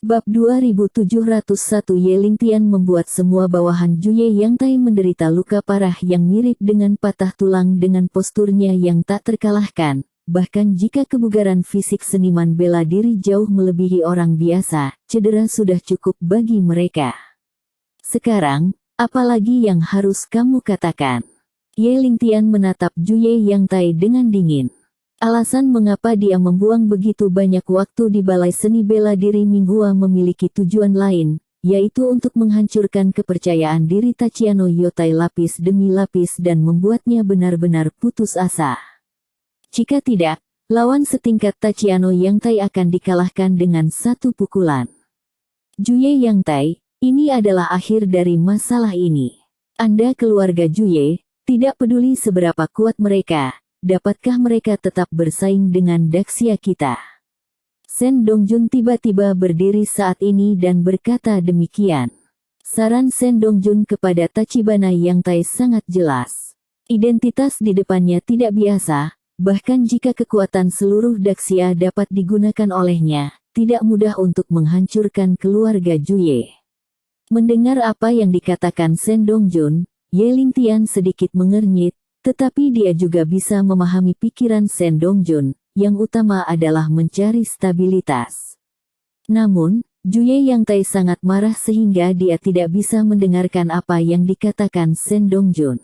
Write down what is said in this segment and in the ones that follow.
Bab 2701 Ye Lingtian membuat semua bawahan Juye Yang Tai menderita luka parah yang mirip dengan patah tulang dengan posturnya yang tak terkalahkan. Bahkan jika kebugaran fisik seniman bela diri jauh melebihi orang biasa, cedera sudah cukup bagi mereka. Sekarang, apalagi yang harus kamu katakan? Ye Lingtian menatap Juye Yang Tai dengan dingin. Alasan mengapa dia membuang begitu banyak waktu di Balai Seni Bela Diri Minghua memiliki tujuan lain, yaitu untuk menghancurkan kepercayaan diri Tachiano Yotai lapis demi lapis dan membuatnya benar-benar putus asa. Jika tidak, lawan setingkat Tachiano Yang Tai akan dikalahkan dengan satu pukulan. Juye Yang Tai, ini adalah akhir dari masalah ini. Anda keluarga Juye, tidak peduli seberapa kuat mereka, dapatkah mereka tetap bersaing dengan Daxia kita? Sen Dongjun tiba-tiba berdiri saat ini dan berkata demikian. Saran Sen Dongjun kepada Tachibana Yang Tai sangat jelas. Identitas di depannya tidak biasa, bahkan jika kekuatan seluruh Daxia dapat digunakan olehnya, tidak mudah untuk menghancurkan keluarga Juye. Mendengar apa yang dikatakan Sen Dongjun, Ye Lingtian sedikit mengernyit, tetapi dia juga bisa memahami pikiran Sen Dongjun, yang utama adalah mencari stabilitas. Namun, Juye Yang Tai sangat marah sehingga dia tidak bisa mendengarkan apa yang dikatakan Sen Dongjun.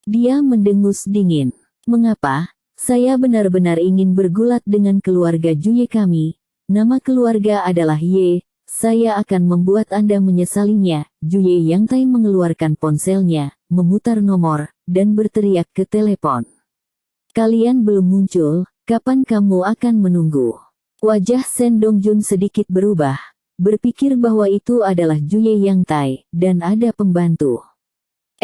Dia mendengus dingin. Mengapa? Saya benar-benar ingin bergulat dengan keluarga Juye kami. Nama keluarga adalah Ye. Saya akan membuat Anda menyesalinya. Juye Yang Tai mengeluarkan ponselnya, memutar nomor, dan berteriak ke telepon. Kalian belum muncul, kapan kamu akan menunggu? Wajah Sen Dongjun sedikit berubah, berpikir bahwa itu adalah Juye Yang Tai, dan ada pembantu.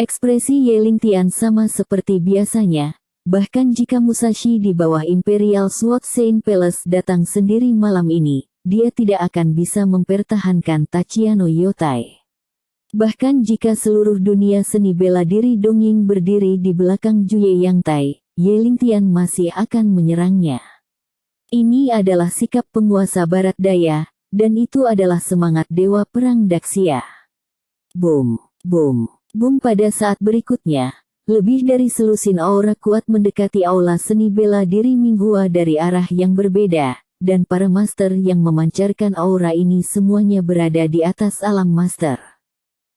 Ekspresi Ye Lingtian sama seperti biasanya, bahkan jika Musashi di bawah Imperial Sword Saint Palace datang sendiri malam ini, dia tidak akan bisa mempertahankan Tachiano Yotai. Bahkan jika seluruh dunia seni bela diri Dongying berdiri di belakang Juye Yang Tai, Ye Lingtian masih akan menyerangnya. Ini adalah sikap penguasa barat daya, dan itu adalah semangat dewa perang Daxia. Boom, boom, boom. Pada saat berikutnya, lebih dari selusin aura kuat mendekati aula seni bela diri Minghua dari arah yang berbeda, dan para master yang memancarkan aura ini semuanya berada di atas alam master.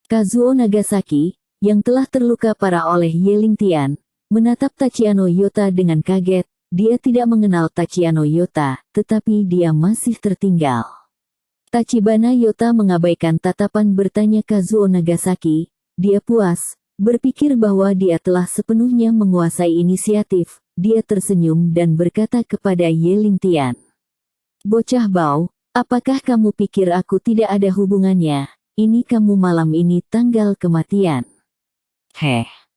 Kazuo Nagasaki, yang telah terluka parah oleh Ye Lingtian, menatap Tachiano Yota dengan kaget. Dia tidak mengenal Tachiano Yota, tetapi dia masih tertinggal. Tachibana Yota mengabaikan tatapan bertanya Kazuo Nagasaki. Dia puas, berpikir bahwa dia telah sepenuhnya menguasai inisiatif. Dia tersenyum dan berkata kepada Ye Lingtian. Bocah bau, apakah kamu pikir aku tidak ada hubungannya? Ini kamu malam ini tanggal kematian.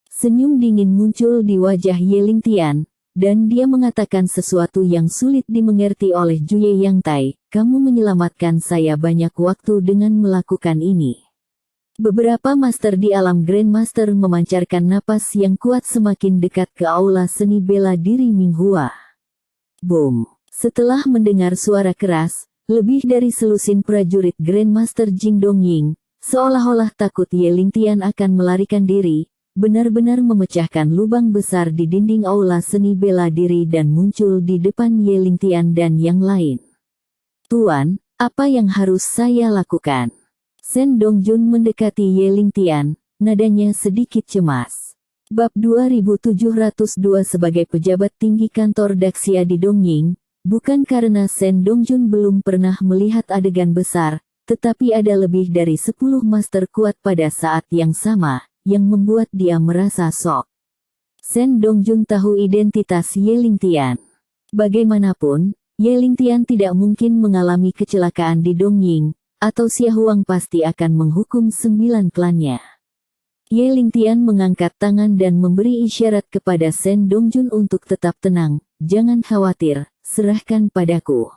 Senyum dingin muncul di wajah Ye Lingtian, dan dia mengatakan sesuatu yang sulit dimengerti oleh Juye Yang Tai. Kamu menyelamatkan saya banyak waktu dengan melakukan ini. Beberapa master di alam Grandmaster memancarkan napas yang kuat semakin dekat ke aula seni bela diri Minghua. Boom. Setelah mendengar suara keras, lebih dari selusin prajurit Grandmaster Jing Dongying, seolah-olah takut Ye Lingtian akan melarikan diri, benar-benar memecahkan lubang besar di dinding aula seni bela diri dan muncul di depan Ye Lingtian dan yang lain. Tuan, apa yang harus saya lakukan? Sen Dongjun mendekati Ye Lingtian, nadanya sedikit cemas. Bab 2702 sebagai pejabat tinggi kantor Daxia di Dongying, bukan karena Sen Dongjun belum pernah melihat adegan besar, tetapi ada lebih dari 10 master kuat pada saat yang sama, yang membuat dia merasa shock. Sen Dongjun tahu identitas Ye Lingtian. Bagaimanapun, Ye Lingtian tidak mungkin mengalami kecelakaan di Dongying, atau Xia Huang pasti akan menghukum 9 klannya. Ye Lingtian mengangkat tangan dan memberi isyarat kepada Sen Dongjun untuk tetap tenang. Jangan khawatir, serahkan padaku.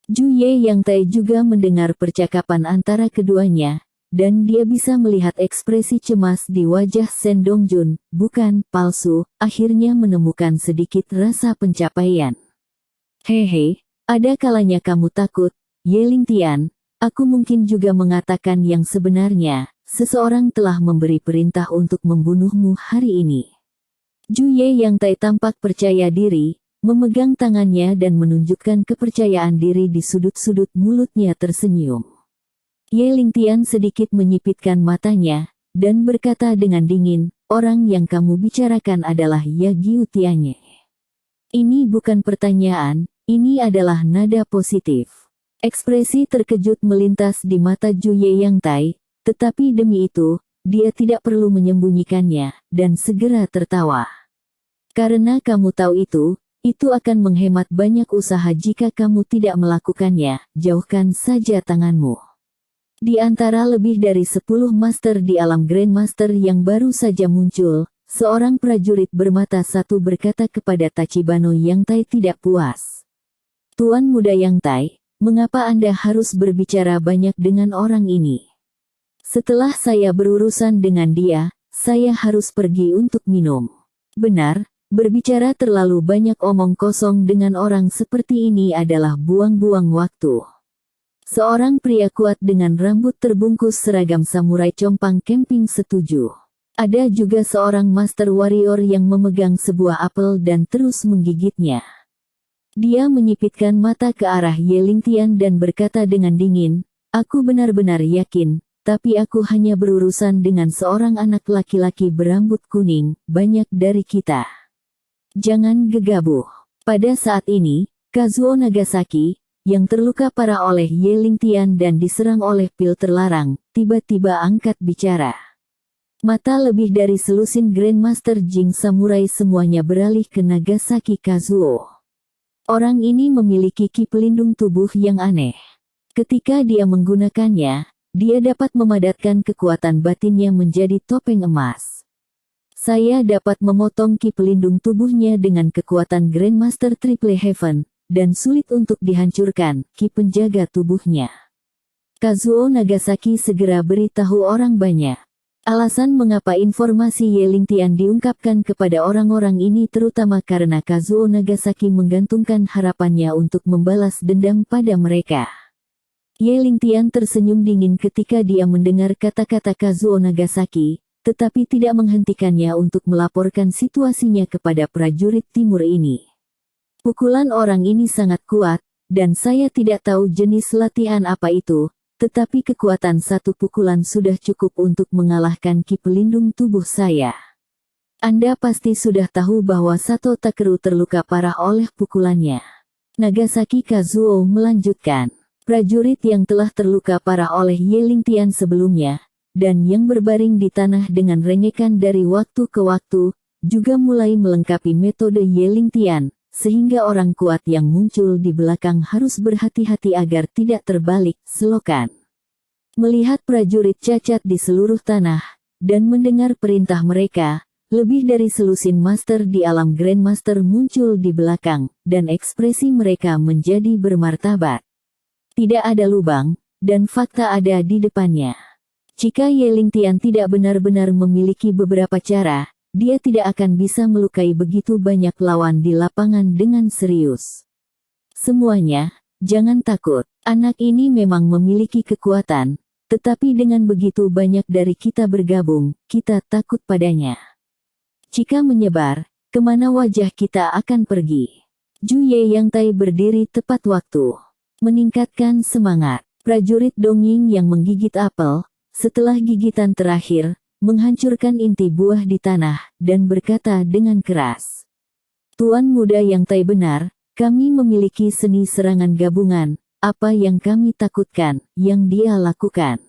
Juye Yang Tai juga mendengar percakapan antara keduanya, dan dia bisa melihat ekspresi cemas di wajah Sen Dongjun, bukan palsu, akhirnya menemukan sedikit rasa pencapaian. Hehe, ada kalanya kamu takut, Ye Lingtian, Aku mungkin juga mengatakan yang sebenarnya, seseorang telah memberi perintah untuk membunuhmu hari ini. Juye Yang Tai tampak percaya diri, memegang tangannya dan menunjukkan kepercayaan diri di sudut-sudut mulutnya tersenyum. Ye Lingtian sedikit menyipitkan matanya, dan berkata dengan dingin, orang yang kamu bicarakan adalah Ya Giu Tianye. Ini bukan pertanyaan, ini adalah nada positif. Ekspresi terkejut melintas di mata Juye Yang Tai, tetapi demi itu, dia tidak perlu menyembunyikannya, dan segera tertawa. Karena kamu tahu itu akan menghemat banyak usaha jika kamu tidak melakukannya, jauhkan saja tanganmu. Di antara lebih dari 10 master di alam Grandmaster yang baru saja muncul, seorang prajurit bermata satu berkata kepada Tachibana Yang Tai tidak puas. Tuan muda Yang Tai, mengapa Anda harus berbicara banyak dengan orang ini? Setelah saya berurusan dengan dia, saya harus pergi untuk minum. Benar, berbicara terlalu banyak omong kosong dengan orang seperti ini adalah buang-buang waktu. Seorang pria kuat dengan rambut terbungkus seragam samurai compang camping setuju. Ada juga seorang master warrior yang memegang sebuah apel dan terus menggigitnya. Dia menyipitkan mata ke arah Ye Lingtian dan berkata dengan dingin, aku benar-benar yakin, tapi aku hanya berurusan dengan seorang anak laki-laki berambut kuning, banyak dari kita. Jangan gegabah. Pada saat ini, Kazuo Nagasaki, yang terluka parah oleh Ye Lingtian dan diserang oleh pil terlarang, tiba-tiba angkat bicara. Mata lebih dari selusin Grandmaster Jing Samurai semuanya beralih ke Nagasaki Kazuo. Orang ini memiliki ki pelindung tubuh yang aneh. Ketika dia menggunakannya, dia dapat memadatkan kekuatan batinnya menjadi topeng emas. Saya dapat memotong ki pelindung tubuhnya dengan kekuatan Grandmaster Triple Heaven, dan sulit untuk dihancurkan, ki penjaga tubuhnya. Kazuo Nagasaki segera beritahu orang banyak. Alasan mengapa informasi Ye Lingtian diungkapkan kepada orang-orang ini terutama karena Kazuo Nagasaki menggantungkan harapannya untuk membalas dendam pada mereka. Ye Lingtian tersenyum dingin ketika dia mendengar kata-kata Kazuo Nagasaki, tetapi tidak menghentikannya untuk melaporkan situasinya kepada prajurit timur ini. Pukulan orang ini sangat kuat, dan saya tidak tahu jenis latihan apa itu, tetapi kekuatan satu pukulan sudah cukup untuk mengalahkan ki pelindung tubuh saya. Anda pasti sudah tahu bahwa Sato Takeru terluka parah oleh pukulannya. Nagasaki Kazuo melanjutkan. Prajurit yang telah terluka parah oleh Ye Lingtian sebelumnya, dan yang berbaring di tanah dengan rengekan dari waktu ke waktu, juga mulai melengkapi metode Ye Lingtian. Sehingga orang kuat yang muncul di belakang harus berhati-hati agar tidak terbalik, selokan. Melihat prajurit cacat di seluruh tanah, dan mendengar perintah mereka, lebih dari selusin master di alam Grandmaster muncul di belakang, dan ekspresi mereka menjadi bermartabat. Tidak ada lubang, dan fakta ada di depannya. Jika Ye Lingtian tidak benar-benar memiliki beberapa cara, dia tidak akan bisa melukai begitu banyak lawan di lapangan dengan serius. Semuanya, jangan takut, anak ini memang memiliki kekuatan, tetapi dengan begitu banyak dari kita bergabung, kita takut padanya. Jika menyebar, kemana wajah kita akan pergi? Juye Yang Tai berdiri tepat waktu. Meningkatkan semangat, prajurit Dongying yang menggigit apel, setelah gigitan terakhir, menghancurkan inti buah di tanah, dan berkata dengan keras. Tuan muda Yang Tai benar, kami memiliki seni serangan gabungan, apa yang kami takutkan, yang dia lakukan.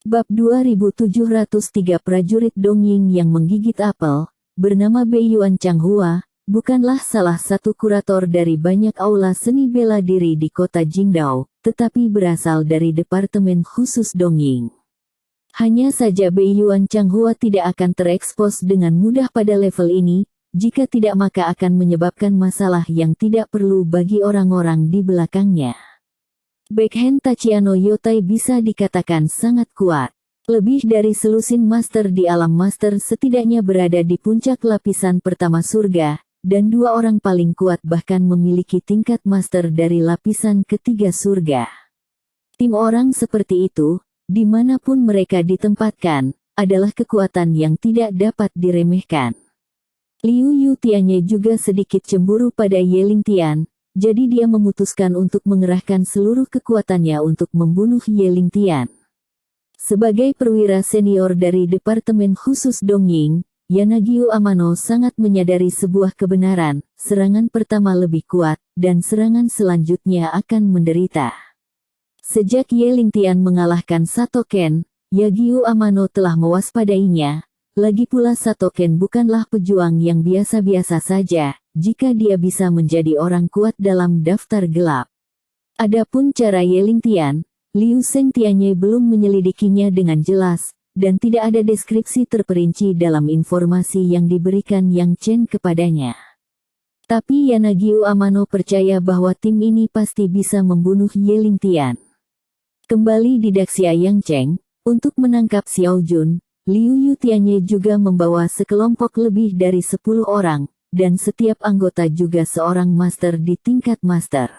Bab 2703 Prajurit Dongying yang menggigit apel, bernama Beiyuan Changhua, bukanlah salah satu kurator dari banyak aula seni bela diri di kota Jingdao, tetapi berasal dari Departemen Khusus Dongying. Hanya saja Beiyuan Changhua tidak akan terekspos dengan mudah pada level ini, jika tidak maka akan menyebabkan masalah yang tidak perlu bagi orang-orang di belakangnya. Backhand Tachiano Yotai bisa dikatakan sangat kuat. Lebih dari selusin master di alam master setidaknya berada di puncak lapisan pertama surga, dan dua orang paling kuat bahkan memiliki tingkat master dari lapisan ketiga surga. Tim orang seperti itu, dimanapun mereka ditempatkan, adalah kekuatan yang tidak dapat diremehkan. Liu Yutianye juga sedikit cemburu pada Ye Lingtian, jadi dia memutuskan untuk mengerahkan seluruh kekuatannya untuk membunuh Ye Lingtian. Sebagai perwira senior dari Departemen Khusus Dongying, Yanagyu Amano sangat menyadari sebuah kebenaran, serangan pertama lebih kuat, dan serangan selanjutnya akan menderita. Sejak Ye Lingtian mengalahkan Satoken, Yagyu Amano telah mewaspadainya. Lagi pula Satoken bukanlah pejuang yang biasa-biasa saja, jika dia bisa menjadi orang kuat dalam daftar gelap. Adapun cara Ye Lingtian, Liu Sengtianye belum menyelidikinya dengan jelas, dan tidak ada deskripsi terperinci dalam informasi yang diberikan Yang Chen kepadanya. Tapi Yanagyu Amano percaya bahwa tim ini pasti bisa membunuh Ye Lingtian. Kembali di Daxia Yang Cheng, untuk menangkap Xiao Jun, Liu Yutianye juga membawa sekelompok lebih dari 10 orang, dan setiap anggota juga seorang master di tingkat master.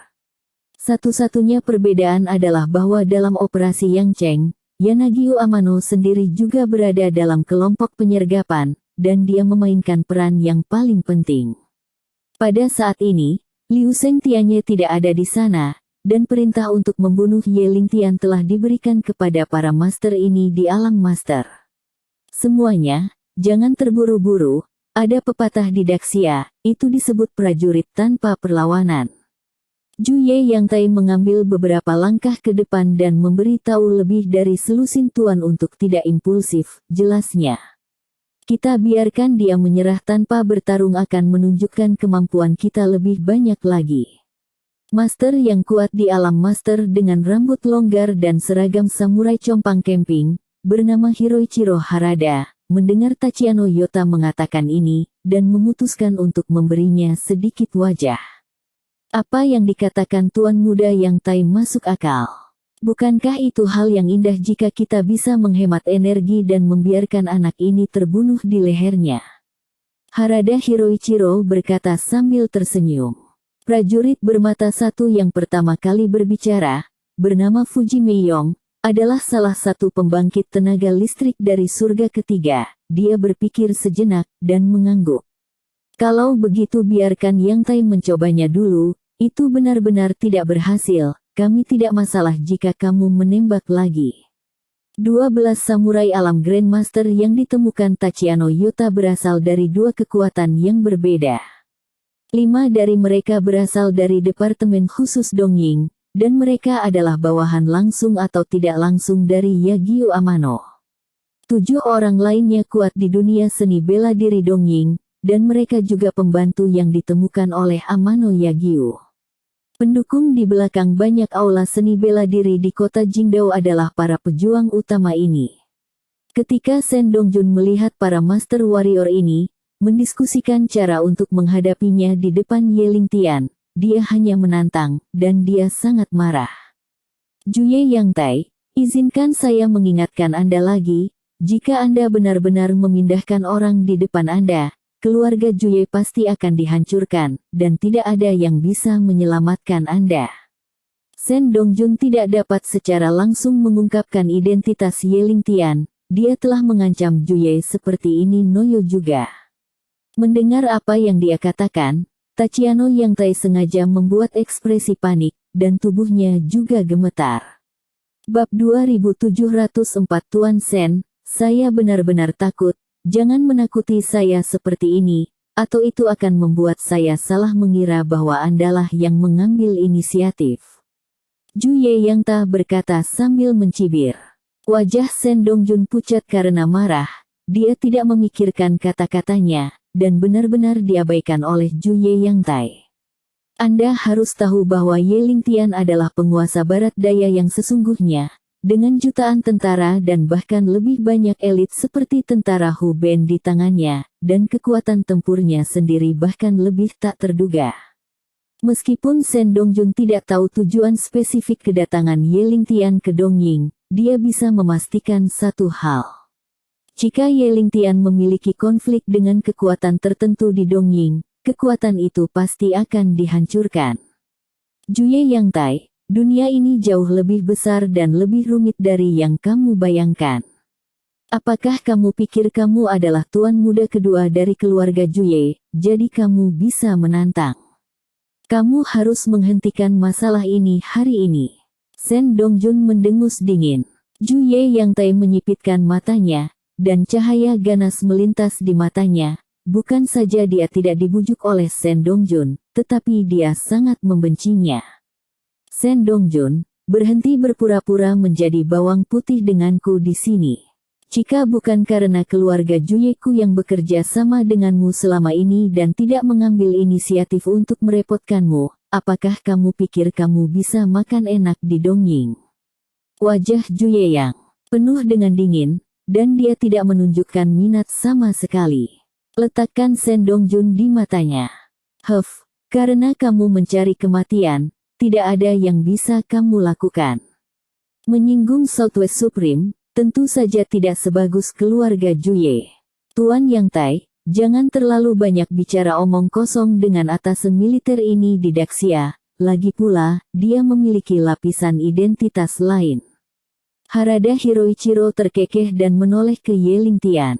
Satu-satunya perbedaan adalah bahwa dalam operasi Yang Cheng, Yanagyu Amano sendiri juga berada dalam kelompok penyergapan, dan dia memainkan peran yang paling penting. Pada saat ini, Liu Sengtianye tidak ada di sana, dan perintah untuk membunuh Ye Lingtian telah diberikan kepada para master ini di alam master. Semuanya, jangan terburu-buru, ada pepatah di Daxia, itu disebut prajurit tanpa perlawanan. Juye Yang Tai mengambil beberapa langkah ke depan dan memberitahu lebih dari selusin tuan untuk tidak impulsif, jelasnya. Kita biarkan dia menyerah tanpa bertarung akan menunjukkan kemampuan kita lebih banyak lagi. Master yang kuat di alam master dengan rambut longgar dan seragam samurai compang camping, bernama Hiroichiro Harada, mendengar Tachiano Yota mengatakan ini, dan memutuskan untuk memberinya sedikit wajah. Apa yang dikatakan Tuan Muda Yang Tai masuk akal. Bukankah itu hal yang indah jika kita bisa menghemat energi dan membiarkan anak ini terbunuh di lehernya? Harada Hiroichiro berkata sambil tersenyum. Prajurit bermata satu yang pertama kali berbicara, bernama Fuji Meiyong, adalah salah satu pembangkit tenaga listrik dari surga ketiga. Dia berpikir sejenak, dan mengangguk. Kalau begitu biarkan Yang Tai mencobanya dulu, itu benar-benar tidak berhasil, kami tidak masalah jika kamu menembak lagi. 12 samurai alam Grandmaster yang ditemukan Tachiano Yota berasal dari dua kekuatan yang berbeda. 5 dari mereka berasal dari Departemen Khusus Dongying, dan mereka adalah bawahan langsung atau tidak langsung dari Yagyu Amano. 7 orang lainnya kuat di dunia seni bela diri Dongying, dan mereka juga pembantu yang ditemukan oleh Amano Yagyu. Pendukung di belakang banyak aula seni bela diri di kota Jingdao adalah para pejuang utama ini. Ketika Shen Dongjun melihat para master warrior ini, mendiskusikan cara untuk menghadapinya di depan Ye Lingtian, dia hanya menantang, dan dia sangat marah. Juye Yang Tai, izinkan saya mengingatkan Anda lagi, jika Anda benar-benar memindahkan orang di depan Anda, keluarga Juye pasti akan dihancurkan, dan tidak ada yang bisa menyelamatkan Anda. Shen Dongjun tidak dapat secara langsung mengungkapkan identitas Ye Lingtian, dia telah mengancam Juye seperti ini Noyo juga. Mendengar apa yang dia katakan, Tachiano Yang Tai sengaja membuat ekspresi panik, dan tubuhnya juga gemetar. Bab 2704 Tuan Shen, saya benar-benar takut, jangan menakuti saya seperti ini, atau itu akan membuat saya salah mengira bahwa Andalah yang mengambil inisiatif. Juye Yang Ta berkata sambil mencibir. Wajah Shen Dongjun pucat karena marah, dia tidak memikirkan kata-katanya, dan benar-benar diabaikan oleh Juye Yang Tai. Anda harus tahu bahwa Ye Lingtian adalah penguasa barat daya yang sesungguhnya, dengan jutaan tentara dan bahkan lebih banyak elit seperti tentara Hu Ben di tangannya, dan kekuatan tempurnya sendiri bahkan lebih tak terduga. Meskipun Shen Dongjun tidak tahu tujuan spesifik kedatangan Ye Lingtian ke Dongying, dia bisa memastikan satu hal. Jika Ye Lingtian memiliki konflik dengan kekuatan tertentu di Dongying, kekuatan itu pasti akan dihancurkan. Juye Yang Tai, dunia ini jauh lebih besar dan lebih rumit dari yang kamu bayangkan. Apakah kamu pikir kamu adalah tuan muda kedua dari keluarga Juye, jadi kamu bisa menantang? Kamu harus menghentikan masalah ini hari ini. Sen Dongjun mendengus dingin. Juye Yang Tai menyipitkan matanya, dan cahaya ganas melintas di matanya. Bukan saja dia tidak dibujuk oleh Sen Dongjun, tetapi dia sangat membencinya. Sen Dongjun, berhenti berpura-pura menjadi bawang putih denganku di sini. Jika bukan karena keluarga Juyeku yang bekerja sama denganmu selama ini dan tidak mengambil inisiatif untuk merepotkanmu, apakah kamu pikir kamu bisa makan enak di Dongying? Wajah Juye Yang penuh dengan dingin, dan dia tidak menunjukkan minat sama sekali. Letakkan Sen Dongjun di matanya. Karena kamu mencari kematian, tidak ada yang bisa kamu lakukan. Menyinggung Southwest Supreme, tentu saja tidak sebagus keluarga Juye. Tuan Yang Tai, jangan terlalu banyak bicara omong kosong dengan atasan militer ini di Daxia, lagi pula, dia memiliki lapisan identitas lain. Harada Hiroichiro terkekeh dan menoleh ke Ye Lingtian.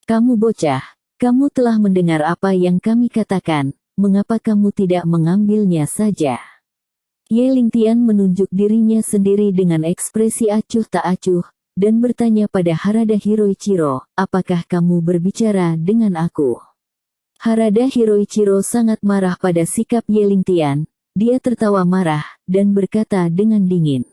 Kamu bocah. Kamu telah mendengar apa yang kami katakan, mengapa kamu tidak mengambilnya saja? Ye Lingtian menunjuk dirinya sendiri dengan ekspresi acuh tak acuh, dan bertanya pada Harada Hiroichiro, apakah kamu berbicara dengan aku? Harada Hiroichiro sangat marah pada sikap Ye Lingtian, dia tertawa marah, dan berkata dengan dingin.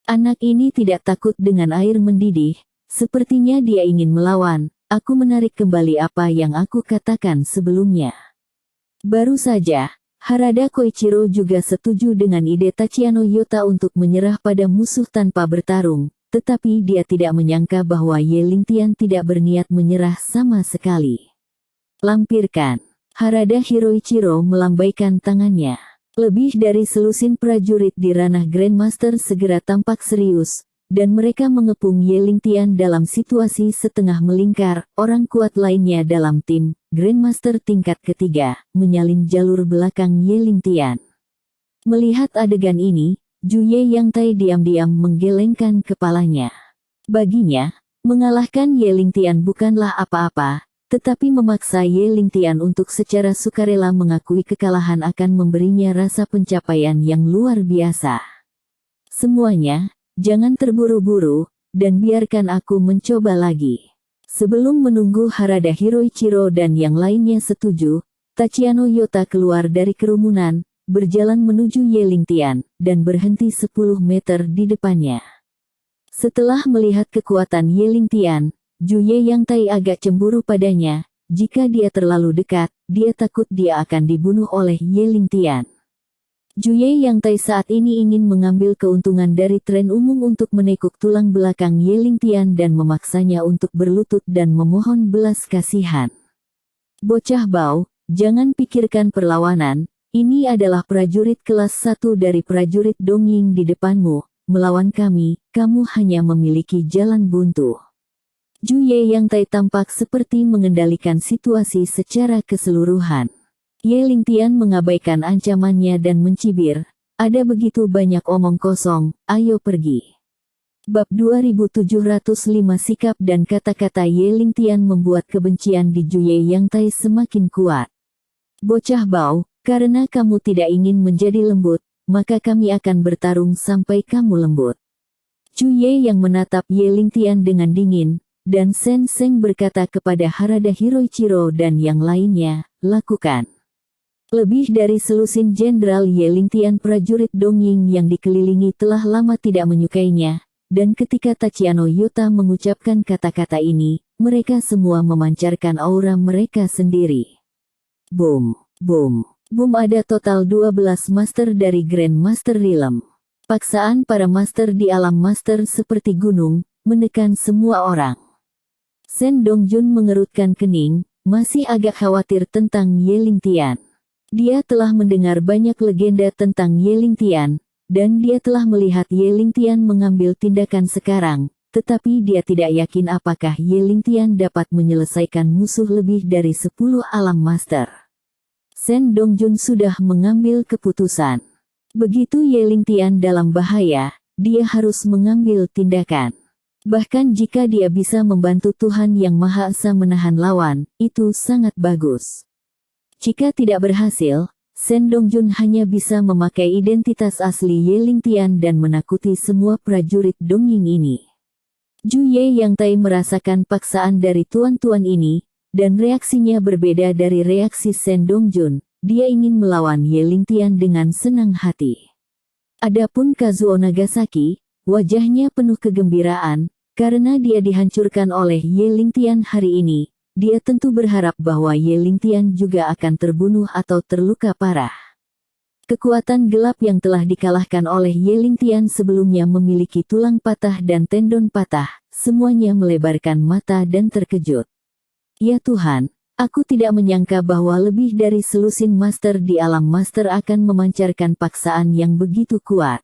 Anak ini tidak takut dengan air mendidih, sepertinya dia ingin melawan. Aku menarik kembali apa yang aku katakan sebelumnya. Baru saja, Harada Koichiro juga setuju dengan ide Tachiano Yota untuk menyerah pada musuh tanpa bertarung, tetapi dia tidak menyangka bahwa Ye Lingtian tidak berniat menyerah sama sekali. Lampirkan. Harada Hiroichiro melambaikan tangannya. Lebih dari selusin prajurit di ranah Grandmaster segera tampak serius, dan mereka mengepung Ye Lingtian dalam situasi setengah melingkar. Orang kuat lainnya dalam tim, Grandmaster tingkat ketiga, menyalin jalur belakang Ye Lingtian. Melihat adegan ini, Juye Yang Tai diam-diam menggelengkan kepalanya. Baginya, mengalahkan Ye Lingtian bukanlah apa-apa, tetapi memaksa Ye Lingtian untuk secara sukarela mengakui kekalahan akan memberinya rasa pencapaian yang luar biasa. Semuanya, jangan terburu-buru, dan biarkan aku mencoba lagi. Sebelum menunggu Harada Hiroichiro dan yang lainnya setuju, Tachiano Yota keluar dari kerumunan, berjalan menuju Ye Lingtian, dan berhenti 10 meter di depannya. Setelah melihat kekuatan Ye Lingtian, Juye Yang Tai agak cemburu padanya. Jika dia terlalu dekat, dia takut dia akan dibunuh oleh Ye Lingtian. Juye Yang Tai saat ini ingin mengambil keuntungan dari tren umum untuk menekuk tulang belakang Ye Lingtian dan memaksanya untuk berlutut dan memohon belas kasihan. Bocah bau, jangan pikirkan perlawanan, ini adalah prajurit kelas 1 dari prajurit Dongying di depanmu, melawan kami, kamu hanya memiliki jalan buntu. Juye Yang Tai tampak seperti mengendalikan situasi secara keseluruhan. Ye Lingtian mengabaikan ancamannya dan mencibir, ada begitu banyak omong kosong, ayo pergi. Bab 2705 Sikap dan kata-kata Ye Lingtian membuat kebencian di Juye Yang Tai semakin kuat. Bocah bau, karena kamu tidak ingin menjadi lembut, maka kami akan bertarung sampai kamu lembut. Juye Yang menatap Ye Lingtian dengan dingin, dan Sen Seng berkata kepada Harada Hiroichiro dan yang lainnya, lakukan. Lebih dari selusin Jenderal Ye Lingtian prajurit Dongying yang dikelilingi telah lama tidak menyukainya, dan ketika Tachiano Yota mengucapkan kata-kata ini, mereka semua memancarkan aura mereka sendiri. Boom, boom, boom. Ada total 12 master dari Grand Master Realm. Paksaan para master di alam master seperti gunung, menekan semua orang. Sen Dongjun mengerutkan kening, masih agak khawatir tentang Ye Lingtian. Dia telah mendengar banyak legenda tentang Ye Lingtian, dan dia telah melihat Ye Lingtian mengambil tindakan sekarang, tetapi dia tidak yakin apakah Ye Lingtian dapat menyelesaikan musuh lebih dari 10 alam master. Sen Dongjun sudah mengambil keputusan. Begitu Ye Lingtian dalam bahaya, dia harus mengambil tindakan. Bahkan jika dia bisa membantu Tuhan Yang Maha Esa menahan lawan, itu sangat bagus. Jika tidak berhasil, Shen Dongjun hanya bisa memakai identitas asli Ye Lingtian dan menakuti semua prajurit Dongying ini. Zhu Ye Yang Tai merasakan paksaan dari tuan-tuan ini, dan reaksinya berbeda dari reaksi Shen Dongjun. Dia ingin melawan Ye Lingtian dengan senang hati. Adapun Kazuo Nagasaki, wajahnya penuh kegembiraan, karena dia dihancurkan oleh Ye Lingtian hari ini. Dia tentu berharap bahwa Ye Lingtian juga akan terbunuh atau terluka parah. Kekuatan gelap yang telah dikalahkan oleh Ye Lingtian sebelumnya memiliki tulang patah dan tendon patah, semuanya melebarkan mata dan terkejut. Ya Tuhan, aku tidak menyangka bahwa lebih dari selusin master di alam master akan memancarkan paksaan yang begitu kuat.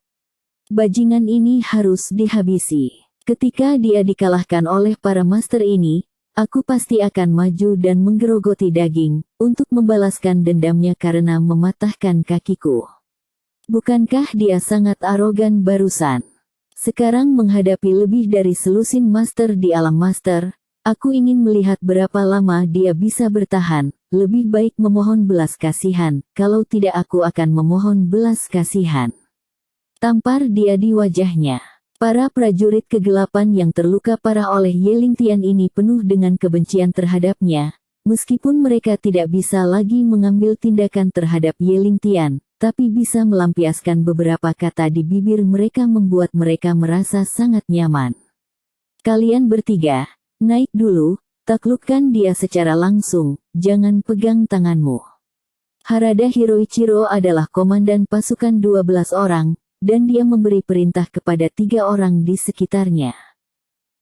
Bajingan ini harus dihabisi. Ketika dia dikalahkan oleh para master ini, aku pasti akan maju dan menggerogoti daging, untuk membalaskan dendamnya karena mematahkan kakiku. Bukankah dia sangat arogan barusan? Sekarang menghadapi lebih dari selusin master di alam master, aku ingin melihat berapa lama dia bisa bertahan. Lebih baik memohon belas kasihan, kalau tidak aku akan memohon belas kasihan. Tampar dia di wajahnya. Para prajurit kegelapan yang terluka parah oleh Ye Lingtian ini penuh dengan kebencian terhadapnya. Meskipun mereka tidak bisa lagi mengambil tindakan terhadap Ye Lingtian, tapi bisa melampiaskan beberapa kata di bibir mereka membuat mereka merasa sangat nyaman. Kalian bertiga, naik dulu, taklukkan dia secara langsung, jangan pegang tanganmu. Harada Hiroichiro adalah komandan pasukan 12 orang, dan dia memberi perintah kepada 3 orang di sekitarnya.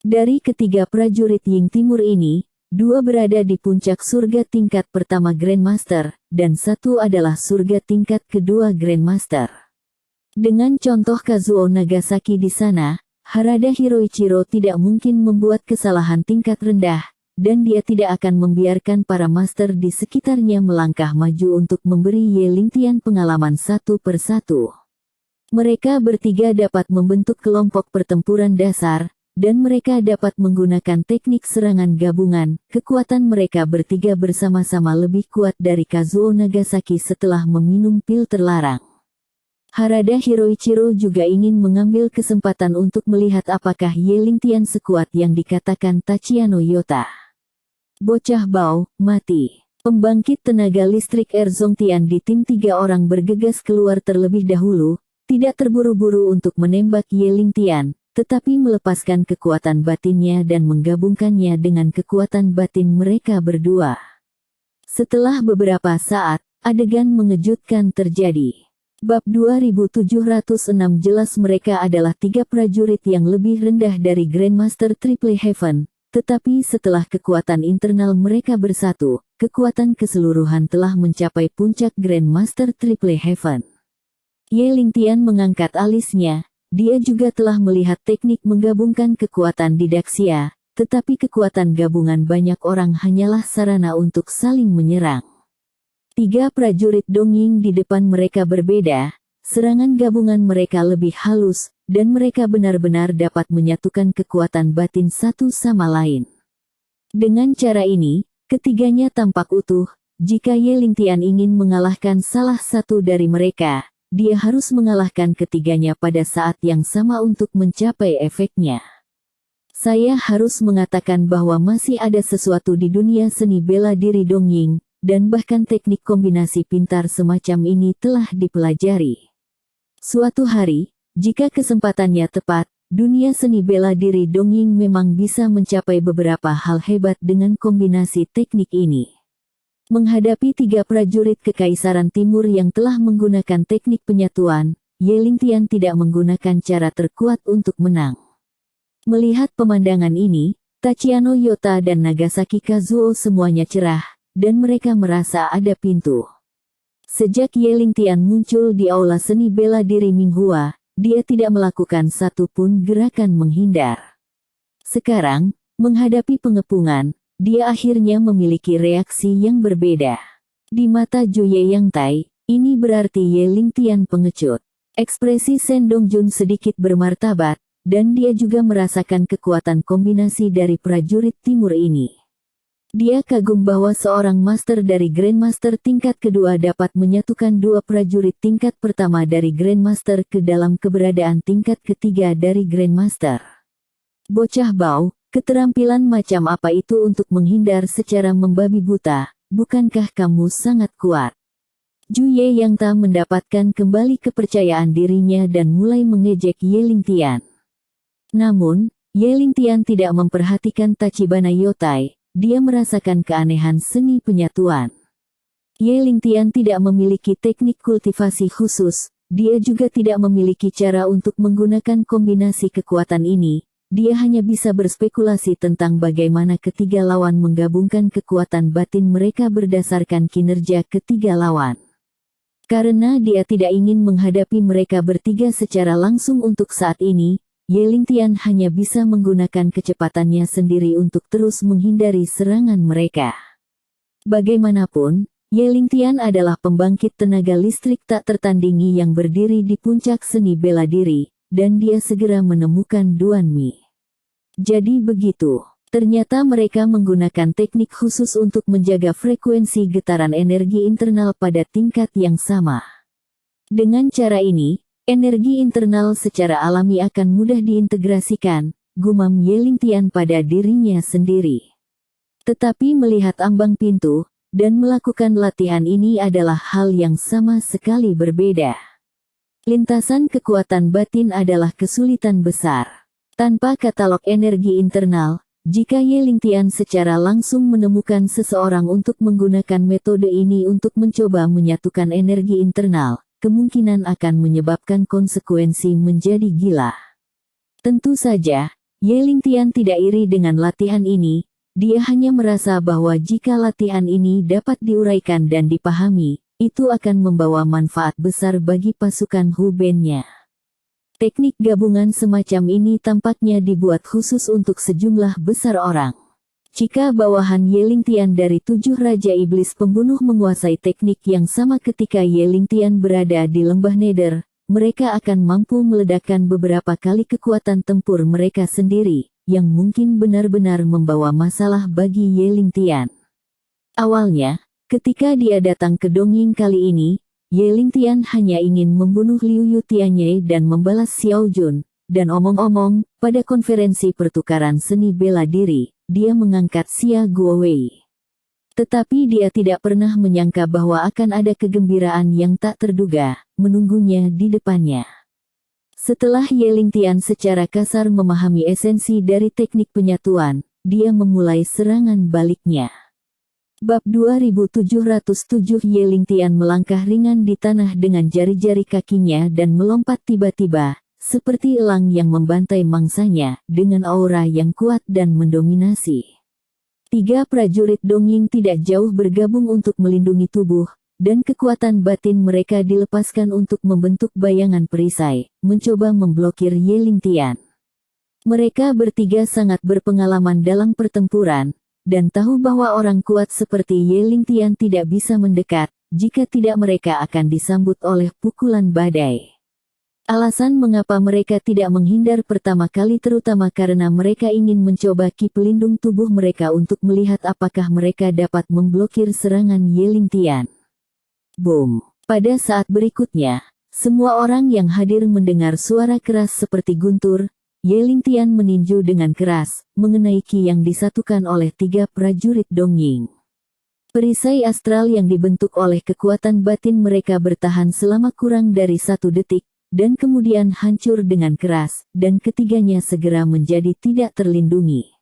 Dari ketiga prajurit Ying Timur ini, 2 berada di puncak surga tingkat pertama Grandmaster, dan 1 adalah surga tingkat kedua Grandmaster. Dengan contoh Kazuo Nagasaki di sana, Harada Hiroichiro tidak mungkin membuat kesalahan tingkat rendah, dan dia tidak akan membiarkan para master di sekitarnya melangkah maju untuk memberi Ye Lingtian pengalaman satu persatu. Mereka bertiga dapat membentuk kelompok pertempuran dasar, dan mereka dapat menggunakan teknik serangan gabungan. Kekuatan mereka bertiga bersama-sama lebih kuat dari Kazuo Nagasaki setelah meminum pil terlarang. Harada Hiroichiro juga ingin mengambil kesempatan untuk melihat apakah Ye Lingtian sekuat yang dikatakan Tachiano Yota. Bocah bau, mati. Pembangkit tenaga listrik Erzongtian di tim 3 orang bergegas keluar terlebih dahulu, tidak terburu-buru untuk menembak Ye Lingtian, tetapi melepaskan kekuatan batinnya dan menggabungkannya dengan kekuatan batin mereka berdua. Setelah beberapa saat, adegan mengejutkan terjadi. Bab 2706 jelas mereka adalah 3 prajurit yang lebih rendah dari Grandmaster Triple Heaven, tetapi setelah kekuatan internal mereka bersatu, kekuatan keseluruhan telah mencapai puncak Grandmaster Triple Heaven. Ye Lingtian mengangkat alisnya, dia juga telah melihat teknik menggabungkan kekuatan didaksia, tetapi kekuatan gabungan banyak orang hanyalah sarana untuk saling menyerang. 3 prajurit Dongying di depan mereka berbeda, serangan gabungan mereka lebih halus, dan mereka benar-benar dapat menyatukan kekuatan batin satu sama lain. Dengan cara ini, ketiganya tampak utuh. Jika Ye Lingtian ingin mengalahkan salah satu dari mereka, dia harus mengalahkan ketiganya pada saat yang sama untuk mencapai efeknya. Saya harus mengatakan bahwa masih ada sesuatu di dunia seni bela diri Dongying, dan bahkan teknik kombinasi pintar semacam ini telah dipelajari. Suatu hari, jika kesempatannya tepat, dunia seni bela diri Dongying memang bisa mencapai beberapa hal hebat dengan kombinasi teknik ini. Menghadapi 3 prajurit Kekaisaran Timur yang telah menggunakan teknik penyatuan, Ye Lingtian tidak menggunakan cara terkuat untuk menang. Melihat pemandangan ini, Tachiano Yota dan Nagasaki Kazuo semuanya cerah, dan mereka merasa ada pintu. Sejak Ye Lingtian muncul di aula seni bela diri Minghua, dia tidak melakukan satu pun gerakan menghindar. Sekarang, menghadapi pengepungan, dia akhirnya memiliki reaksi yang berbeda. Di mata Zhu Ye Yang Tai, ini berarti Ye Lingtian pengecut. Ekspresi Shen Dongjun sedikit bermartabat, dan dia juga merasakan kekuatan kombinasi dari prajurit timur ini. Dia kagum bahwa seorang master dari Grandmaster tingkat kedua dapat menyatukan dua prajurit tingkat pertama dari Grandmaster ke dalam keberadaan tingkat ketiga dari Grandmaster. Bocah bau, keterampilan macam apa itu untuk menghindar secara membabi buta, bukankah kamu sangat kuat? Juye Yangta mendapatkan kembali kepercayaan dirinya dan mulai mengejek Ye Lingtian. Namun, Ye Lingtian tidak memperhatikan Tachibana Yotai. Dia merasakan keanehan seni penyatuan. Ye Lingtian tidak memiliki teknik kultivasi khusus, dia juga tidak memiliki cara untuk menggunakan kombinasi kekuatan ini, dia hanya bisa berspekulasi tentang bagaimana ketiga lawan menggabungkan kekuatan batin mereka berdasarkan kinerja ketiga lawan. Karena dia tidak ingin menghadapi mereka bertiga secara langsung untuk saat ini, Ye Lingtian hanya bisa menggunakan kecepatannya sendiri untuk terus menghindari serangan mereka. Bagaimanapun, Ye Lingtian adalah pembangkit tenaga listrik tak tertandingi yang berdiri di puncak seni bela diri, dan dia segera menemukan Duan Mi. Jadi begitu, ternyata mereka menggunakan teknik khusus untuk menjaga frekuensi getaran energi internal pada tingkat yang sama. Dengan cara ini, energi internal secara alami akan mudah diintegrasikan, gumam Ye Lingtian pada dirinya sendiri. Tetapi melihat ambang pintu, dan melakukan latihan ini adalah hal yang sama sekali berbeda. Lintasan kekuatan batin adalah kesulitan besar. Tanpa katalog energi internal, jika Ye Lingtian secara langsung menemukan seseorang untuk menggunakan metode ini untuk mencoba menyatukan energi internal, kemungkinan akan menyebabkan konsekuensi menjadi gila. Tentu saja, Ye Lingtian tidak iri dengan latihan ini, dia hanya merasa bahwa jika latihan ini dapat diuraikan dan dipahami, itu akan membawa manfaat besar bagi pasukan Hu-Ben-nya. Teknik gabungan semacam ini tampaknya dibuat khusus untuk sejumlah besar orang. Jika bawahan Ye Lingtian dari 7 Raja Iblis Pembunuh menguasai teknik yang sama ketika Ye Lingtian berada di Lembah Nether, mereka akan mampu meledakkan beberapa kali kekuatan tempur mereka sendiri, yang mungkin benar-benar membawa masalah bagi Ye Lingtian. Awalnya, ketika dia datang ke Dongying kali ini, Ye Lingtian hanya ingin membunuh Liu Yutianye dan membalas Xiao Jun, dan omong-omong, pada konferensi pertukaran seni bela diri, dia mengangkat Xia Guowei. Tetapi dia tidak pernah menyangka bahwa akan ada kegembiraan yang tak terduga, menunggunya di depannya. Setelah Ye Lingtian secara kasar memahami esensi dari teknik penyatuan, dia memulai serangan baliknya. Bab 2707 Ye Lingtian melangkah ringan di tanah dengan jari-jari kakinya dan melompat tiba-tiba, seperti elang yang membantai mangsanya, dengan aura yang kuat dan mendominasi. 3 prajurit Dongying tidak jauh bergabung untuk melindungi tubuh, dan kekuatan batin mereka dilepaskan untuk membentuk bayangan perisai, mencoba memblokir Ye Lingtian. Mereka bertiga sangat berpengalaman dalam pertempuran, dan tahu bahwa orang kuat seperti Ye Lingtian tidak bisa mendekat, jika tidak mereka akan disambut oleh pukulan badai. Alasan mengapa mereka tidak menghindar pertama kali terutama karena mereka ingin mencoba ki pelindung tubuh mereka untuk melihat apakah mereka dapat memblokir serangan Ye Lingtian. Boom! Pada saat berikutnya, semua orang yang hadir mendengar suara keras seperti guntur. Ye Lingtian meninju dengan keras, mengenai ki yang disatukan oleh 3 prajurit Dongying. Perisai astral yang dibentuk oleh kekuatan batin mereka bertahan selama kurang dari 1 detik, dan kemudian hancur dengan keras, dan ketiganya segera menjadi tidak terlindungi.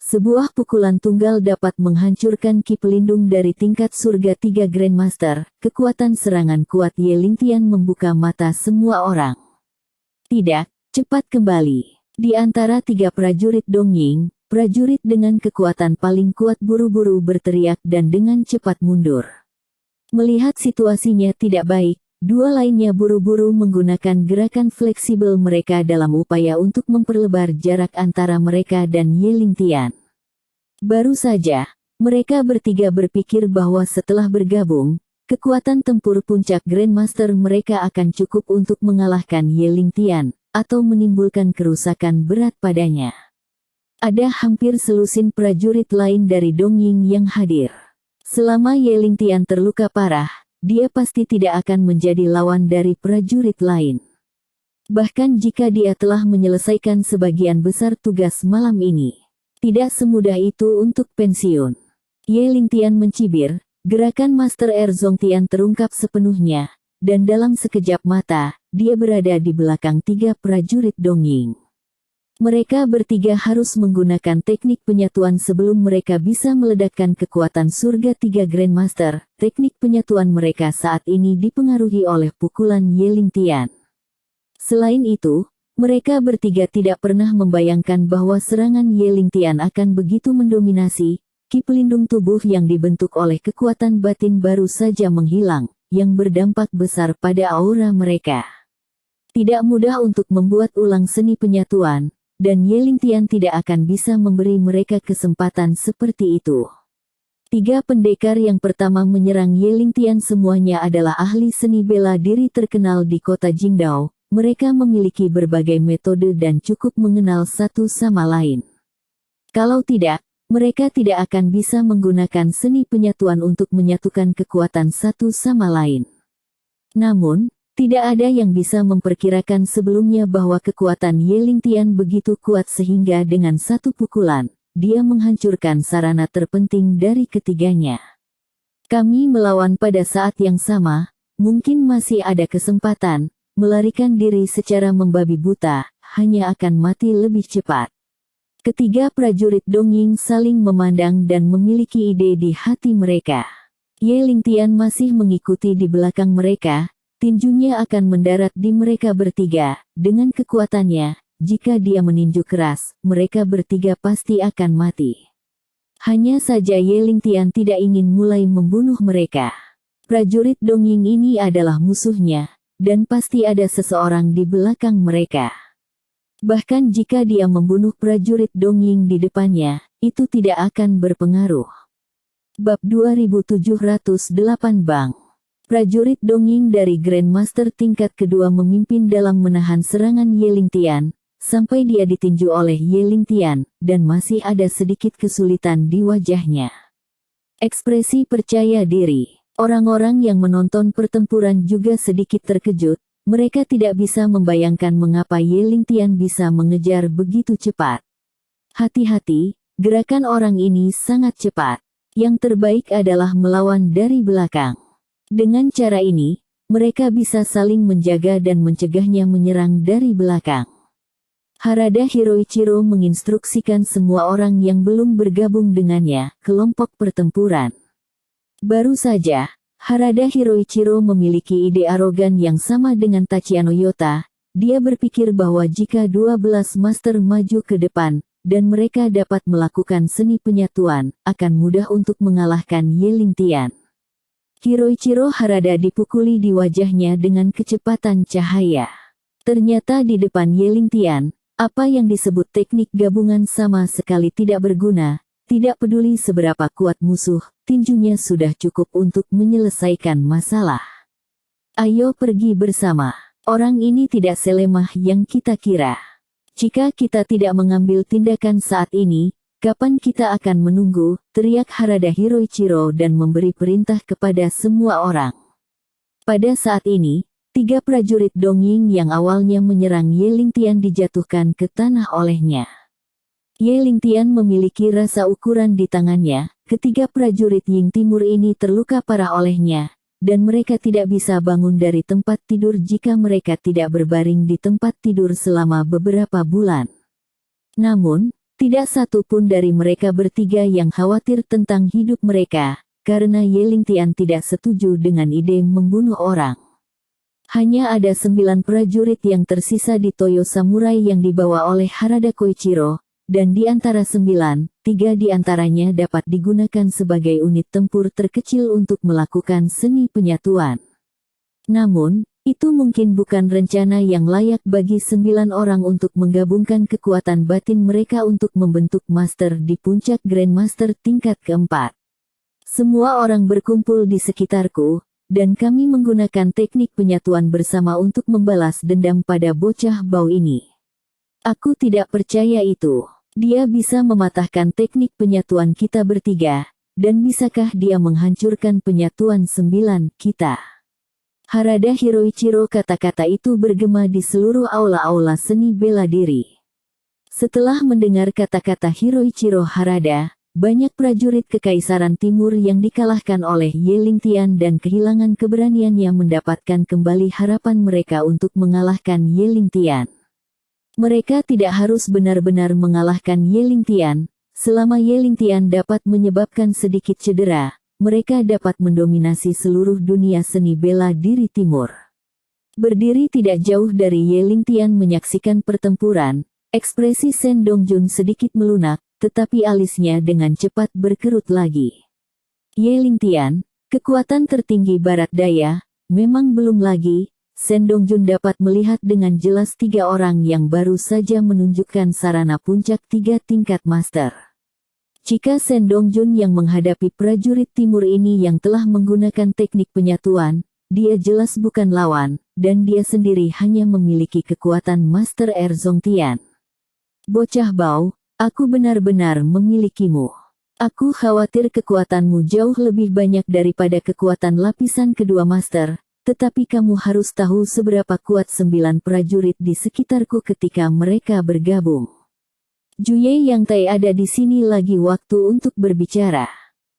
Sebuah pukulan tunggal dapat menghancurkan ki pelindung dari tingkat surga 3 Grandmaster. Kekuatan serangan kuat Ye Lingtian membuka mata semua orang. Tidak, cepat kembali. Di antara 3 prajurit Dongying, prajurit dengan kekuatan paling kuat buru-buru berteriak dan dengan cepat mundur. Melihat situasinya tidak baik, 2 lainnya buru-buru menggunakan gerakan fleksibel mereka dalam upaya untuk memperlebar jarak antara mereka dan Ye Lingtian. Baru saja, mereka bertiga berpikir bahwa setelah bergabung, kekuatan tempur puncak Grandmaster mereka akan cukup untuk mengalahkan Ye Lingtian, atau menimbulkan kerusakan berat padanya. Ada hampir selusin prajurit lain dari Dongying yang hadir. Selama Ye Lingtian terluka parah, dia pasti tidak akan menjadi lawan dari prajurit lain. Bahkan jika dia telah menyelesaikan sebagian besar tugas malam ini, tidak semudah itu untuk pensiun. Ye Lingtian mencibir, gerakan Master Zongtian terungkap sepenuhnya, dan dalam sekejap mata, dia berada di belakang 3 prajurit Dongying. Mereka bertiga harus menggunakan teknik penyatuan sebelum mereka bisa meledakkan kekuatan surga 3 Grandmaster. Teknik penyatuan mereka saat ini dipengaruhi oleh pukulan Ye Lingtian. Selain itu, mereka bertiga tidak pernah membayangkan bahwa serangan Ye Lingtian akan begitu mendominasi. Ki pelindung tubuh yang dibentuk oleh kekuatan batin baru saja menghilang, yang berdampak besar pada aura mereka. Tidak mudah untuk membuat ulang seni penyatuan, dan Ye Lingtian tidak akan bisa memberi mereka kesempatan seperti itu. 3 pendekar yang pertama menyerang Ye Lingtian semuanya adalah ahli seni bela diri terkenal di kota Jingdao. Mereka memiliki berbagai metode dan cukup mengenal satu sama lain. Kalau tidak, mereka tidak akan bisa menggunakan seni penyatuan untuk menyatukan kekuatan satu sama lain. Namun, tidak ada yang bisa memperkirakan sebelumnya bahwa kekuatan Ye Lingtian begitu kuat sehingga dengan satu pukulan, dia menghancurkan sarana terpenting dari ketiganya. Kami melawan pada saat yang sama, mungkin masih ada kesempatan. Melarikan diri secara membabi buta, hanya akan mati lebih cepat. Ketiga prajurit Dongying saling memandang dan memiliki ide di hati mereka. Ye Lingtian masih mengikuti di belakang mereka, tinjunya akan mendarat di mereka bertiga. Dengan kekuatannya, jika dia meninju keras, mereka bertiga pasti akan mati. Hanya saja Ye Lingtian tidak ingin mulai membunuh mereka. Prajurit Dongying ini adalah musuhnya. Dan pasti ada seseorang di belakang mereka. Bahkan jika dia membunuh prajurit Dongying di depannya, itu tidak akan berpengaruh. Bab 2708 Bang. Prajurit Dongying dari Grandmaster tingkat kedua memimpin dalam menahan serangan Ye Lingtian, sampai dia ditinju oleh Ye Lingtian, dan masih ada sedikit kesulitan di wajahnya. Ekspresi percaya diri. Orang-orang yang menonton pertempuran juga sedikit terkejut, mereka tidak bisa membayangkan mengapa Ye Lingtian bisa mengejar begitu cepat. Hati-hati, gerakan orang ini sangat cepat. Yang terbaik adalah melawan dari belakang. Dengan cara ini, mereka bisa saling menjaga dan mencegahnya menyerang dari belakang. Harada Hiroichiro menginstruksikan semua orang yang belum bergabung dengannya, kelompok pertempuran. Baru saja, Harada Hiroichiro memiliki ide arogan yang sama dengan Tachiano Yota. Dia berpikir bahwa jika 12 master maju ke depan, dan mereka dapat melakukan seni penyatuan, akan mudah untuk mengalahkan Ye Lingtian. Hiroichiro Harada dipukuli di wajahnya dengan kecepatan cahaya. Ternyata di depan Ye Lingtian, apa yang disebut teknik gabungan sama sekali tidak berguna. Tidak peduli seberapa kuat musuh, tinjunya sudah cukup untuk menyelesaikan masalah. Ayo pergi bersama. Orang ini tidak selemah yang kita kira. Jika kita tidak mengambil tindakan saat ini, kapan kita akan menunggu? Teriak Harada Hiroichiro dan memberi perintah kepada semua orang. Pada saat ini, 3 prajurit Dongying yang awalnya menyerang Ye Lingtian dijatuhkan ke tanah olehnya. Ye Lingtian memiliki rasa ukuran di tangannya. Ketiga prajurit Ying Timur ini terluka parah olehnya, dan mereka tidak bisa bangun dari tempat tidur jika mereka tidak berbaring di tempat tidur selama beberapa bulan. Namun, tidak satu pun dari mereka bertiga yang khawatir tentang hidup mereka, karena Ye Lingtian tidak setuju dengan ide membunuh orang. Hanya ada 9 prajurit yang tersisa di Toyo Samurai yang dibawa oleh Harada Koichiro. Dan di antara 9, 3 di antaranya dapat digunakan sebagai unit tempur terkecil untuk melakukan seni penyatuan. Namun, itu mungkin bukan rencana yang layak bagi 9 orang untuk menggabungkan kekuatan batin mereka untuk membentuk master di puncak Grandmaster tingkat keempat. Semua orang berkumpul di sekitarku, dan kami menggunakan teknik penyatuan bersama untuk membalas dendam pada bocah bau ini. Aku tidak percaya itu. Dia bisa mematahkan teknik penyatuan kita bertiga, dan bisakah dia menghancurkan penyatuan 9 kita? Harada Hiroichiro, kata-kata itu bergema di seluruh aula-aula seni bela diri. Setelah mendengar kata-kata Hiroichiro Harada, banyak prajurit Kekaisaran Timur yang dikalahkan oleh Ye Lingtian dan kehilangan keberaniannya mendapatkan kembali harapan mereka untuk mengalahkan Ye Lingtian. Mereka tidak harus benar-benar mengalahkan Ye Lingtian, selama Ye Lingtian dapat menyebabkan sedikit cedera, mereka dapat mendominasi seluruh dunia seni bela diri timur. Berdiri tidak jauh dari Ye Lingtian menyaksikan pertempuran, ekspresi Shen Dongjun sedikit melunak, tetapi alisnya dengan cepat berkerut lagi. Ye Lingtian, kekuatan tertinggi barat daya, memang belum lagi. Shen Dongjun dapat melihat dengan jelas 3 orang yang baru saja menunjukkan sarana puncak 3 tingkat master. Jika Shen Dongjun yang menghadapi prajurit timur ini yang telah menggunakan teknik penyatuan, dia jelas bukan lawan, dan dia sendiri hanya memiliki kekuatan Master Air Zongtian. Bocah bau, aku benar-benar memilikimu. Aku khawatir kekuatanmu jauh lebih banyak daripada kekuatan lapisan kedua master, tetapi kamu harus tahu seberapa kuat 9 prajurit di sekitarku ketika mereka bergabung. Juye Yang Tai ada di sini lagi waktu untuk berbicara.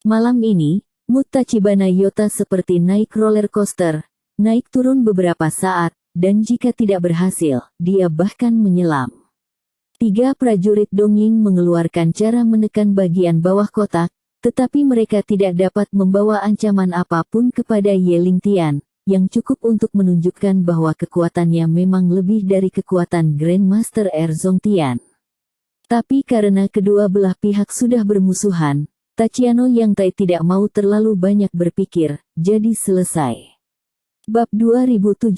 Malam ini, mood Tachibana Yota seperti naik roller coaster, naik turun beberapa saat, dan jika tidak berhasil, dia bahkan menyelam. 3 prajurit Dongying mengeluarkan cara menekan bagian bawah kotak, tetapi mereka tidak dapat membawa ancaman apapun kepada Ye Lingtian, yang cukup untuk menunjukkan bahwa kekuatannya memang lebih dari kekuatan Grandmaster Air Zongtian. Tapi karena kedua belah pihak sudah bermusuhan, Tachiano Yang Tai tidak mau terlalu banyak berpikir, jadi selesai. Bab 2709.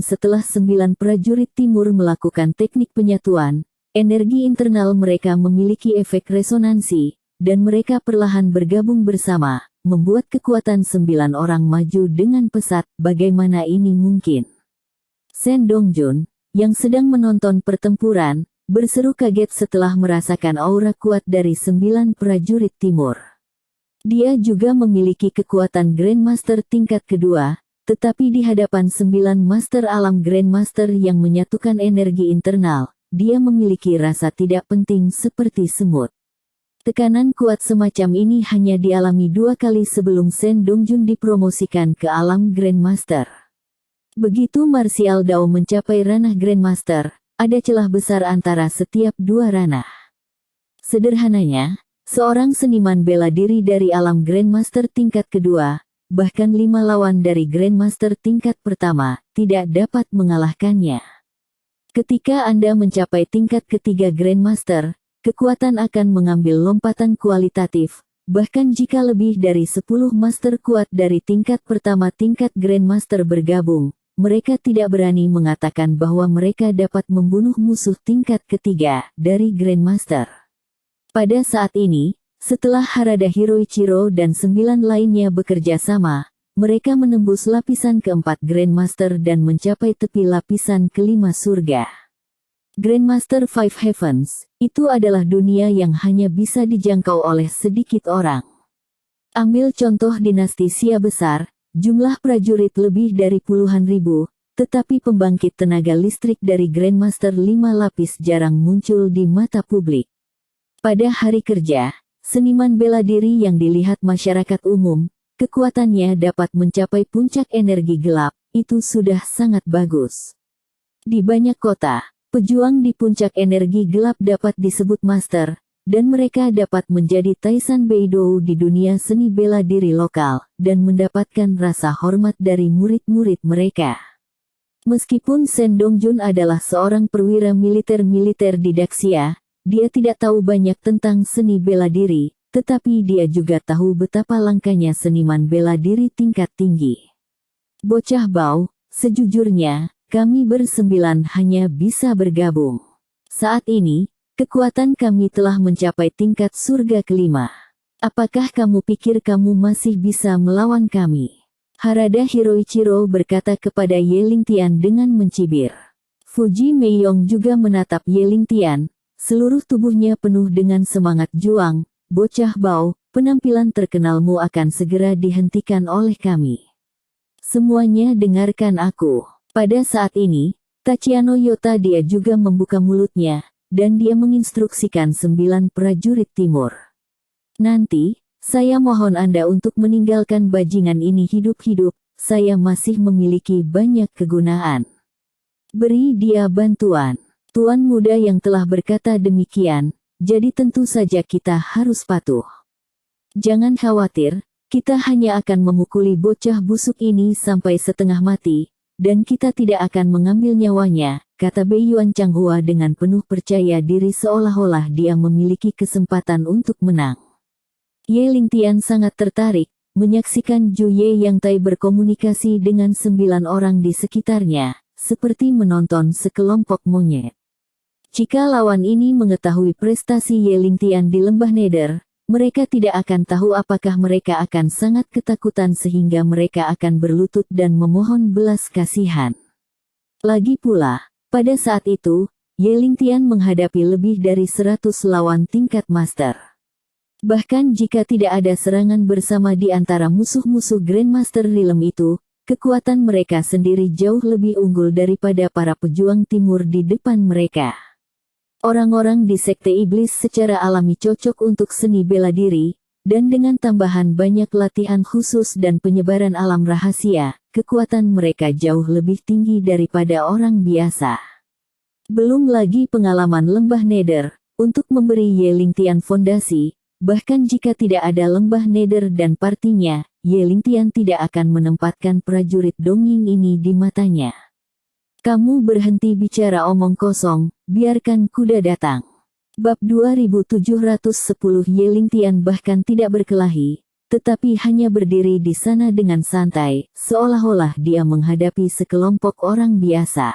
Setelah 9 prajurit timur melakukan teknik penyatuan, energi internal mereka memiliki efek resonansi, dan mereka perlahan bergabung bersama, membuat kekuatan 9 orang maju dengan pesat. Bagaimana ini mungkin? Shen Dongjun, yang sedang menonton pertempuran, berseru kaget setelah merasakan aura kuat dari 9 prajurit timur. Dia juga memiliki kekuatan Grandmaster tingkat kedua, tetapi di hadapan 9 Master Alam Grandmaster yang menyatukan energi internal, dia memiliki rasa tidak penting seperti semut. Tekanan kuat semacam ini hanya dialami 2 kali sebelum Shen Dongjun dipromosikan ke Alam Grandmaster. Begitu martial Dao mencapai ranah Grandmaster, ada celah besar antara setiap 2 ranah. Sederhananya, seorang seniman bela diri dari Alam Grandmaster tingkat kedua, bahkan 5 lawan dari Grandmaster tingkat pertama, tidak dapat mengalahkannya. Ketika Anda mencapai tingkat ketiga Grandmaster, kekuatan akan mengambil lompatan kualitatif, bahkan jika lebih dari 10 master kuat dari tingkat pertama tingkat Grandmaster bergabung, mereka tidak berani mengatakan bahwa mereka dapat membunuh musuh tingkat ketiga dari Grandmaster. Pada saat ini, setelah Harada Hiroichiro dan 9 lainnya bekerja sama, mereka menembus lapisan keempat Grandmaster dan mencapai tepi lapisan kelima surga. Grandmaster Five Heavens, itu adalah dunia yang hanya bisa dijangkau oleh sedikit orang. Ambil contoh dinasti Xia besar, jumlah prajurit lebih dari puluhan ribu, tetapi pembangkit tenaga listrik dari Grandmaster 5 lapis jarang muncul di mata publik. Pada hari kerja, seniman bela diri yang dilihat masyarakat umum, kekuatannya dapat mencapai puncak energi gelap, itu sudah sangat bagus. Di banyak kota, pejuang di puncak energi gelap dapat disebut master, dan mereka dapat menjadi Taisan Beidou di dunia seni bela diri lokal, dan mendapatkan rasa hormat dari murid-murid mereka. Meskipun Shen Dongjun adalah seorang perwira militer di Daxia, dia tidak tahu banyak tentang seni bela diri, tetapi dia juga tahu betapa langkanya seniman bela diri tingkat tinggi. Bocah bau, sejujurnya, kami ber9 hanya bisa bergabung. Saat ini, kekuatan kami telah mencapai tingkat surga kelima. Apakah kamu pikir kamu masih bisa melawan kami? Harada Hiroichiro berkata kepada Ye Lingtian dengan mencibir. Fuji Meiyong juga menatap Ye Lingtian, seluruh tubuhnya penuh dengan semangat juang. Bocah Bao, penampilan terkenalmu akan segera dihentikan oleh kami. Semuanya dengarkan aku. Pada saat ini, Tachiano Yota dia juga membuka mulutnya, dan dia menginstruksikan 9 prajurit timur. Nanti, saya mohon Anda untuk meninggalkan bajingan ini hidup-hidup, saya masih memiliki banyak kegunaan. Beri dia bantuan. Tuan muda yang telah berkata demikian, jadi tentu saja kita harus patuh. Jangan khawatir, kita hanya akan memukuli bocah busuk ini sampai setengah mati, dan kita tidak akan mengambil nyawanya, kata Beiyuan Changhua dengan penuh percaya diri seolah-olah dia memiliki kesempatan untuk menang. Ye Lingtian sangat tertarik, menyaksikan Zhu Ye yang Tai berkomunikasi dengan 9 orang di sekitarnya, seperti menonton sekelompok monyet. Jika lawan ini mengetahui prestasi Ye Lingtian di Lembah Nether, mereka tidak akan tahu apakah mereka akan sangat ketakutan sehingga mereka akan berlutut dan memohon belas kasihan. Lagi pula, pada saat itu, Ye Lingtian menghadapi lebih dari 100 lawan tingkat master. Bahkan jika tidak ada serangan bersama di antara musuh-musuh Grandmaster Realm itu, kekuatan mereka sendiri jauh lebih unggul daripada para pejuang timur di depan mereka. Orang-orang di Sekte Iblis secara alami cocok untuk seni bela diri, dan dengan tambahan banyak latihan khusus dan penyebaran alam rahasia, kekuatan mereka jauh lebih tinggi daripada orang biasa. Belum lagi pengalaman Lembah Nether, untuk memberi Ye Lingtian fondasi. Bahkan jika tidak ada Lembah Nether dan partinya, Ye Lingtian tidak akan menempatkan prajurit dongeng ini di matanya. Kamu berhenti bicara omong kosong, biarkan kuda datang. Bab 2710 Ye Lingtian bahkan tidak berkelahi, tetapi hanya berdiri di sana dengan santai, seolah-olah dia menghadapi sekelompok orang biasa.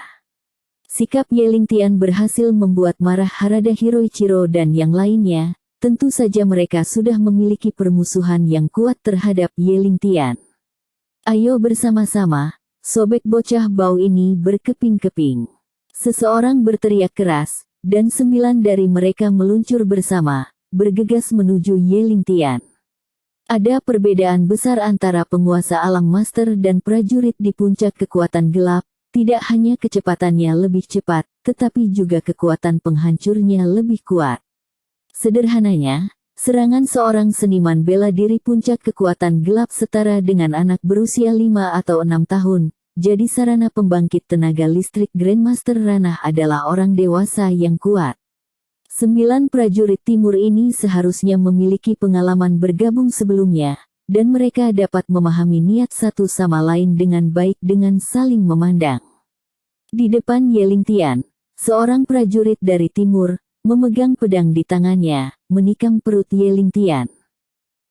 Sikap Ye Lingtian berhasil membuat marah Harada Hiroichiro dan yang lainnya. Tentu saja mereka sudah memiliki permusuhan yang kuat terhadap Ye Lingtian. Ayo bersama-sama, sobek bocah bau ini berkeping-keping. Seseorang berteriak keras, dan 9 dari mereka meluncur bersama, bergegas menuju Ye Lingtian. Ada perbedaan besar antara penguasa alam master dan prajurit di puncak kekuatan gelap, tidak hanya kecepatannya lebih cepat, tetapi juga kekuatan penghancurnya lebih kuat. Sederhananya, serangan seorang seniman bela diri puncak kekuatan gelap setara dengan anak berusia 5 atau 6 tahun, jadi sarana pembangkit tenaga listrik Grandmaster Ranah adalah orang dewasa yang kuat. 9 prajurit timur ini seharusnya memiliki pengalaman bergabung sebelumnya, dan mereka dapat memahami niat satu sama lain dengan baik dengan saling memandang. Di depan Ye Lingtian, seorang prajurit dari timur, memegang pedang di tangannya, menikam perut Ye Lingtian.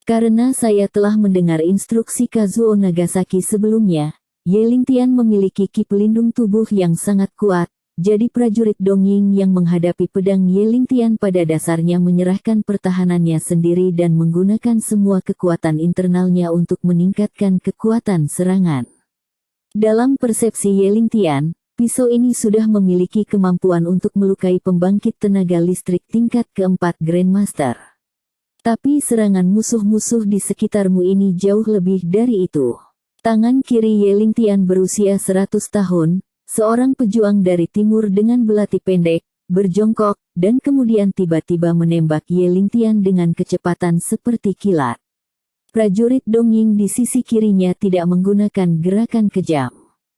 Karena saya telah mendengar instruksi Kazuo Nagasaki sebelumnya, Ye Lingtian memiliki ki pelindung tubuh yang sangat kuat, jadi prajurit dongeng yang menghadapi pedang Ye Lingtian pada dasarnya menyerahkan pertahanannya sendiri dan menggunakan semua kekuatan internalnya untuk meningkatkan kekuatan serangan. Dalam persepsi Ye Lingtian, pisau ini sudah memiliki kemampuan untuk melukai pembangkit tenaga listrik tingkat keempat Grandmaster. Tapi serangan musuh-musuh di sekitarmu ini jauh lebih dari itu. Tangan kiri Ye Lingtian berusia 100 tahun, seorang pejuang dari timur dengan belati pendek, berjongkok, dan kemudian tiba-tiba menembak Ye Lingtian dengan kecepatan seperti kilat. Prajurit dongeng di sisi kirinya tidak menggunakan gerakan kejam.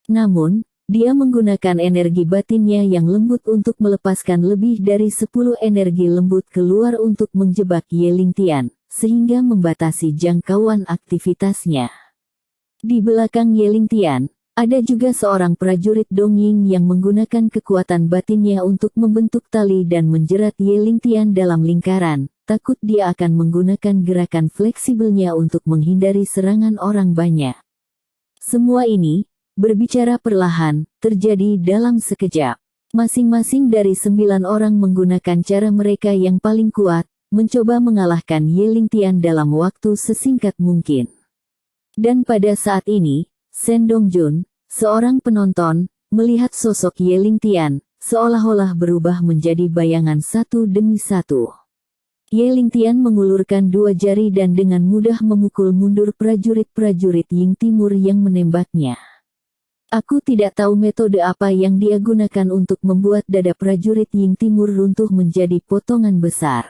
Namun, dia menggunakan energi batinnya yang lembut untuk melepaskan lebih dari 10 energi lembut keluar untuk menjebak Ye Lingtian, sehingga membatasi jangkauan aktivitasnya. Di belakang Ye Lingtian, ada juga seorang prajurit dongeng yang menggunakan kekuatan batinnya untuk membentuk tali dan menjerat Ye Lingtian dalam lingkaran, takut dia akan menggunakan gerakan fleksibelnya untuk menghindari serangan orang banyak. Semua ini, berbicara perlahan, terjadi dalam sekejap. Masing-masing dari 9 orang menggunakan cara mereka yang paling kuat, mencoba mengalahkan Ye Lingtian dalam waktu sesingkat mungkin. Dan pada saat ini, Shen Dongjun, seorang penonton, melihat sosok Ye Lingtian, seolah-olah berubah menjadi bayangan satu demi satu. Ye Lingtian mengulurkan dua jari dan dengan mudah memukul mundur prajurit-prajurit Ying Timur yang menembaknya. Aku tidak tahu metode apa yang dia gunakan untuk membuat dada prajurit Ying Timur runtuh menjadi potongan besar.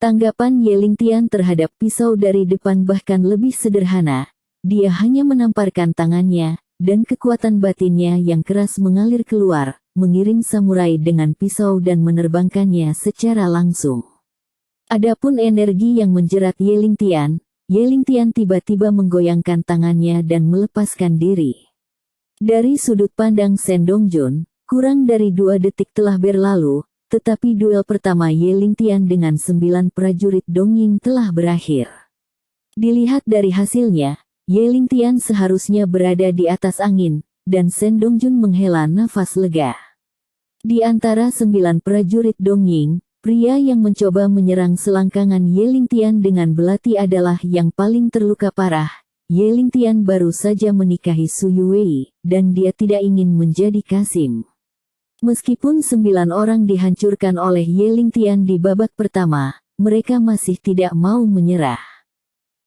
Tanggapan Ye Lingtian terhadap pisau dari depan bahkan lebih sederhana. Dia hanya menamparkan tangannya, dan kekuatan batinnya yang keras mengalir keluar, mengirim samurai dengan pisau dan menerbangkannya secara langsung. Adapun energi yang menjerat Ye Lingtian tiba-tiba menggoyangkan tangannya dan melepaskan diri. Dari sudut pandang Shen Dongjun, kurang dari 2 detik telah berlalu, tetapi duel pertama Ye Lingtian dengan 9 prajurit Dongying telah berakhir. Dilihat dari hasilnya, Ye Lingtian seharusnya berada di atas angin, dan Shen Dongjun menghela nafas lega. Di antara 9 prajurit Dongying, pria yang mencoba menyerang selangkangan Ye Lingtian dengan belati adalah yang paling terluka parah. Ye Lingtian baru saja menikahi Su Yuwei, dan dia tidak ingin menjadi Kasim. Meskipun 9 orang dihancurkan oleh Ye Lingtian di babak pertama, mereka masih tidak mau menyerah.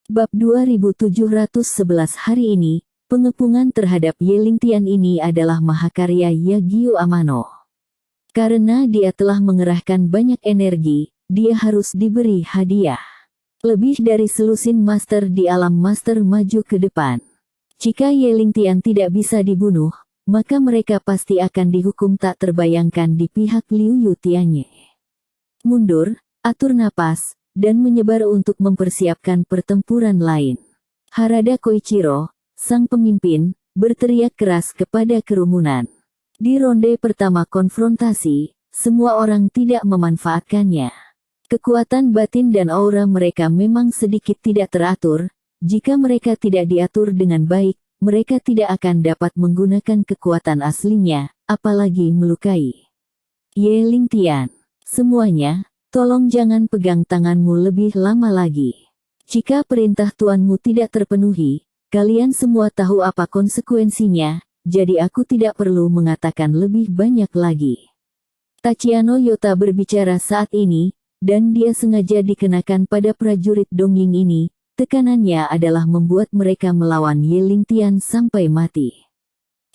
Bab 2711 hari ini, pengepungan terhadap Ye Lingtian ini adalah mahakarya Yagyu Amano. Karena dia telah mengerahkan banyak energi, dia harus diberi hadiah. Lebih dari selusin master di alam master maju ke depan. Jika Ye Lingtian tidak bisa dibunuh, maka mereka pasti akan dihukum tak terbayangkan di pihak Liu Yutianye. Mundur, atur napas, dan menyebar untuk mempersiapkan pertempuran lain. Harada Koichiro, sang pemimpin, berteriak keras kepada kerumunan. Di ronde pertama konfrontasi, semua orang tidak memanfaatkannya. Kekuatan batin dan aura mereka memang sedikit tidak teratur. Jika mereka tidak diatur dengan baik, mereka tidak akan dapat menggunakan kekuatan aslinya, apalagi melukai. Ye Lingtian, semuanya, tolong jangan pegang tanganmu lebih lama lagi. Jika perintah tuanmu tidak terpenuhi, kalian semua tahu apa konsekuensinya. Jadi aku tidak perlu mengatakan lebih banyak lagi. Tachiano Yota berbicara saat ini, dan dia sengaja dikenakan pada prajurit Dongying ini. Tekanannya adalah membuat mereka melawan Ye Lingtian sampai mati.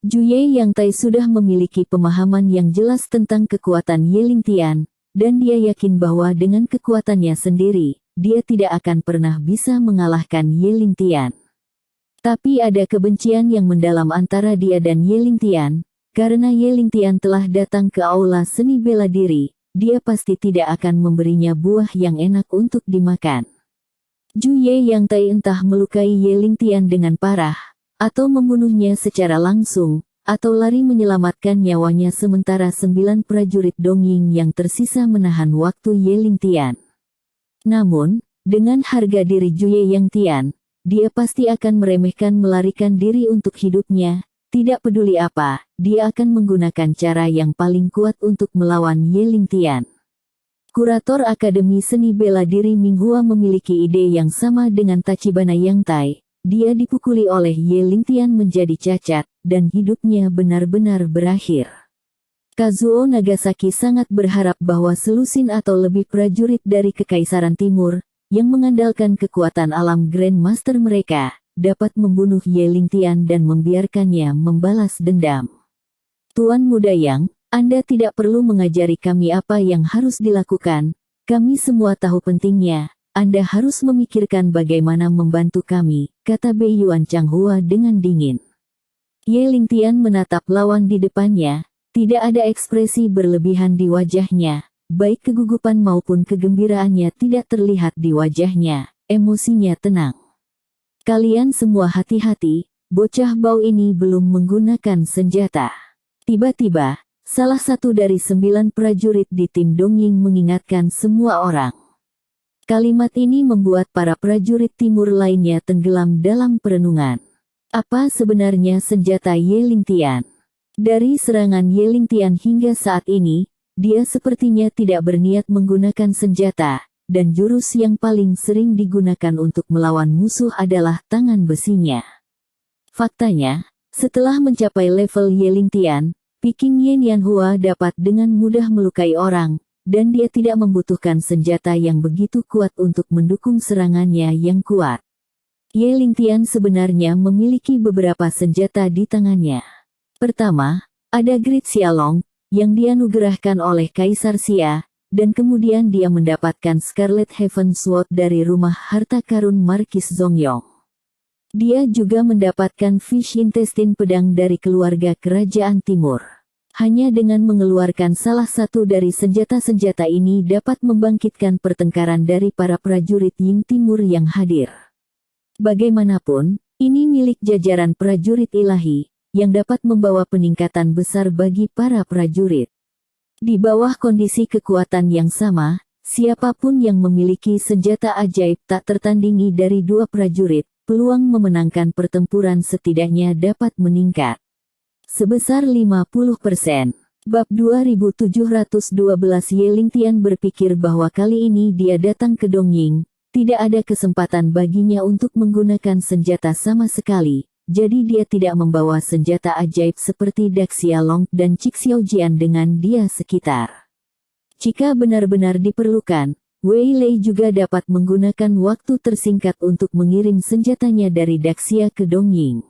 Juye Yang Tai sudah memiliki pemahaman yang jelas tentang kekuatan Ye Lingtian, dan dia yakin bahwa dengan kekuatannya sendiri, dia tidak akan pernah bisa mengalahkan Ye Lingtian. Tapi ada kebencian yang mendalam antara dia dan Ye Lingtian, karena Ye Lingtian telah datang ke aula seni bela diri, dia pasti tidak akan memberinya buah yang enak untuk dimakan. Juye Yang Tai entah melukai Ye Lingtian dengan parah, atau membunuhnya secara langsung, atau lari menyelamatkan nyawanya sementara 9 prajurit Dongying yang tersisa menahan waktu Ye Lingtian. Namun, dengan harga diri Juye Yang Tian, dia pasti akan meremehkan melarikan diri untuk hidupnya, tidak peduli apa, dia akan menggunakan cara yang paling kuat untuk melawan Ye Lingtian. Kurator Akademi Seni Bela Diri Minghua memiliki ide yang sama dengan Tachibana Yang Tai, dia dipukuli oleh Ye Lingtian menjadi cacat, dan hidupnya benar-benar berakhir. Kazuo Nagasaki sangat berharap bahwa selusin atau lebih prajurit dari Kekaisaran Timur, yang mengandalkan kekuatan alam Grandmaster mereka, dapat membunuh Ye Lingtian dan membiarkannya membalas dendam. Tuan Muda Yang, Anda tidak perlu mengajari kami apa yang harus dilakukan, kami semua tahu pentingnya, Anda harus memikirkan bagaimana membantu kami, kata Bei Yuan Changhua dengan dingin. Ye Lingtian menatap lawan di depannya, tidak ada ekspresi berlebihan di wajahnya. Baik kegugupan maupun kegembiraannya tidak terlihat di wajahnya, emosinya tenang. Kalian semua hati-hati, bocah bau ini belum menggunakan senjata. Tiba-tiba, salah satu dari 9 prajurit di tim Dongying mengingatkan semua orang. Kalimat ini membuat para prajurit timur lainnya tenggelam dalam perenungan. Apa sebenarnya senjata Ye Lingtian? Dari serangan Ye Lingtian hingga saat ini, dia sepertinya tidak berniat menggunakan senjata, dan jurus yang paling sering digunakan untuk melawan musuh adalah tangan besinya. Faktanya, setelah mencapai level Yeling Tian, Peking Yin Yanhua dapat dengan mudah melukai orang, dan dia tidak membutuhkan senjata yang begitu kuat untuk mendukung serangannya yang kuat. Yeling Tian sebenarnya memiliki beberapa senjata di tangannya. Pertama, ada Great Xiaolong, yang dianugerahkan oleh Kaisar Xia, dan kemudian dia mendapatkan Scarlet Heaven Sword dari rumah harta karun Markis Zongyong. Dia juga mendapatkan Fish Intestine pedang dari keluarga Kerajaan Timur. Hanya dengan mengeluarkan salah satu dari senjata-senjata ini dapat membangkitkan pertengkaran dari para prajurit Ying Timur yang hadir. Bagaimanapun, ini milik jajaran prajurit ilahi, yang dapat membawa peningkatan besar bagi para prajurit. Di bawah kondisi kekuatan yang sama, siapapun yang memiliki senjata ajaib tak tertandingi dari dua prajurit, peluang memenangkan pertempuran setidaknya dapat meningkat sebesar 50%. Bab 2712 Yeling Tian berpikir bahwa kali ini dia datang ke Dongying, tidak ada kesempatan baginya untuk menggunakan senjata sama sekali. Jadi dia tidak membawa senjata ajaib seperti Dak Xiaolong dan Cik Xiaojian dengan dia sekitar. Jika benar-benar diperlukan, Wei Lei juga dapat menggunakan waktu tersingkat untuk mengirim senjatanya dari Daxia ke Dongying.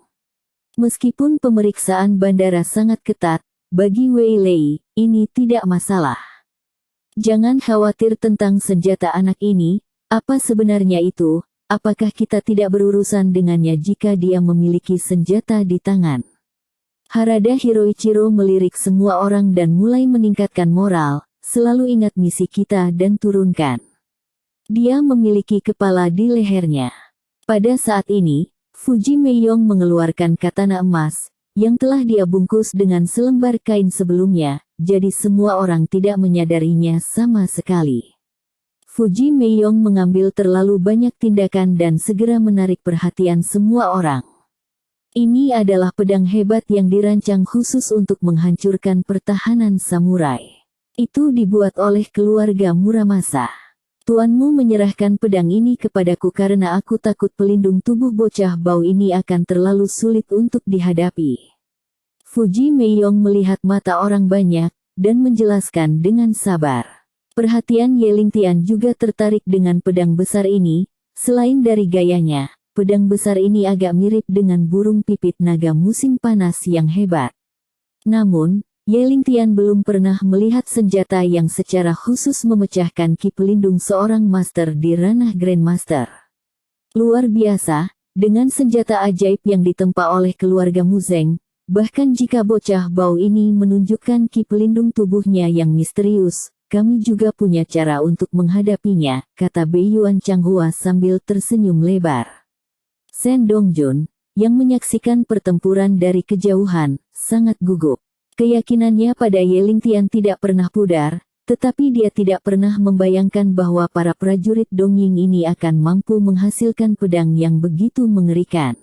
Meskipun pemeriksaan bandara sangat ketat, bagi Wei Lei, ini tidak masalah. Jangan khawatir tentang senjata anak ini, apa sebenarnya itu? Apakah kita tidak berurusan dengannya jika dia memiliki senjata di tangan? Harada Hiroichiro melirik semua orang dan mulai meningkatkan moral, selalu ingat misi kita dan turunkan. Dia memiliki kepala di lehernya. Pada saat ini, Fuji Meiyong mengeluarkan katana emas, yang telah dia bungkus dengan selembar kain sebelumnya, jadi semua orang tidak menyadarinya sama sekali. Fuji Meiyong mengambil terlalu banyak tindakan dan segera menarik perhatian semua orang. Ini adalah pedang hebat yang dirancang khusus untuk menghancurkan pertahanan samurai. Itu dibuat oleh keluarga Muramasa. Tuanmu menyerahkan pedang ini kepadaku karena aku takut pelindung tubuh bocah bau ini akan terlalu sulit untuk dihadapi. Fuji Meiyong melihat mata orang banyak, dan menjelaskan dengan sabar. Perhatian Yeling Tian juga tertarik dengan pedang besar ini. Selain dari gayanya, pedang besar ini agak mirip dengan burung pipit naga musim panas yang hebat. Namun, Yeling Tian belum pernah melihat senjata yang secara khusus memecahkan ki pelindung seorang master di ranah Grandmaster. Luar biasa, dengan senjata ajaib yang ditempa oleh keluarga Muzeng, bahkan jika bocah bau ini menunjukkan ki pelindung tubuhnya yang misterius, kami juga punya cara untuk menghadapinya, kata Beiyuan Changhua sambil tersenyum lebar. Shen Dongjun, yang menyaksikan pertempuran dari kejauhan, sangat gugup. Keyakinannya pada Yeling Tian tidak pernah pudar, tetapi dia tidak pernah membayangkan bahwa para prajurit Dongying ini akan mampu menghasilkan pedang yang begitu mengerikan.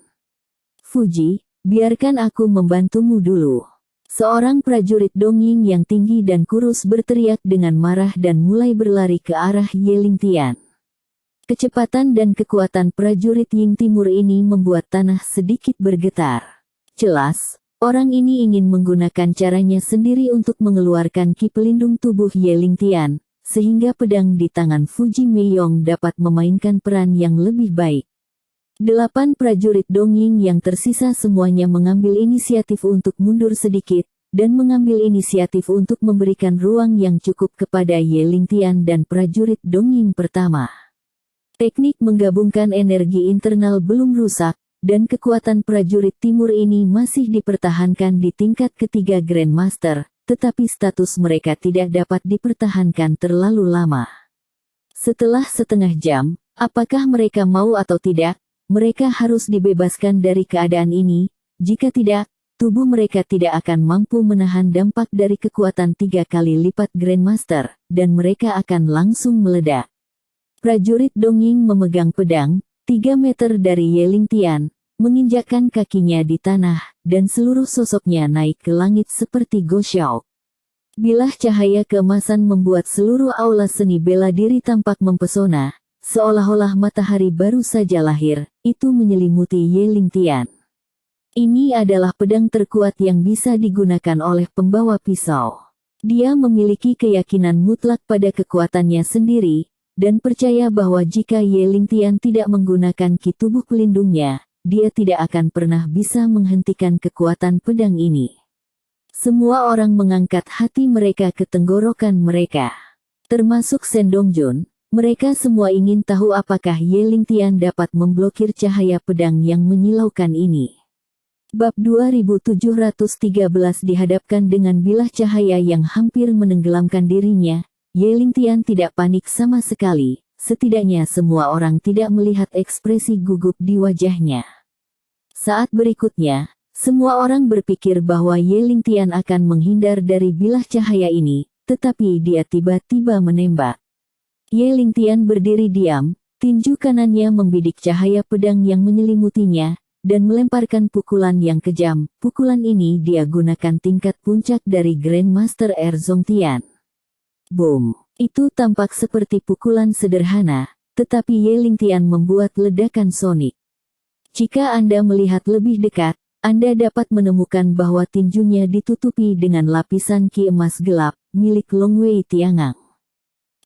Fuji, biarkan aku membantumu dulu. Seorang prajurit Dongying yang tinggi dan kurus berteriak dengan marah dan mulai berlari ke arah Yeling Tian. Kecepatan dan kekuatan prajurit Ying Timur ini membuat tanah sedikit bergetar. Jelas, orang ini ingin menggunakan caranya sendiri untuk mengeluarkan ki pelindung tubuh Yeling Tian, sehingga pedang di tangan Fuji Meiyong dapat memainkan peran yang lebih baik. 8 prajurit Dongying yang tersisa semuanya mengambil inisiatif untuk mundur sedikit, dan mengambil inisiatif untuk memberikan ruang yang cukup kepada Yeling Tian dan prajurit Dongying pertama. Teknik menggabungkan energi internal belum rusak, dan kekuatan prajurit timur ini masih dipertahankan di tingkat ketiga Grandmaster, tetapi status mereka tidak dapat dipertahankan terlalu lama. Setelah setengah jam, apakah mereka mau atau tidak, mereka harus dibebaskan dari keadaan ini. Jika tidak, tubuh mereka tidak akan mampu menahan dampak dari kekuatan 3 kali lipat Grandmaster, dan mereka akan langsung meledak. Prajurit Dongying memegang pedang, 3 meter dari Yeling Tian, menginjakkan kakinya di tanah, dan seluruh sosoknya naik ke langit seperti Goshao. Bilah cahaya keemasan membuat seluruh aula seni bela diri tampak mempesona, seolah-olah matahari baru saja lahir, itu menyelimuti Ye Lingtian. Ini adalah pedang terkuat yang bisa digunakan oleh pembawa pisau. Dia memiliki keyakinan mutlak pada kekuatannya sendiri, dan percaya bahwa jika Ye Lingtian tidak menggunakan ki tubuh pelindungnya, dia tidak akan pernah bisa menghentikan kekuatan pedang ini. Semua orang mengangkat hati mereka ke tenggorokan mereka. Termasuk Shen Dongjun, mereka semua ingin tahu apakah Ye Lingtian dapat memblokir cahaya pedang yang menyilaukan ini. Bab 2713 dihadapkan dengan bilah cahaya yang hampir menenggelamkan dirinya. Ye Lingtian tidak panik sama sekali, setidaknya semua orang tidak melihat ekspresi gugup di wajahnya. Saat berikutnya, semua orang berpikir bahwa Ye Lingtian akan menghindar dari bilah cahaya ini, tetapi dia tiba-tiba menembak. Ye Lingtian berdiri diam, tinju kanannya membidik cahaya pedang yang menyelimutinya, dan melemparkan pukulan yang kejam. Pukulan ini dia gunakan tingkat puncak dari Grandmaster Erzongtian. Boom! Itu tampak seperti pukulan sederhana, tetapi Ye Lingtian membuat ledakan sonik. Jika Anda melihat lebih dekat, Anda dapat menemukan bahwa tinjunya ditutupi dengan lapisan ki emas gelap, milik Long Wei Tiangang.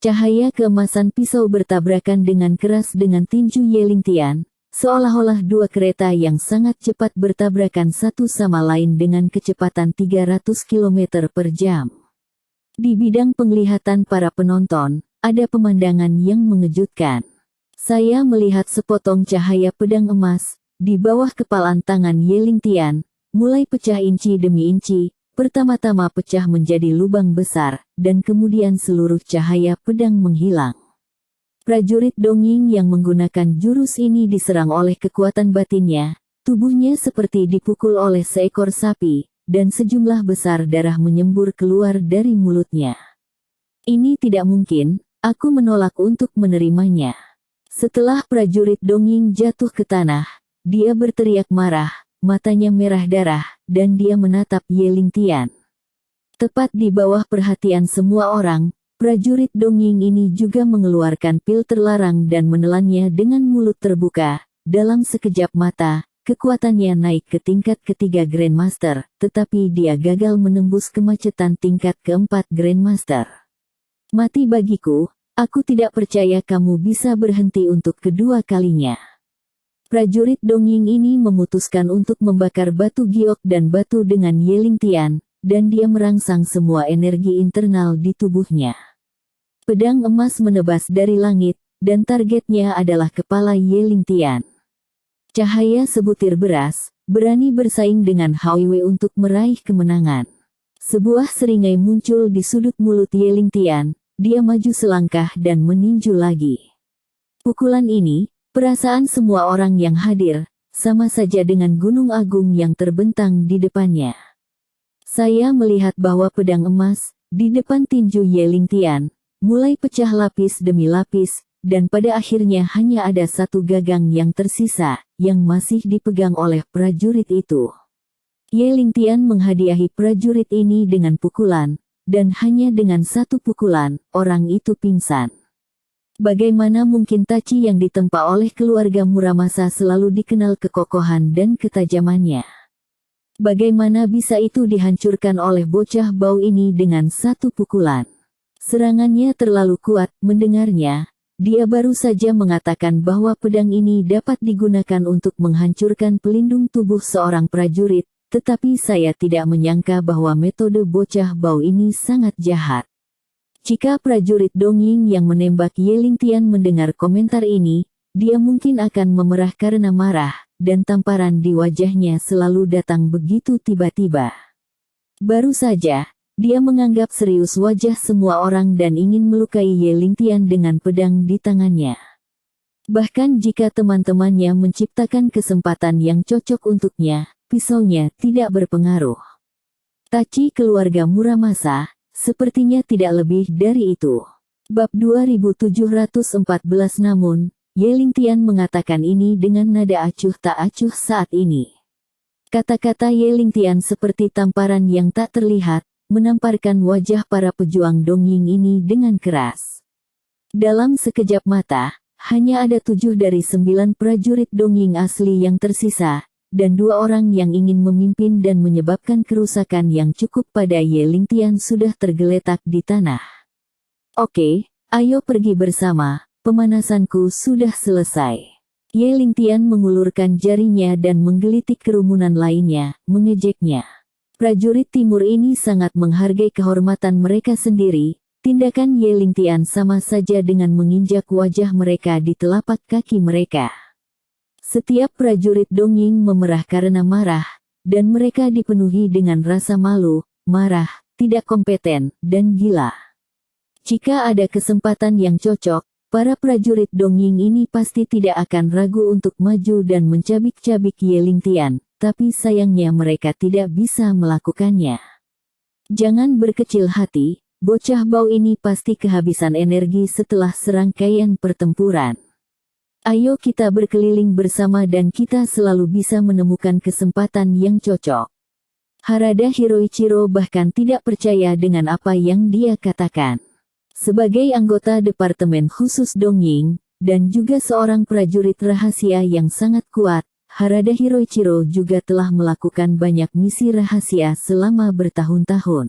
Cahaya keemasan pisau bertabrakan dengan keras dengan tinju Ye Lingtian, seolah-olah dua kereta yang sangat cepat bertabrakan satu sama lain dengan kecepatan 300 km per jam. Di bidang penglihatan para penonton, ada pemandangan yang mengejutkan. Saya melihat sepotong cahaya pedang emas di bawah kepalan tangan Ye Lingtian, mulai pecah inci demi inci, pertama-tama pecah menjadi lubang besar, dan kemudian seluruh cahaya pedang menghilang. Prajurit Dongying yang menggunakan jurus ini diserang oleh kekuatan batinnya, tubuhnya seperti dipukul oleh seekor sapi, dan sejumlah besar darah menyembur keluar dari mulutnya. Ini tidak mungkin, aku menolak untuk menerimanya. Setelah prajurit Dongying jatuh ke tanah, dia berteriak marah, matanya merah darah, dan dia menatap Ye Lingtian. Tepat di bawah perhatian semua orang, prajurit Dongying ini juga mengeluarkan pil terlarang dan menelannya dengan mulut terbuka. Dalam sekejap mata, kekuatannya naik ke tingkat ketiga Grandmaster, tetapi dia gagal menembus kemacetan tingkat keempat Grandmaster. Mati bagiku, aku tidak percaya kamu bisa berhenti untuk kedua kalinya. Prajurit Dongying ini memutuskan untuk membakar batu giok dan batu dengan Ye Lingtian, dan dia merangsang semua energi internal di tubuhnya. Pedang emas menebas dari langit, dan targetnya adalah kepala Ye Lingtian. Cahaya sebutir beras, berani bersaing dengan Hao Wei untuk meraih kemenangan. Sebuah seringai muncul di sudut mulut Ye Lingtian, dia maju selangkah dan meninju lagi. Pukulan ini, perasaan semua orang yang hadir, sama saja dengan gunung agung yang terbentang di depannya. Saya melihat bahwa pedang emas, di depan tinju Ye Lingtian, mulai pecah lapis demi lapis, dan pada akhirnya hanya ada satu gagang yang tersisa, yang masih dipegang oleh prajurit itu. Ye Lingtian menghadiahi prajurit ini dengan pukulan, dan hanya dengan satu pukulan, orang itu pingsan. Bagaimana mungkin taci yang ditempa oleh keluarga Muramasa selalu dikenal kekokohan dan ketajamannya? Bagaimana bisa itu dihancurkan oleh bocah bau ini dengan satu pukulan? Serangannya terlalu kuat. Mendengarnya, dia baru saja mengatakan bahwa pedang ini dapat digunakan untuk menghancurkan pelindung tubuh seorang prajurit, tetapi saya tidak menyangka bahwa metode bocah bau ini sangat jahat. Jika prajurit Dongying yang menembak Ye Lingtian mendengar komentar ini, dia mungkin akan memerah karena marah, dan tamparan di wajahnya selalu datang begitu tiba-tiba. Baru saja, dia menganggap serius wajah semua orang dan ingin melukai Ye Lingtian dengan pedang di tangannya. Bahkan jika teman-temannya menciptakan kesempatan yang cocok untuknya, pisaunya tidak berpengaruh. Taci keluarga Muramasa, sepertinya tidak lebih dari itu. Bab 2714. Namun, Ye Lingtian mengatakan ini dengan nada acuh tak acuh saat ini. Kata-kata Ye Lingtian seperti tamparan yang tak terlihat, menamparkan wajah para pejuang Dongying ini dengan keras. Dalam sekejap mata, hanya ada 7 dari 9 prajurit Dongying asli yang tersisa, dan 2 orang yang ingin memimpin dan menyebabkan kerusakan yang cukup pada Ye Lingtian sudah tergeletak di tanah. Oke, ayo pergi bersama, pemanasanku sudah selesai. Ye Lingtian mengulurkan jarinya dan menggelitik kerumunan lainnya, mengejeknya. Prajurit timur ini sangat menghargai kehormatan mereka sendiri. Tindakan Ye Lingtian sama saja dengan menginjak wajah mereka di telapak kaki mereka. Setiap prajurit Dongying memerah karena marah, dan mereka dipenuhi dengan rasa malu, marah, tidak kompeten, dan gila. Jika ada kesempatan yang cocok, para prajurit Dongying ini pasti tidak akan ragu untuk maju dan mencabik-cabik Ye Lingtian, tapi sayangnya mereka tidak bisa melakukannya. Jangan berkecil hati, bocah bau ini pasti kehabisan energi setelah serangkaian pertempuran. Ayo kita berkeliling bersama dan kita selalu bisa menemukan kesempatan yang cocok. Harada Hiroichiro bahkan tidak percaya dengan apa yang dia katakan. Sebagai anggota Departemen Khusus Dongying, dan juga seorang prajurit rahasia yang sangat kuat, Harada Hiroichiro juga telah melakukan banyak misi rahasia selama bertahun-tahun.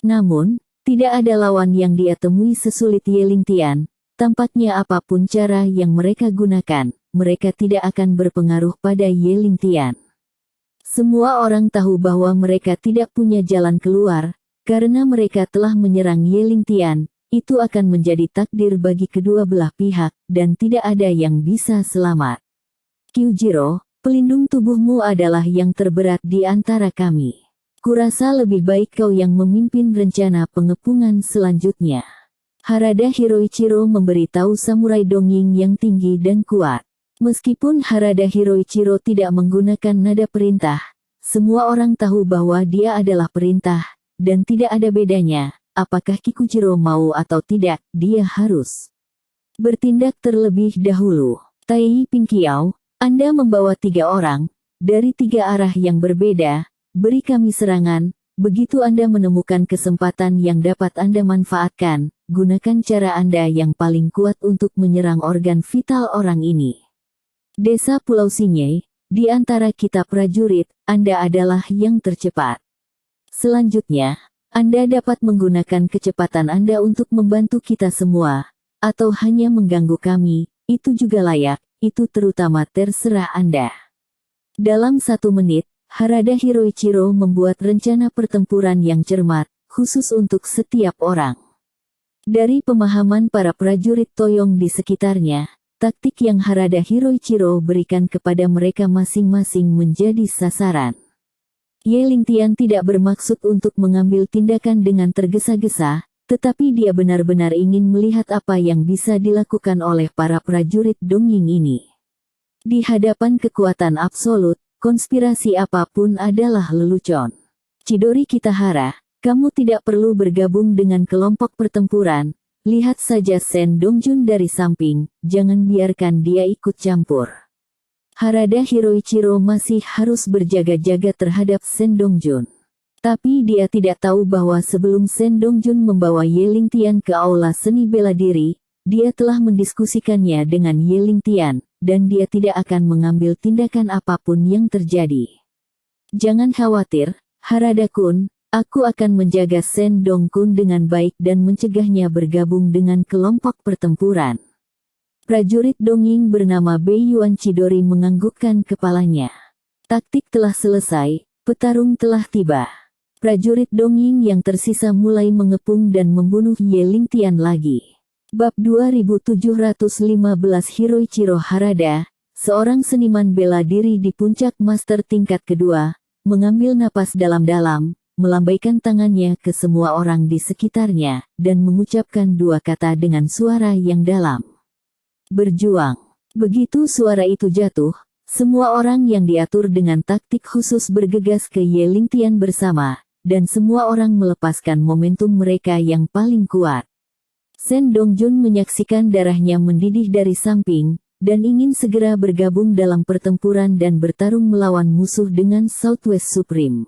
Namun, tidak ada lawan yang dia temui sesulit Ye Lingtian. Tampaknya apapun cara yang mereka gunakan, mereka tidak akan berpengaruh pada Ye Lingtian. Semua orang tahu bahwa mereka tidak punya jalan keluar, karena mereka telah menyerang Ye Lingtian. Itu akan menjadi takdir bagi kedua belah pihak, dan tidak ada yang bisa selamat. Kyujiro, pelindung tubuhmu adalah yang terberat di antara kami. Kurasa lebih baik kau yang memimpin rencana pengepungan selanjutnya. Harada Hiroichiro memberitahu samurai Dongying yang tinggi dan kuat. Meskipun Harada Hiroichiro tidak menggunakan nada perintah, semua orang tahu bahwa dia adalah perintah, dan tidak ada bedanya, apakah Kikujiro mau atau tidak, dia harus bertindak terlebih dahulu. Tai Pingqiao, Anda membawa 3 orang, dari 3 arah yang berbeda, beri kami serangan, begitu Anda menemukan kesempatan yang dapat Anda manfaatkan. Gunakan cara Anda yang paling kuat untuk menyerang organ vital orang ini. Desa Pulau Sinye, di antara kita prajurit, Anda adalah yang tercepat. Selanjutnya, Anda dapat menggunakan kecepatan Anda untuk membantu kita semua, atau hanya mengganggu kami, itu juga layak, itu terutama terserah Anda. Dalam 1 menit, Harada Hiroichiro membuat rencana pertempuran yang cermat, khusus untuk setiap orang. Dari pemahaman para prajurit Toyong di sekitarnya, taktik yang Harada Hiroichiro berikan kepada mereka masing-masing menjadi sasaran. Ye Lingtian tidak bermaksud untuk mengambil tindakan dengan tergesa-gesa, tetapi dia benar-benar ingin melihat apa yang bisa dilakukan oleh para prajurit Dongying ini. Di hadapan kekuatan absolut, konspirasi apapun adalah lelucon. Chidori Kitahara, kamu tidak perlu bergabung dengan kelompok pertempuran, lihat saja Sen Dongjun dari samping, jangan biarkan dia ikut campur. Harada Hiroichiro masih harus berjaga-jaga terhadap Sen Dongjun. Tapi dia tidak tahu bahwa sebelum Sen Dongjun membawa Ye Lingtian ke aula seni bela diri, dia telah mendiskusikannya dengan Ye Lingtian, dan dia tidak akan mengambil tindakan apapun yang terjadi. Jangan khawatir, Harada-kun. Aku akan menjaga Sen Dongkun dengan baik dan mencegahnya bergabung dengan kelompok pertempuran. Prajurit Dongying bernama Bei Yuan Chidori menganggukkan kepalanya. Taktik telah selesai, petarung telah tiba. Prajurit Dongying yang tersisa mulai mengepung dan membunuh Ye Lingtian lagi. Bab 2715 Hiroichiro Harada, seorang seniman bela diri di puncak master tingkat kedua, mengambil napas dalam-dalam, melambaikan tangannya ke semua orang di sekitarnya, dan mengucapkan 2 kata dengan suara yang dalam. Berjuang. Begitu suara itu jatuh, semua orang yang diatur dengan taktik khusus bergegas ke Ye Lingtian bersama, dan semua orang melepaskan momentum mereka yang paling kuat. Sen Dongjun menyaksikan darahnya mendidih dari samping, dan ingin segera bergabung dalam pertempuran dan bertarung melawan musuh dengan Southwest Supreme.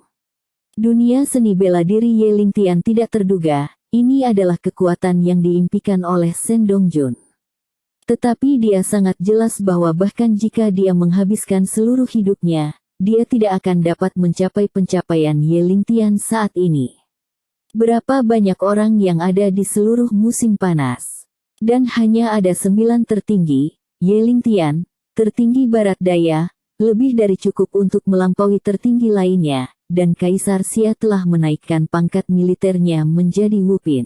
Dunia seni bela diri Ye Lingtian tidak terduga, ini adalah kekuatan yang diimpikan oleh Shen Dongjun. Tetapi dia sangat jelas bahwa bahkan jika dia menghabiskan seluruh hidupnya, dia tidak akan dapat mencapai pencapaian Ye Lingtian saat ini. Berapa banyak orang yang ada di seluruh musim panas? Dan hanya ada 9 tertinggi, Ye Lingtian, tertinggi barat daya, lebih dari cukup untuk melampaui tertinggi lainnya, dan Kaisar Xia telah menaikkan pangkat militernya menjadi Wupin.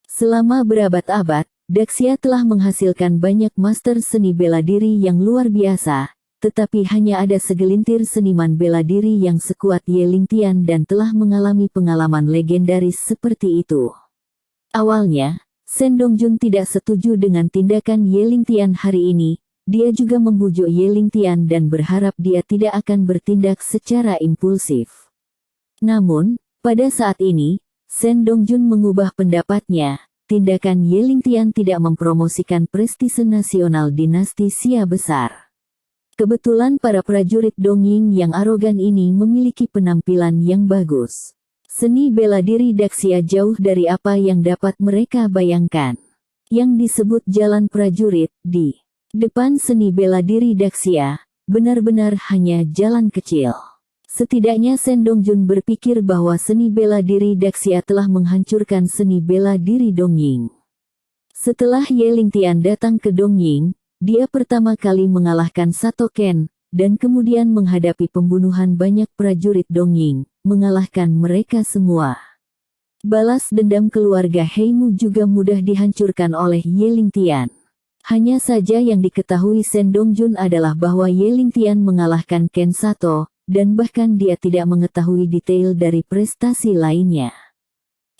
Selama berabad-abad, Daxia telah menghasilkan banyak master seni bela diri yang luar biasa, tetapi hanya ada segelintir seniman bela diri yang sekuat Ye Lingtian dan telah mengalami pengalaman legendaris seperti itu. Awalnya, Shen Dongjun tidak setuju dengan tindakan Ye Lingtian hari ini. Dia juga membujuk Ye Lingtian dan berharap dia tidak akan bertindak secara impulsif. Namun, pada saat ini, Shen Dongjun mengubah pendapatnya. Tindakan Ye Lingtian tidak mempromosikan prestise nasional dinasti Xia besar. Kebetulan para prajurit Dongying yang arogan ini memiliki penampilan yang bagus. Seni bela diri Daxia jauh dari apa yang dapat mereka bayangkan. Yang disebut jalan prajurit di depan seni bela diri Daxia, benar-benar hanya jalan kecil. Setidaknya Shen Dongjun berpikir bahwa seni bela diri Daxia telah menghancurkan seni bela diri Dongying. Setelah Ye Lingtian datang ke Dongying, dia pertama kali mengalahkan Sato Ken, dan kemudian menghadapi pembunuhan banyak prajurit Dongying, mengalahkan mereka semua. Balas dendam keluarga Heimu juga mudah dihancurkan oleh Ye Lingtian. Hanya saja yang diketahui Shen Dongjun adalah bahwa Ye Lingtian mengalahkan Ken Sato, dan bahkan dia tidak mengetahui detail dari prestasi lainnya.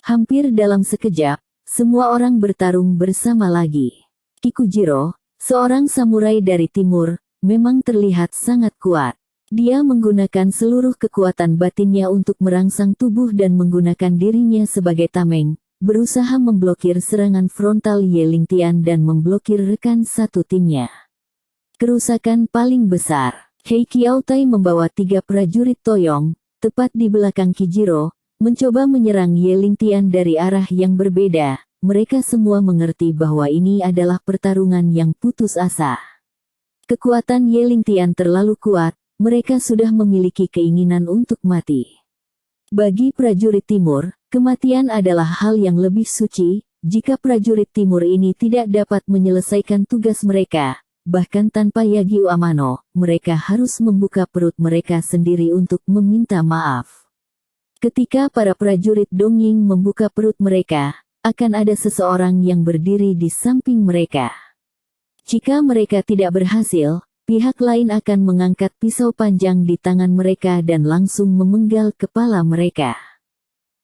Hampir dalam sekejap, semua orang bertarung bersama lagi. Kikujiro, seorang samurai dari timur, memang terlihat sangat kuat. Dia menggunakan seluruh kekuatan batinnya untuk merangsang tubuh dan menggunakan dirinya sebagai tameng, berusaha memblokir serangan frontal Ye Lingtian dan memblokir rekan satu timnya. Kerusakan paling besar. Hei Qiaotai membawa 3 prajurit Toyong, tepat di belakang Kijiro, mencoba menyerang Ye Lingtian dari arah yang berbeda. Mereka semua mengerti bahwa ini adalah pertarungan yang putus asa. Kekuatan Ye Lingtian terlalu kuat, mereka sudah memiliki keinginan untuk mati. Bagi prajurit timur, kematian adalah hal yang lebih suci. Jika prajurit timur ini tidak dapat menyelesaikan tugas mereka, bahkan tanpa Yagyu Amano, mereka harus membuka perut mereka sendiri untuk meminta maaf. Ketika para prajurit Dongying membuka perut mereka, akan ada seseorang yang berdiri di samping mereka. Jika mereka tidak berhasil, pihak lain akan mengangkat pisau panjang di tangan mereka dan langsung memenggal kepala mereka.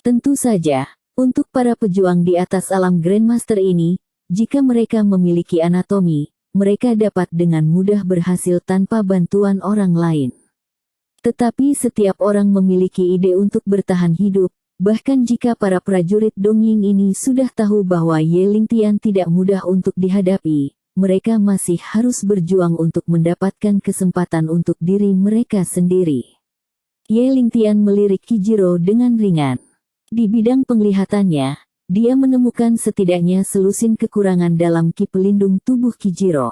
Tentu saja, untuk para pejuang di atas alam Grandmaster ini, jika mereka memiliki anatomi, mereka dapat dengan mudah berhasil tanpa bantuan orang lain. Tetapi setiap orang memiliki ide untuk bertahan hidup, bahkan jika para prajurit Dongying ini sudah tahu bahwa Ye Lingtian tidak mudah untuk dihadapi, mereka masih harus berjuang untuk mendapatkan kesempatan untuk diri mereka sendiri. Ye Lingtian melirik Kijiro dengan ringan. Di bidang penglihatannya, dia menemukan setidaknya selusin kekurangan dalam ki pelindung tubuh Kijiro.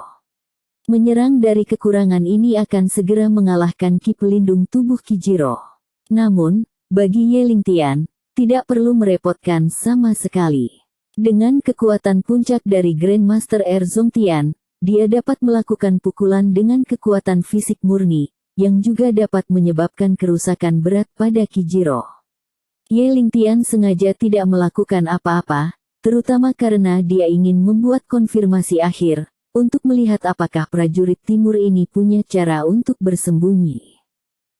Menyerang dari kekurangan ini akan segera mengalahkan ki pelindung tubuh Kijiro. Namun, bagi Ye Lingtian, tidak perlu merepotkan sama sekali. Dengan kekuatan puncak dari Grandmaster Erzongtian, dia dapat melakukan pukulan dengan kekuatan fisik murni, yang juga dapat menyebabkan kerusakan berat pada Kijiro. Ye Lingtian sengaja tidak melakukan apa-apa, terutama karena dia ingin membuat konfirmasi akhir, untuk melihat apakah prajurit timur ini punya cara untuk bersembunyi.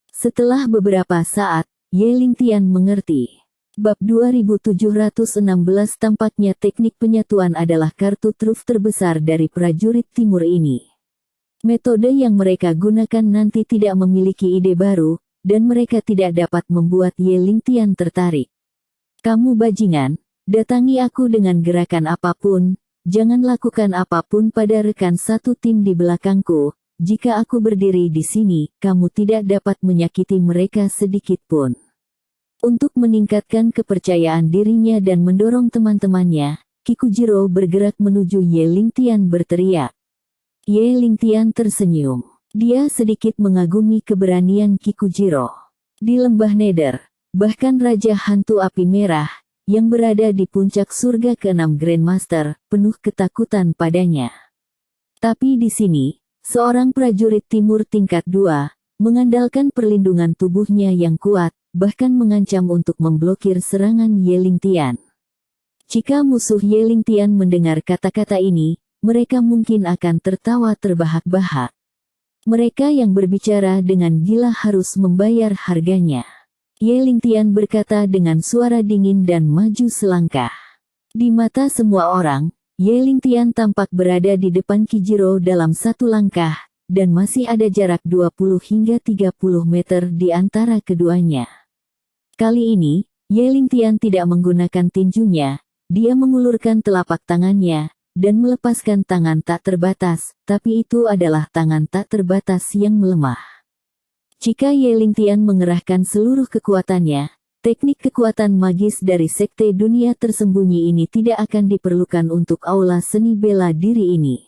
Setelah beberapa saat, Ye Lingtian mengerti. Bab 2716 tampaknya teknik penyatuan adalah kartu truf terbesar dari prajurit timur ini. Metode yang mereka gunakan nanti tidak memiliki ide baru, dan mereka tidak dapat membuat Ye Lingtian tertarik. Kamu bajingan, datangi aku dengan gerakan apapun, jangan lakukan apapun pada rekan satu tim di belakangku. Jika aku berdiri di sini, kamu tidak dapat menyakiti mereka sedikit pun. Untuk meningkatkan kepercayaan dirinya dan mendorong teman-temannya, Kikujiro bergerak menuju Ye Lingtian berteriak. Ye Lingtian tersenyum. Dia sedikit mengagumi keberanian Kikujiro. Di lembah Nether, bahkan Raja Hantu Api Merah, yang berada di puncak surga ke-6 Grandmaster, penuh ketakutan padanya. Tapi di sini, seorang prajurit timur tingkat 2, mengandalkan perlindungan tubuhnya yang kuat, bahkan mengancam untuk memblokir serangan Ye Lingtian. Jika musuh Ye Lingtian mendengar kata-kata ini, mereka mungkin akan tertawa terbahak-bahak. Mereka yang berbicara dengan gila harus membayar harganya. Ye Lingtian berkata dengan suara dingin dan maju selangkah. Di mata semua orang, Ye Lingtian tampak berada di depan Kijiro dalam satu langkah, dan masih ada jarak 20 hingga 30 meter di antara keduanya. Kali ini, Ye Lingtian tidak menggunakan tinjunya, dia mengulurkan telapak tangannya, dan melepaskan tangan tak terbatas, tapi itu adalah tangan tak terbatas yang melemah. Jika Ye Lingtian mengerahkan seluruh kekuatannya, teknik kekuatan magis dari sekte dunia tersembunyi ini tidak akan diperlukan untuk aula seni bela diri ini.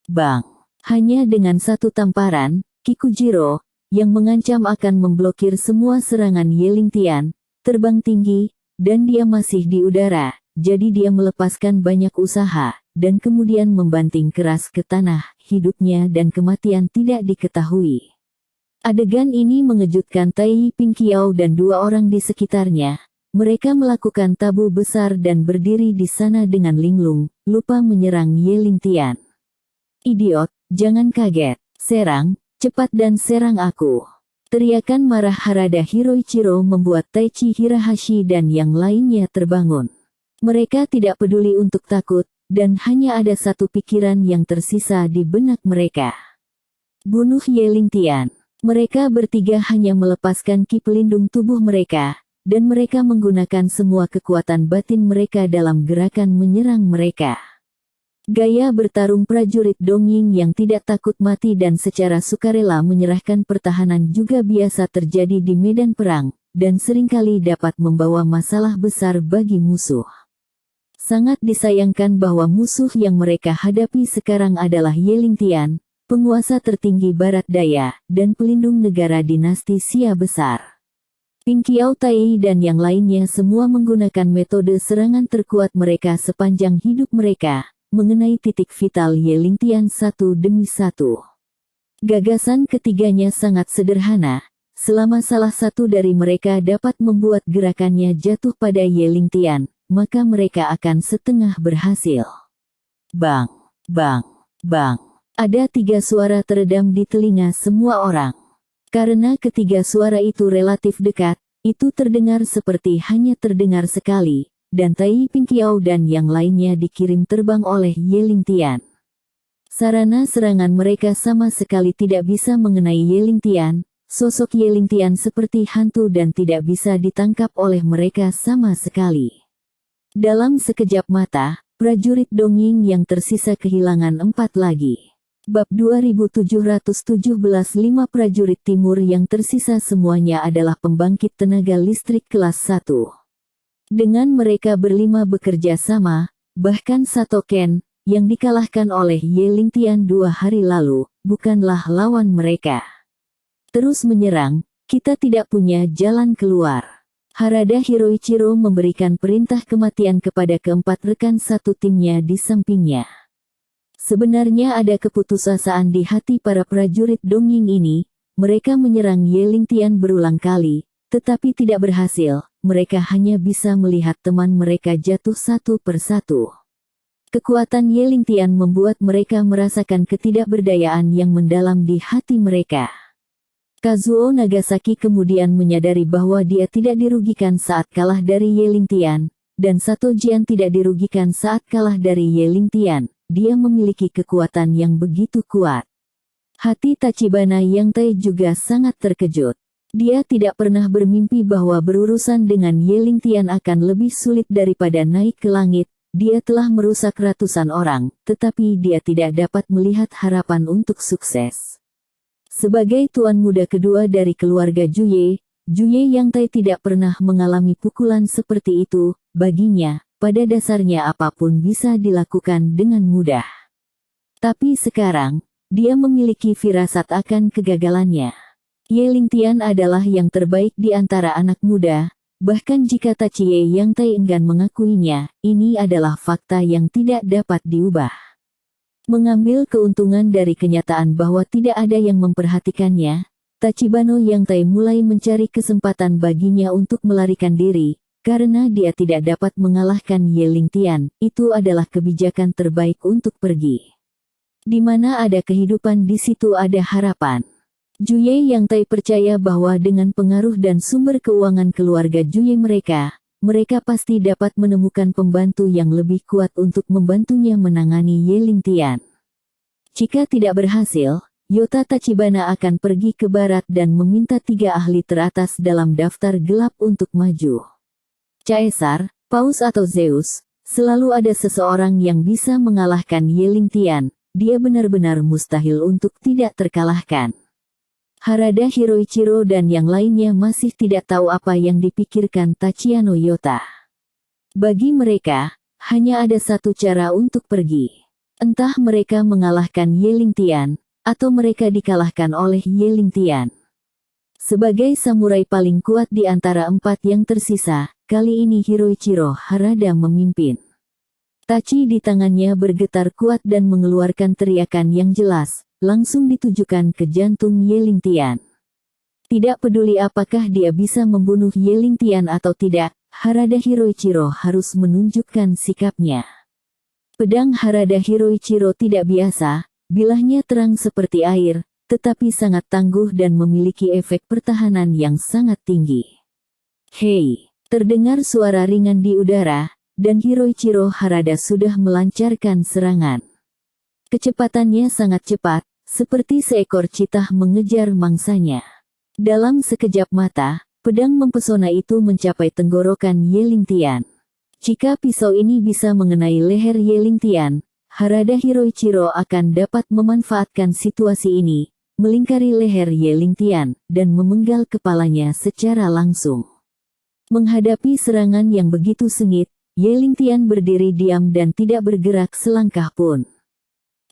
Bang! Hanya dengan satu tamparan, Kikujiro, yang mengancam akan memblokir semua serangan Ye Lingtian, terbang tinggi, dan dia masih di udara, jadi dia melepaskan banyak usaha, dan kemudian membanting keras ke tanah, hidupnya dan kematian tidak diketahui. Adegan ini mengejutkan Tai Pingqiao dan dua orang di sekitarnya. Mereka melakukan tabu besar dan berdiri di sana dengan linglung, lupa menyerang Ye Lingtian. Idiot, jangan kaget, serang, cepat dan serang aku. Teriakan marah Harada Hiroichiro membuat Taichi Hirahashi dan yang lainnya terbangun. Mereka tidak peduli untuk takut, dan hanya ada satu pikiran yang tersisa di benak mereka. Bunuh Ye Lingtian. Mereka bertiga hanya melepaskan ki pelindung tubuh mereka, dan mereka menggunakan semua kekuatan batin mereka dalam gerakan menyerang mereka. Gaya bertarung prajurit Dongying yang tidak takut mati dan secara sukarela menyerahkan pertahanan juga biasa terjadi di medan perang, dan seringkali dapat membawa masalah besar bagi musuh. Sangat disayangkan bahwa musuh yang mereka hadapi sekarang adalah Ye Lingtian, penguasa tertinggi Barat Daya, dan pelindung negara dinasti Xia besar. Pingqiao Tai dan yang lainnya semua menggunakan metode serangan terkuat mereka sepanjang hidup mereka, mengenai titik vital Ye Lingtian satu demi satu. Gagasan ketiganya sangat sederhana, selama salah satu dari mereka dapat membuat gerakannya jatuh pada Ye Lingtian, maka mereka akan setengah berhasil. Bang, bang, bang. Ada 3 suara teredam di telinga semua orang. Karena ketiga suara itu relatif dekat, itu terdengar seperti hanya terdengar sekali, dan Tai Pingqiao dan yang lainnya dikirim terbang oleh Ye Lingtian. Sarana serangan mereka sama sekali tidak bisa mengenai Ye Lingtian, sosok Ye Lingtian seperti hantu dan tidak bisa ditangkap oleh mereka sama sekali. Dalam sekejap mata, prajurit Dongying yang tersisa kehilangan 4 lagi. Bab 2717 5 prajurit timur yang tersisa semuanya adalah pembangkit tenaga listrik kelas 1. Dengan mereka berlima bekerja sama, bahkan Sato Ken, yang dikalahkan oleh Ye Lingtian 2 hari lalu, bukanlah lawan mereka. Terus menyerang, kita tidak punya jalan keluar. Harada Hiroichiro memberikan perintah kematian kepada keempat rekan satu timnya di sampingnya. Sebenarnya ada keputusasaan di hati para prajurit Dongying ini, mereka menyerang Ye Lingtian berulang kali, tetapi tidak berhasil, mereka hanya bisa melihat teman mereka jatuh satu persatu. Kekuatan Ye Lingtian membuat mereka merasakan ketidakberdayaan yang mendalam di hati mereka. Kazuo Nagasaki kemudian menyadari bahwa dia tidak dirugikan saat kalah dari Ye Lingtian, dan Sato Jian tidak dirugikan saat kalah dari Ye Lingtian. Dia memiliki kekuatan yang begitu kuat. Hati Tachibana yang Tai juga sangat terkejut. Dia tidak pernah bermimpi bahwa berurusan dengan Ye Lingtian akan lebih sulit daripada naik ke langit. Dia telah merusak ratusan orang, tetapi dia tidak dapat melihat harapan untuk sukses. Sebagai tuan muda kedua dari keluarga Juye, Juye Yang Tai tidak pernah mengalami pukulan seperti itu. Baginya, pada dasarnya apapun bisa dilakukan dengan mudah. Tapi sekarang, dia memiliki firasat akan kegagalannya. Ye Lingtian adalah yang terbaik di antara anak muda, bahkan jika Tachie Yang Tai enggan mengakuinya, ini adalah fakta yang tidak dapat diubah. Mengambil keuntungan dari kenyataan bahwa tidak ada yang memperhatikannya, Tachibana Yang Tai mulai mencari kesempatan baginya untuk melarikan diri, karena dia tidak dapat mengalahkan Ye Lingtian. Itu adalah kebijakan terbaik untuk pergi. Di mana ada kehidupan di situ ada harapan. Juye Yang Tai percaya bahwa dengan pengaruh dan sumber keuangan keluarga Juye mereka pasti dapat menemukan pembantu yang lebih kuat untuk membantunya menangani Ye Lingtian. Jika tidak berhasil, Yota Tachibana akan pergi ke barat dan meminta 3 ahli teratas dalam daftar gelap untuk maju. Caesar, Paus atau Zeus, selalu ada seseorang yang bisa mengalahkan Ye Lingtian. Dia benar-benar mustahil untuk tidak terkalahkan. Harada Hiroichiro dan yang lainnya masih tidak tahu apa yang dipikirkan Tachiano Yota. Bagi mereka, hanya ada satu cara untuk pergi. Entah mereka mengalahkan Ye Lingtian, atau mereka dikalahkan oleh Ye Lingtian. Sebagai samurai paling kuat di antara 4 yang tersisa, kali ini Hiroichiro Harada memimpin. Tachi di tangannya bergetar kuat dan mengeluarkan teriakan yang jelas, langsung ditujukan ke jantung Ye Lingtian. Tidak peduli apakah dia bisa membunuh Ye Lingtian atau tidak, Harada Hiroichiro harus menunjukkan sikapnya. Pedang Harada Hiroichiro tidak biasa, bilahnya terang seperti air, tetapi sangat tangguh dan memiliki efek pertahanan yang sangat tinggi. Hei, terdengar suara ringan di udara, dan Hiroichiro Harada sudah melancarkan serangan. Kecepatannya sangat cepat, seperti seekor citah mengejar mangsanya. Dalam sekejap mata, pedang mempesona itu mencapai tenggorokan Ye Lingtian. Jika pisau ini bisa mengenai leher Ye Lingtian, Harada Hiroichiro akan dapat memanfaatkan situasi ini, melingkari leher Ye Lingtian, dan memenggal kepalanya secara langsung. Menghadapi serangan yang begitu sengit, Ye Lingtian berdiri diam dan tidak bergerak selangkah pun.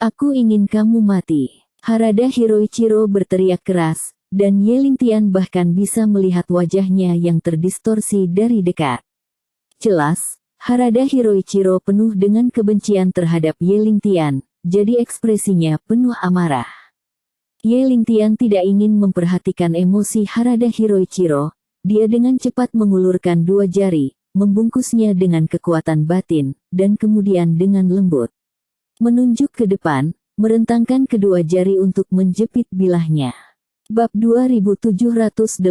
"Aku ingin kamu mati," Harada Hiroichiro berteriak keras, dan Ye Lingtian bahkan bisa melihat wajahnya yang terdistorsi dari dekat. Jelas, Harada Hiroichiro penuh dengan kebencian terhadap Ye Lingtian, jadi ekspresinya penuh amarah. Ye Lingtian tidak ingin memperhatikan emosi Harada Hiroichiro, dia dengan cepat mengulurkan 2 jari, membungkusnya dengan kekuatan batin, dan kemudian dengan lembut menunjuk ke depan, merentangkan kedua jari untuk menjepit bilahnya. Bab 2718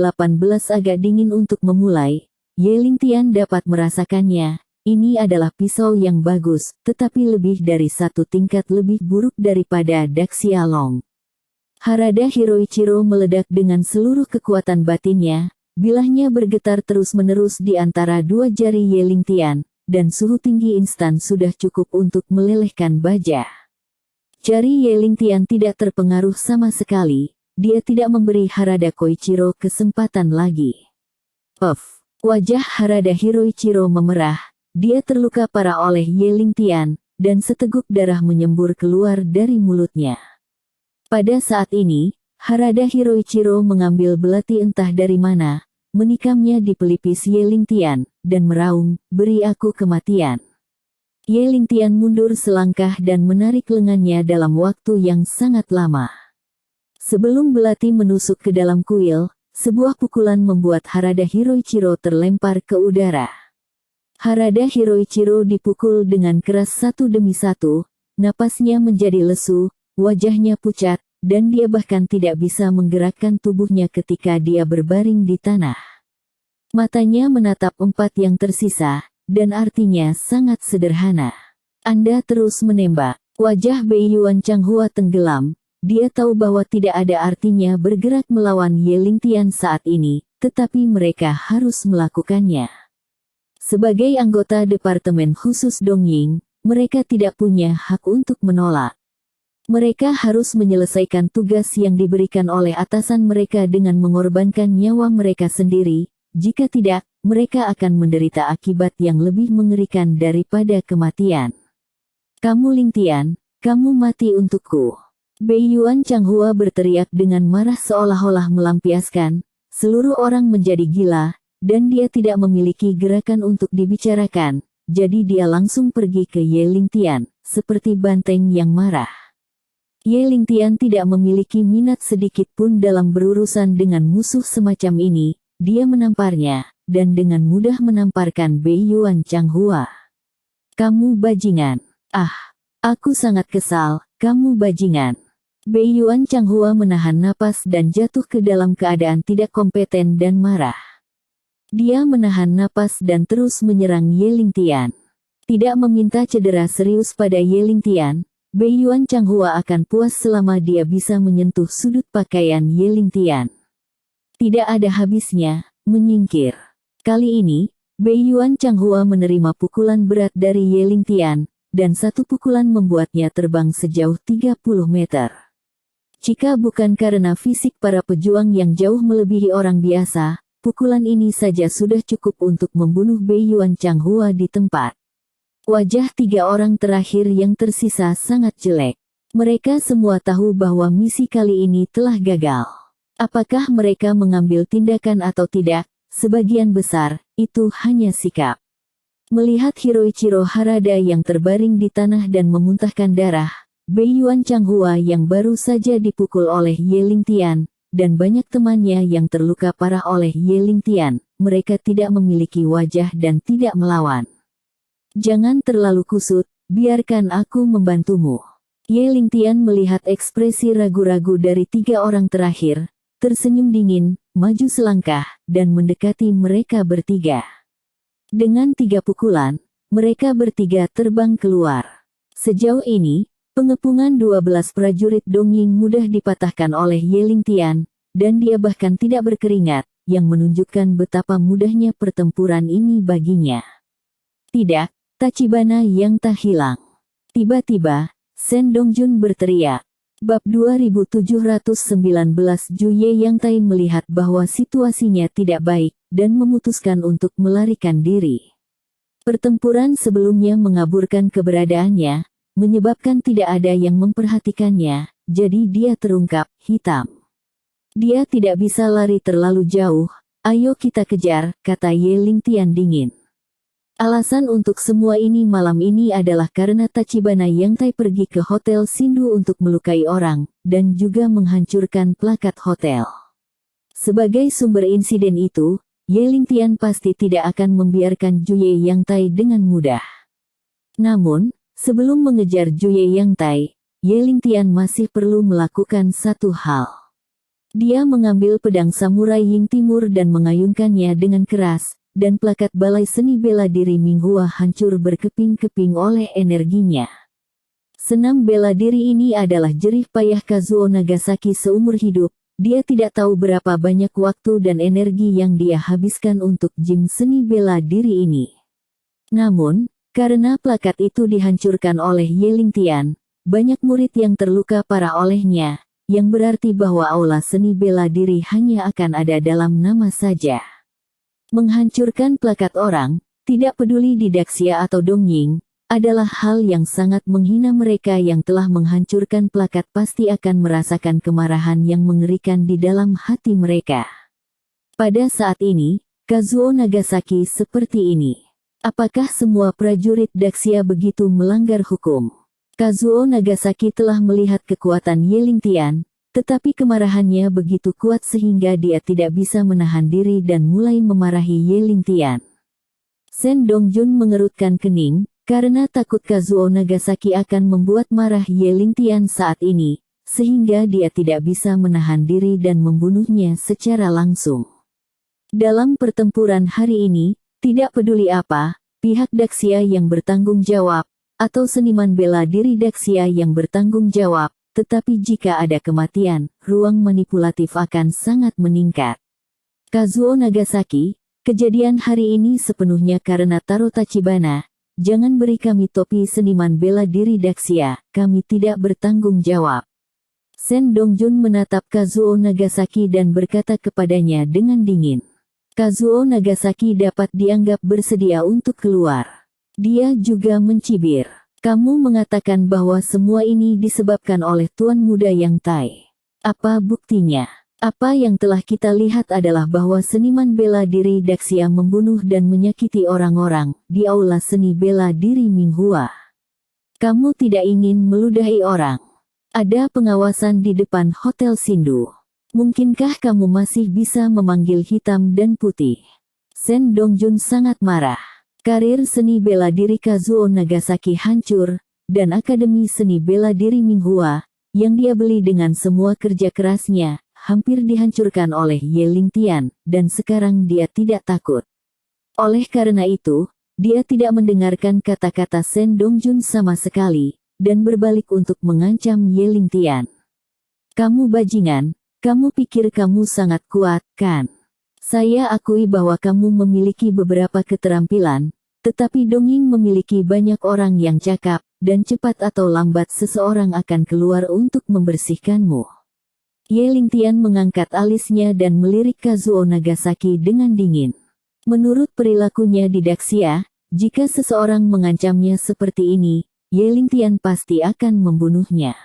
agak dingin untuk memulai, Ye Lingtian dapat merasakannya. Ini adalah pisau yang bagus, tetapi lebih dari 1 tingkat lebih buruk daripada Daxialong. Harada Hiroichiro meledak dengan seluruh kekuatan batinnya, bilahnya bergetar terus-menerus di antara 2 jari Ye Lingtian, dan suhu tinggi instan sudah cukup untuk melelehkan baja. Jari Ye Lingtian tidak terpengaruh sama sekali, dia tidak memberi Harada Koichiro kesempatan lagi. Wajah Harada Hiroichiro memerah. Dia terluka parah oleh Ye Lingtian, dan seteguk darah menyembur keluar dari mulutnya. Pada saat ini, Harada Hiroichiro mengambil belati entah dari mana, menikamnya di pelipis Ye Lingtian, dan meraung, "Beri aku kematian." Ye Lingtian mundur selangkah dan menarik lengannya dalam waktu yang sangat lama. Sebelum belati menusuk ke dalam kuil, sebuah pukulan membuat Harada Hiroichiro terlempar ke udara. Harada Hiroichiro dipukul dengan keras satu demi satu, napasnya menjadi lesu, wajahnya pucat, dan dia bahkan tidak bisa menggerakkan tubuhnya ketika dia berbaring di tanah. Matanya menatap 4 yang tersisa, dan artinya sangat sederhana. "Anda terus menembak." Wajah Bei Yuan Changhua tenggelam, dia tahu bahwa tidak ada artinya bergerak melawan Ye Lingtian saat ini, tetapi mereka harus melakukannya. Sebagai anggota Departemen Khusus Dongying, mereka tidak punya hak untuk menolak. Mereka harus menyelesaikan tugas yang diberikan oleh atasan mereka dengan mengorbankan nyawa mereka sendiri. Jika tidak, mereka akan menderita akibat yang lebih mengerikan daripada kematian. Kamu Ling Tian, kamu mati untukku. Beiyuan Changhua berteriak dengan marah seolah-olah melampiaskan. Seluruh orang menjadi gila, dan dia tidak memiliki gerakan untuk dibicarakan. Jadi dia langsung pergi ke Ye Ling Tian, seperti banteng yang marah. Ye Ling Tian tidak memiliki minat sedikit pun dalam berurusan dengan musuh semacam ini. Dia menamparnya, dan dengan mudah menamparkan Beiyuan Changhua. Kamu bajingan. Ah, aku sangat kesal, kamu bajingan. Beiyuan Changhua menahan napas dan jatuh ke dalam keadaan tidak kompeten dan marah. Dia menahan napas dan terus menyerang Ye Ling Tian. Tidak meminta cedera serius pada Ye Ling Tian, Beiyuan Changhua akan puas selama dia bisa menyentuh sudut pakaian Ye Ling Tian. Tidak ada habisnya, menyingkir. Kali ini, Beiyuan Changhua menerima pukulan berat dari Ye Ling Tian, dan satu pukulan membuatnya terbang sejauh 30 meter. Jika bukan karena fisik para pejuang yang jauh melebihi orang biasa, pukulan ini saja sudah cukup untuk membunuh Beiyuan Changhua di tempat. Wajah tiga orang terakhir yang tersisa sangat jelek. Mereka semua tahu bahwa misi kali ini telah gagal. Apakah mereka mengambil tindakan atau tidak, sebagian besar, itu hanya sikap. Melihat Hiroichiro Harada yang terbaring di tanah dan memuntahkan darah, Beiyuan Changhua yang baru saja dipukul oleh Ye Ling Tian, dan banyak temannya yang terluka parah oleh Ye Ling Tian, mereka tidak memiliki wajah dan tidak melawan. Jangan terlalu kusut, biarkan aku membantumu. Ye Ling Tian melihat ekspresi ragu-ragu dari tiga orang terakhir, tersenyum dingin, maju selangkah, dan mendekati mereka bertiga. Dengan 3 pukulan, mereka bertiga terbang keluar. Sejauh ini, pengepungan 12 prajurit Dongying mudah dipatahkan oleh Ye Ling Tian, dan dia bahkan tidak berkeringat, yang menunjukkan betapa mudahnya pertempuran ini baginya. Tidak, Tachibana yang tak hilang. Tiba-tiba, Shen Dongjun berteriak. Bab 2719 Juye Yang Tai melihat bahwa situasinya tidak baik, dan memutuskan untuk melarikan diri. Pertempuran sebelumnya mengaburkan keberadaannya, menyebabkan tidak ada yang memperhatikannya, jadi dia terungkap, hitam. Dia tidak bisa lari terlalu jauh, ayo kita kejar, kata Ye Ling Tian dingin. Alasan untuk semua ini malam ini adalah karena Tachibana Yang Tai pergi ke Hotel Shindu untuk melukai orang, dan juga menghancurkan plakat hotel. Sebagai sumber insiden itu, Ye Ling Tian pasti tidak akan membiarkan Juye Yang Tai dengan mudah. Namun, sebelum mengejar Juye Yang Tai, Ye Ling Tian masih perlu melakukan satu hal. Dia mengambil pedang samurai Ying Timur dan mengayunkannya dengan keras, dan plakat Balai Seni Bela Diri Minghua hancur berkeping-keping oleh energinya. Senam bela diri ini adalah jerih payah Kazuo Nagasaki seumur hidup. Dia tidak tahu berapa banyak waktu dan energi yang dia habiskan untuk gym seni bela diri ini. Namun, karena plakat itu dihancurkan oleh Ye Ling Tian, banyak murid yang terluka parah olehnya, yang berarti bahwa aula seni bela diri hanya akan ada dalam nama saja. Menghancurkan plakat orang, tidak peduli di Daxia atau Dongying, adalah hal yang sangat menghina. Mereka yang telah menghancurkan plakat pasti akan merasakan kemarahan yang mengerikan di dalam hati mereka. Pada saat ini, Kazuo Nagasaki seperti ini. Apakah semua prajurit Daxia begitu melanggar hukum? Kazuo Nagasaki telah melihat kekuatan Ye Ling Tian, tetapi kemarahannya begitu kuat sehingga dia tidak bisa menahan diri dan mulai memarahi Ye Ling Tian. Shen Dongjun mengerutkan kening, karena takut Kazuo Nagasaki akan membuat marah Ye Ling Tian saat ini, sehingga dia tidak bisa menahan diri dan membunuhnya secara langsung. Dalam pertempuran hari ini, tidak peduli apa, pihak Daxia yang bertanggung jawab, atau seniman bela diri Daxia yang bertanggung jawab, tetapi jika ada kematian, ruang manipulatif akan sangat meningkat. Kazuo Nagasaki, kejadian hari ini sepenuhnya karena Taro Tachibana, jangan beri kami topi seniman bela diri Daxia, kami tidak bertanggung jawab. Sen Dongjun menatap Kazuo Nagasaki dan berkata kepadanya dengan dingin. Kazuo Nagasaki dapat dianggap bersedia untuk keluar. Dia juga mencibir. Kamu mengatakan bahwa semua ini disebabkan oleh Tuan Muda Yang Tai. Apa buktinya? Apa yang telah kita lihat adalah bahwa seniman bela diri Daxia membunuh dan menyakiti orang-orang di aula seni bela diri Minghua. Kamu tidak ingin meludahi orang. Ada pengawasan di depan Hotel Sindu. Mungkinkah kamu masih bisa memanggil hitam dan putih? Sen Dongjun sangat marah. Karir seni bela diri Kazuo Nagasaki hancur, dan Akademi Seni Bela Diri Minghua, yang dia beli dengan semua kerja kerasnya, hampir dihancurkan oleh Ye Lingtian, dan sekarang dia tidak takut. Oleh karena itu, dia tidak mendengarkan kata-kata Sen Dongjun sama sekali, dan berbalik untuk mengancam Ye Lingtian. Kamu bajingan, kamu pikir kamu sangat kuat, kan? Saya akui bahwa kamu memiliki beberapa keterampilan, tetapi Dongying memiliki banyak orang yang cakap, dan cepat atau lambat seseorang akan keluar untuk membersihkanmu. Ye Lingtian mengangkat alisnya dan melirik Kazuo Nagasaki dengan dingin. Menurut perilakunya di Daxia, jika seseorang mengancamnya seperti ini, Ye Lingtian pasti akan membunuhnya.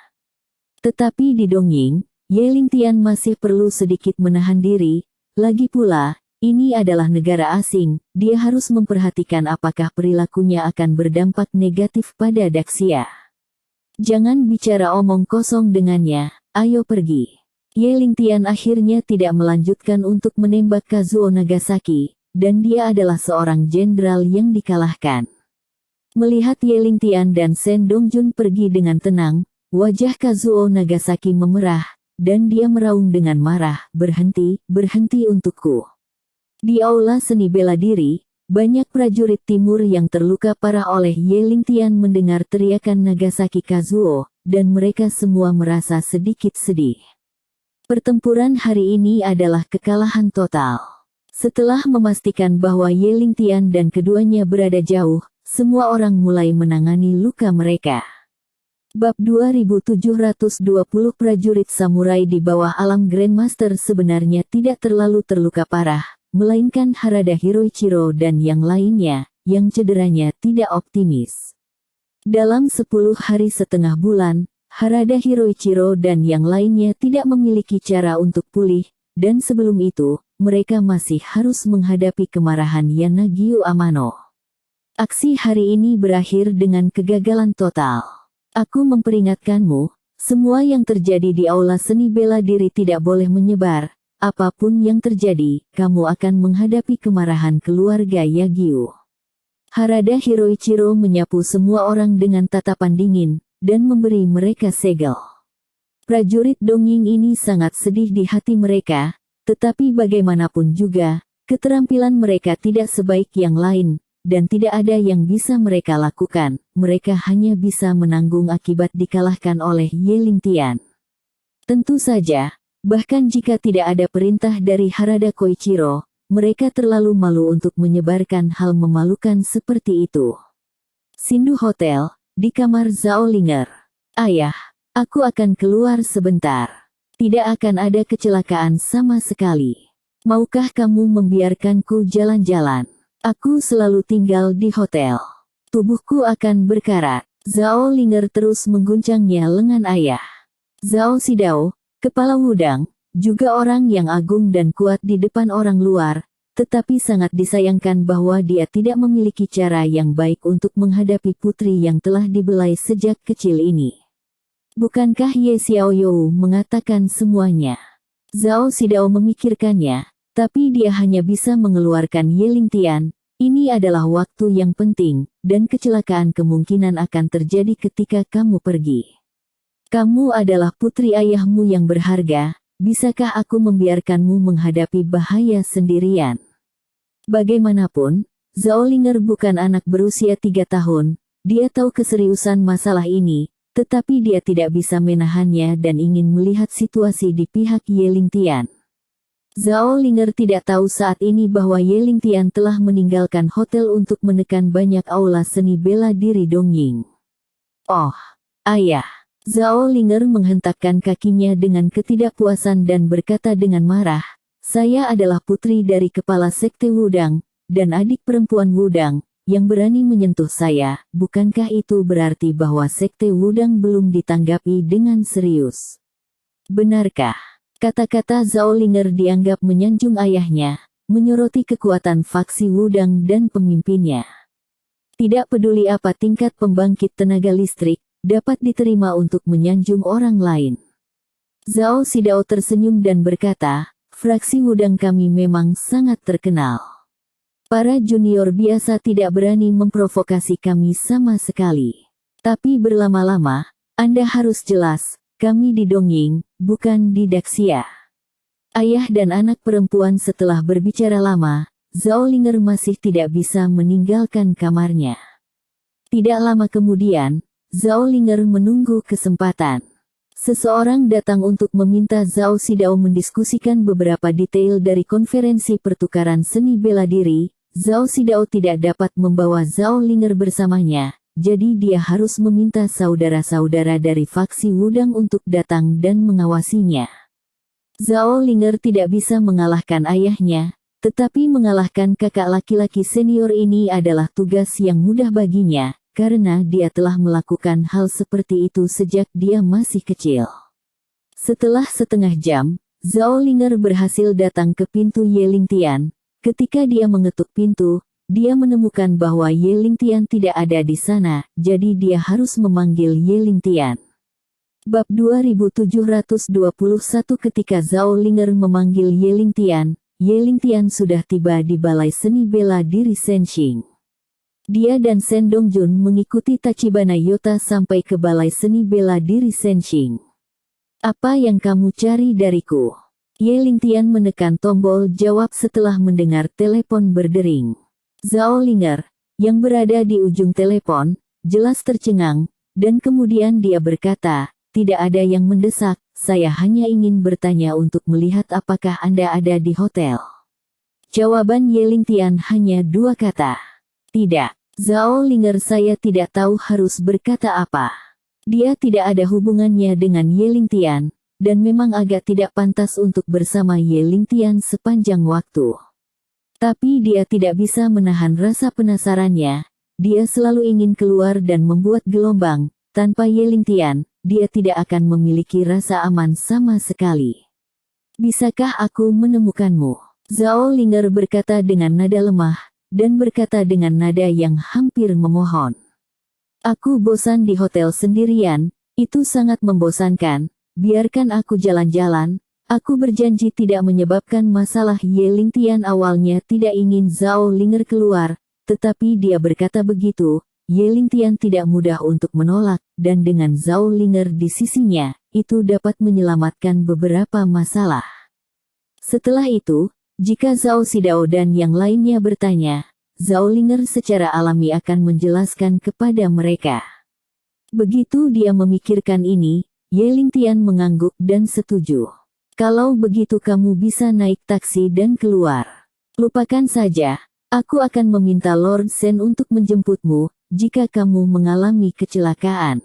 Tetapi di Dongying, Ye Lingtian masih perlu sedikit menahan diri, lagi pula, ini adalah negara asing, dia harus memperhatikan apakah perilakunya akan berdampak negatif pada Daxia. Jangan bicara omong kosong dengannya, ayo pergi. Ye Lingtian akhirnya tidak melanjutkan untuk menembak Kazuo Nagasaki, dan dia adalah seorang jenderal yang dikalahkan. Melihat Ye Lingtian dan Sen Dongjun pergi dengan tenang, wajah Kazuo Nagasaki memerah, dan dia meraung dengan marah, berhenti, berhenti untukku. Di aula seni bela diri, banyak prajurit timur yang terluka parah oleh Ye Lingtian mendengar teriakan Nagasaki Kazuo, dan mereka semua merasa sedikit sedih. Pertempuran hari ini adalah kekalahan total. Setelah memastikan bahwa Ye Lingtian dan keduanya berada jauh, semua orang mulai menangani luka mereka. Bab 2720 prajurit samurai di bawah alam Grandmaster sebenarnya tidak terlalu terluka parah, melainkan Harada Hiroichiro dan yang lainnya, yang cederanya tidak optimis. Dalam 10 hari setengah bulan, Harada Hiroichiro dan yang lainnya tidak memiliki cara untuk pulih, dan sebelum itu, mereka masih harus menghadapi kemarahan Yanagyu Amano. Aksi hari ini berakhir dengan kegagalan total. Aku memperingatkanmu, semua yang terjadi di aula seni bela diri tidak boleh menyebar. Apapun yang terjadi, kamu akan menghadapi kemarahan keluarga Yagyu. Harada Hiroichiro menyapu semua orang dengan tatapan dingin, dan memberi mereka segel. Prajurit Dongying ini sangat sedih di hati mereka, tetapi bagaimanapun juga, keterampilan mereka tidak sebaik yang lain, dan tidak ada yang bisa mereka lakukan, mereka hanya bisa menanggung akibat dikalahkan oleh Ye Lingtian. Tentu saja, bahkan jika tidak ada perintah dari Harada Koichiro, mereka terlalu malu untuk menyebarkan hal memalukan seperti itu. Sindu Hotel, di kamar Zhao Linger. Ayah, aku akan keluar sebentar. Tidak akan ada kecelakaan sama sekali. Maukah kamu membiarkanku jalan-jalan? Aku selalu tinggal di hotel. Tubuhku akan berkarat. Zhao Linger terus mengguncangnya lengan ayah. Zhao Sidao, kepala Wudang, juga orang yang agung dan kuat di depan orang luar, tetapi sangat disayangkan bahwa dia tidak memiliki cara yang baik untuk menghadapi putri yang telah dibelai sejak kecil ini. Bukankah Ye Xiaoyou mengatakan semuanya? Zhao Sidao memikirkannya, tapi dia hanya bisa mengeluarkan Ye Lingtian. Ini adalah waktu yang penting, dan kecelakaan kemungkinan akan terjadi ketika kamu pergi. Kamu adalah putri ayahmu yang berharga, bisakah aku membiarkanmu menghadapi bahaya sendirian? Bagaimanapun, Zhao Linger bukan anak berusia 3 tahun, dia tahu keseriusan masalah ini, tetapi dia tidak bisa menahannya dan ingin melihat situasi di pihak Ye Lingtian. Zhao Linger tidak tahu saat ini bahwa Ye Lingtian telah meninggalkan hotel untuk menekan banyak aula seni bela diri Dongying. Oh, ayah. Zhao Linger menghentakkan kakinya dengan ketidakpuasan dan berkata dengan marah, saya adalah putri dari kepala sekte Wudang, dan adik perempuan Wudang, yang berani menyentuh saya. Bukankah itu berarti bahwa sekte Wudang belum ditanggapi dengan serius? Benarkah? Kata-kata Zhao Linger dianggap menyanjung ayahnya, menyoroti kekuatan faksi Wudang dan pemimpinnya. Tidak peduli apa tingkat pembangkit tenaga listrik, dapat diterima untuk menyanjung orang lain. Zhao Xidao tersenyum dan berkata, fraksi Wudang kami memang sangat terkenal. Para junior biasa tidak berani memprovokasi kami sama sekali. Tapi berlama-lama, Anda harus jelas, kami di Dongying, bukan di Daxia. Ayah dan anak perempuan setelah berbicara lama, Zhao Linger masih tidak bisa meninggalkan kamarnya. Tidak lama kemudian, Zhao Linger menunggu kesempatan. Seseorang datang untuk meminta Zhao Xidao mendiskusikan beberapa detail dari konferensi pertukaran seni bela diri. Zhao Xidao tidak dapat membawa Zhao Linger bersamanya. Jadi dia harus meminta saudara-saudara dari faksi Wudang untuk datang dan mengawasinya. Zhao Linger tidak bisa mengalahkan ayahnya, tetapi mengalahkan kakak laki-laki senior ini adalah tugas yang mudah baginya, karena dia telah melakukan hal seperti itu sejak dia masih kecil. Setelah setengah jam, Zhao Linger berhasil datang ke pintu Ye Lingtian. Ketika dia mengetuk pintu, dia menemukan bahwa Ye Lingtian tidak ada di sana, jadi dia harus memanggil Ye Lingtian. Bab 2721. Ketika Zhao Linger memanggil Ye Lingtian sudah tiba di balai seni bela diri Senxing. Dia dan Shen Dongjun mengikuti Tachibana Yota sampai ke balai seni bela diri Senxing. Apa yang kamu cari dariku? Ye Lingtian menekan tombol jawab setelah mendengar telepon berdering. Zhao Linger, yang berada di ujung telepon, jelas tercengang, dan kemudian dia berkata, tidak ada yang mendesak, saya hanya ingin bertanya untuk melihat apakah Anda ada di hotel. Jawaban Ye Lingtian hanya dua kata. Tidak. Zhao Linger saya tidak tahu harus berkata apa. Dia tidak ada hubungannya dengan Ye Lingtian, dan memang agak tidak pantas untuk bersama Ye Lingtian sepanjang waktu. Tapi dia tidak bisa menahan rasa penasarannya, dia selalu ingin keluar dan membuat gelombang, tanpa Ye Lingtian, dia tidak akan memiliki rasa aman sama sekali. Bisakah aku menemukanmu? Zhao Linger berkata dengan nada lemah, dan berkata dengan nada yang hampir memohon. Aku bosan di hotel sendirian, itu sangat membosankan, biarkan aku jalan-jalan. Aku berjanji tidak menyebabkan masalah. Ye Lingtian awalnya tidak ingin Zhao Linger keluar, tetapi dia berkata begitu, Ye Lingtian tidak mudah untuk menolak, dan dengan Zhao Linger di sisinya, itu dapat menyelamatkan beberapa masalah. Setelah itu, jika Zhao Xidao dan yang lainnya bertanya, Zhao Linger secara alami akan menjelaskan kepada mereka. Begitu dia memikirkan ini, Ye Lingtian mengangguk dan setuju. Kalau begitu kamu bisa naik taksi dan keluar. Lupakan saja, aku akan meminta Lord Shen untuk menjemputmu, jika kamu mengalami kecelakaan.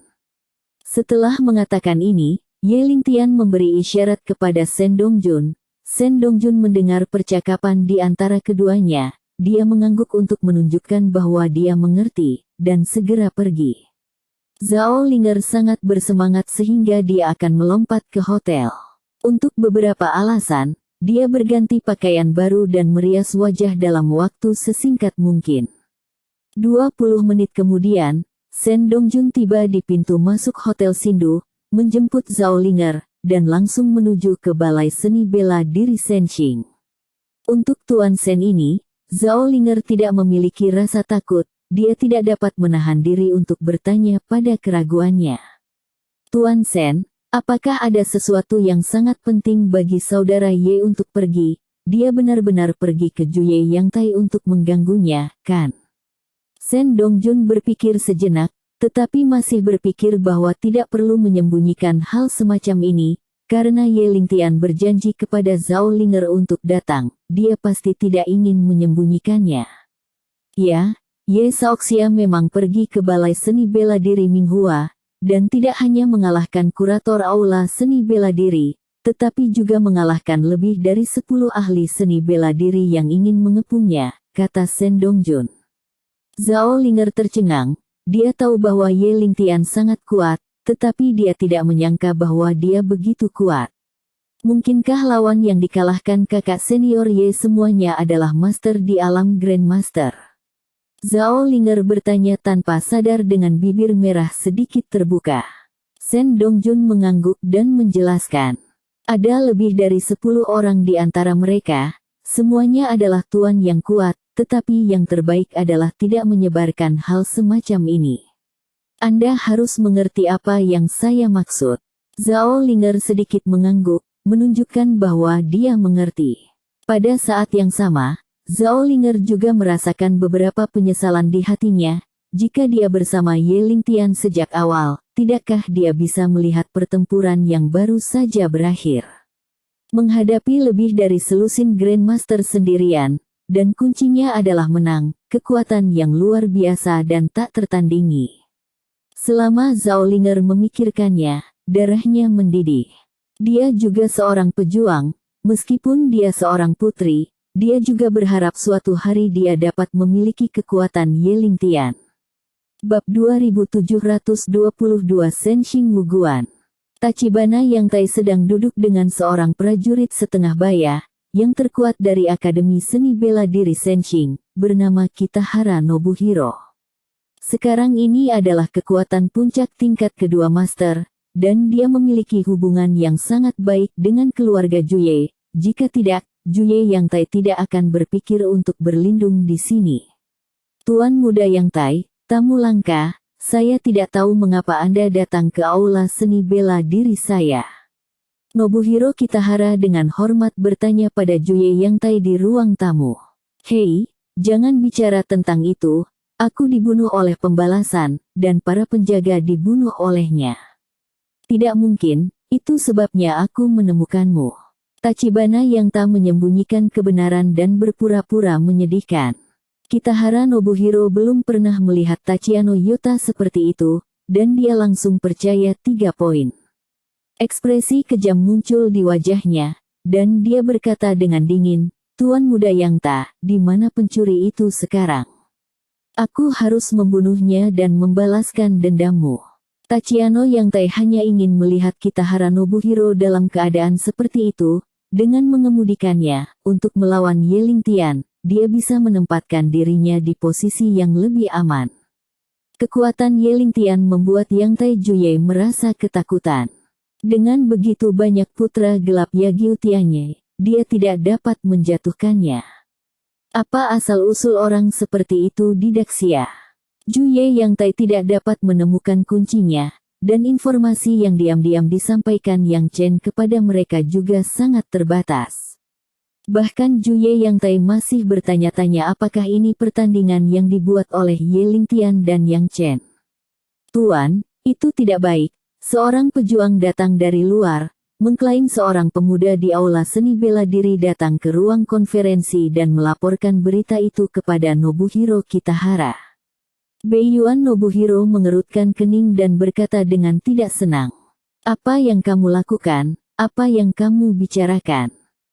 Setelah mengatakan ini, Ye Lingtian memberi isyarat kepada Shen Dongjun. Shen Dongjun mendengar percakapan di antara keduanya, dia mengangguk untuk menunjukkan bahwa dia mengerti, dan segera pergi. Zhao Linger sangat bersemangat sehingga dia akan melompat ke hotel. Untuk beberapa alasan, dia berganti pakaian baru dan merias wajah dalam waktu sesingkat mungkin. 20 menit kemudian, Shen Dongjun tiba di pintu masuk Hotel Sindu, menjemput Zhao Linger, dan langsung menuju ke balai seni bela diri Senxing. Untuk Tuan Shen ini, Zhao Linger tidak memiliki rasa takut, dia tidak dapat menahan diri untuk bertanya pada keraguannya. Tuan Shen, apakah ada sesuatu yang sangat penting bagi saudara Ye untuk pergi? Dia benar-benar pergi ke Juye Yang Tai untuk mengganggunya, kan? Shen Dongjun berpikir sejenak, tetapi masih berpikir bahwa tidak perlu menyembunyikan hal semacam ini. karena Ye Lingtian berjanji kepada Zhao Linger untuk datang, dia pasti tidak ingin menyembunyikannya. Ya, Ye Shaoxia memang pergi ke Balai Seni Bela Diri Minghua, dan tidak hanya mengalahkan kurator Aula Seni Bela Diri, tetapi juga mengalahkan lebih dari 10 ahli seni bela diri yang ingin mengepungnya, kata Shen Dongjun. Zhao Linger tercengang, dia tahu bahwa Ye Lingtian sangat kuat, tetapi dia tidak menyangka bahwa dia begitu kuat. Mungkinkah lawan yang dikalahkan kakak senior Ye semuanya adalah master di alam Grandmaster? Zhao Linger bertanya tanpa sadar dengan bibir merah sedikit terbuka. Shen Dongjun mengangguk dan menjelaskan. Ada lebih dari 10 orang di antara mereka, semuanya adalah tuan yang kuat, tetapi yang terbaik adalah tidak menyebarkan hal semacam ini. Anda harus mengerti apa yang saya maksud. Zhao Linger sedikit mengangguk, menunjukkan bahwa dia mengerti. Pada saat yang sama, Zhao Linger juga merasakan beberapa penyesalan di hatinya. Jika dia bersama Ye Lingtian sejak awal, tidakkah dia bisa melihat pertempuran yang baru saja berakhir? Menghadapi lebih dari selusin Grandmaster sendirian, dan kuncinya adalah menang, kekuatan yang luar biasa dan tak tertandingi. Selama Zhao Linger memikirkannya, darahnya mendidih. Dia juga seorang pejuang, meskipun dia seorang putri, dia juga berharap suatu hari dia dapat memiliki kekuatan Ye Lingtian. Bab 2722 Senxing Wuguan. Tachibana Yang Tai sedang duduk dengan seorang prajurit setengah baya, yang terkuat dari Akademi Seni Bela Diri Senxing, bernama Kitahara Nobuhiro. Sekarang ini adalah kekuatan puncak tingkat kedua master, dan dia memiliki hubungan yang sangat baik dengan keluarga Juye. Jika tidak, Juye Yang Tai tidak akan berpikir untuk berlindung di sini. Tuan muda Yang Tai, tamu langka, saya tidak tahu mengapa Anda datang ke aula seni bela diri saya. Nobuhiro Kitahara dengan hormat bertanya pada Juye Yang Tai di ruang tamu. Hei, jangan bicara tentang itu, aku dibunuh oleh pembalasan, dan para penjaga dibunuh olehnya. Tidak mungkin, itu sebabnya aku menemukanmu. Tachibana Yang Tak menyembunyikan kebenaran dan berpura-pura menyedihkan. Kitahara Nobuhiro belum pernah melihat Tachiano Yota seperti itu, dan dia langsung percaya 3 poin. Ekspresi kejam muncul di wajahnya, dan dia berkata dengan dingin, Tuan muda Yang Tak, di mana pencuri itu sekarang? Aku harus membunuhnya dan membalaskan dendammu. Tachiano Yang Tai hanya ingin melihat Kitahara Nobuhiro dalam keadaan seperti itu, dengan mengemudikannya, untuk melawan Ye Lingtian, dia bisa menempatkan dirinya di posisi yang lebih aman. Kekuatan Ye Lingtian membuat Yang Tai Juye merasa ketakutan. Dengan begitu banyak putra gelap Yagyutianye, dia tidak dapat menjatuhkannya. Apa asal-usul orang seperti itu di Daxia? Juye Yang Tai tidak dapat menemukan kuncinya, dan informasi yang diam-diam disampaikan Yang Chen kepada mereka juga sangat terbatas. Bahkan Juye Yang Tai masih bertanya-tanya apakah ini pertandingan yang dibuat oleh Ye Lingtian dan Yang Chen. Tuan, itu tidak baik, seorang pejuang datang dari luar, mengklaim seorang pemuda di aula seni bela diri datang ke ruang konferensi dan melaporkan berita itu kepada Nobuhiro Kitahara. Beiyuan Nobuhiro mengerutkan kening dan berkata dengan tidak senang. Apa yang kamu lakukan? Apa yang kamu bicarakan?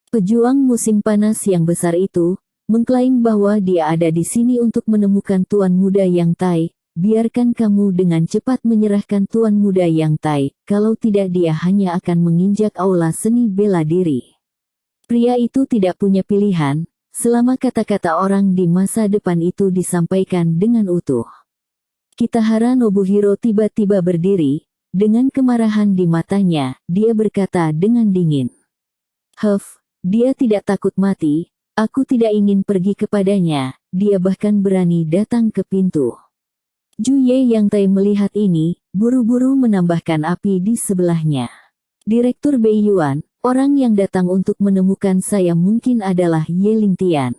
Pejuang musim panas yang besar itu, mengklaim bahwa dia ada di sini untuk menemukan Tuan Muda Yang Tai. Biarkan kamu dengan cepat menyerahkan Tuan Muda Yang Tai, kalau tidak dia hanya akan menginjak aula seni bela diri. Pria itu tidak punya pilihan, selama kata-kata orang di masa depan itu disampaikan dengan utuh. Kitahara Nobuhiro tiba-tiba berdiri, dengan kemarahan di matanya, dia berkata dengan dingin. Dia tidak takut mati, aku tidak ingin pergi kepadanya, dia bahkan berani datang ke pintu. Juye Yang Tai melihat ini, buru-buru menambahkan api di sebelahnya. Direktur Beiyuan, orang yang datang untuk menemukan saya mungkin adalah Ye Lingtian.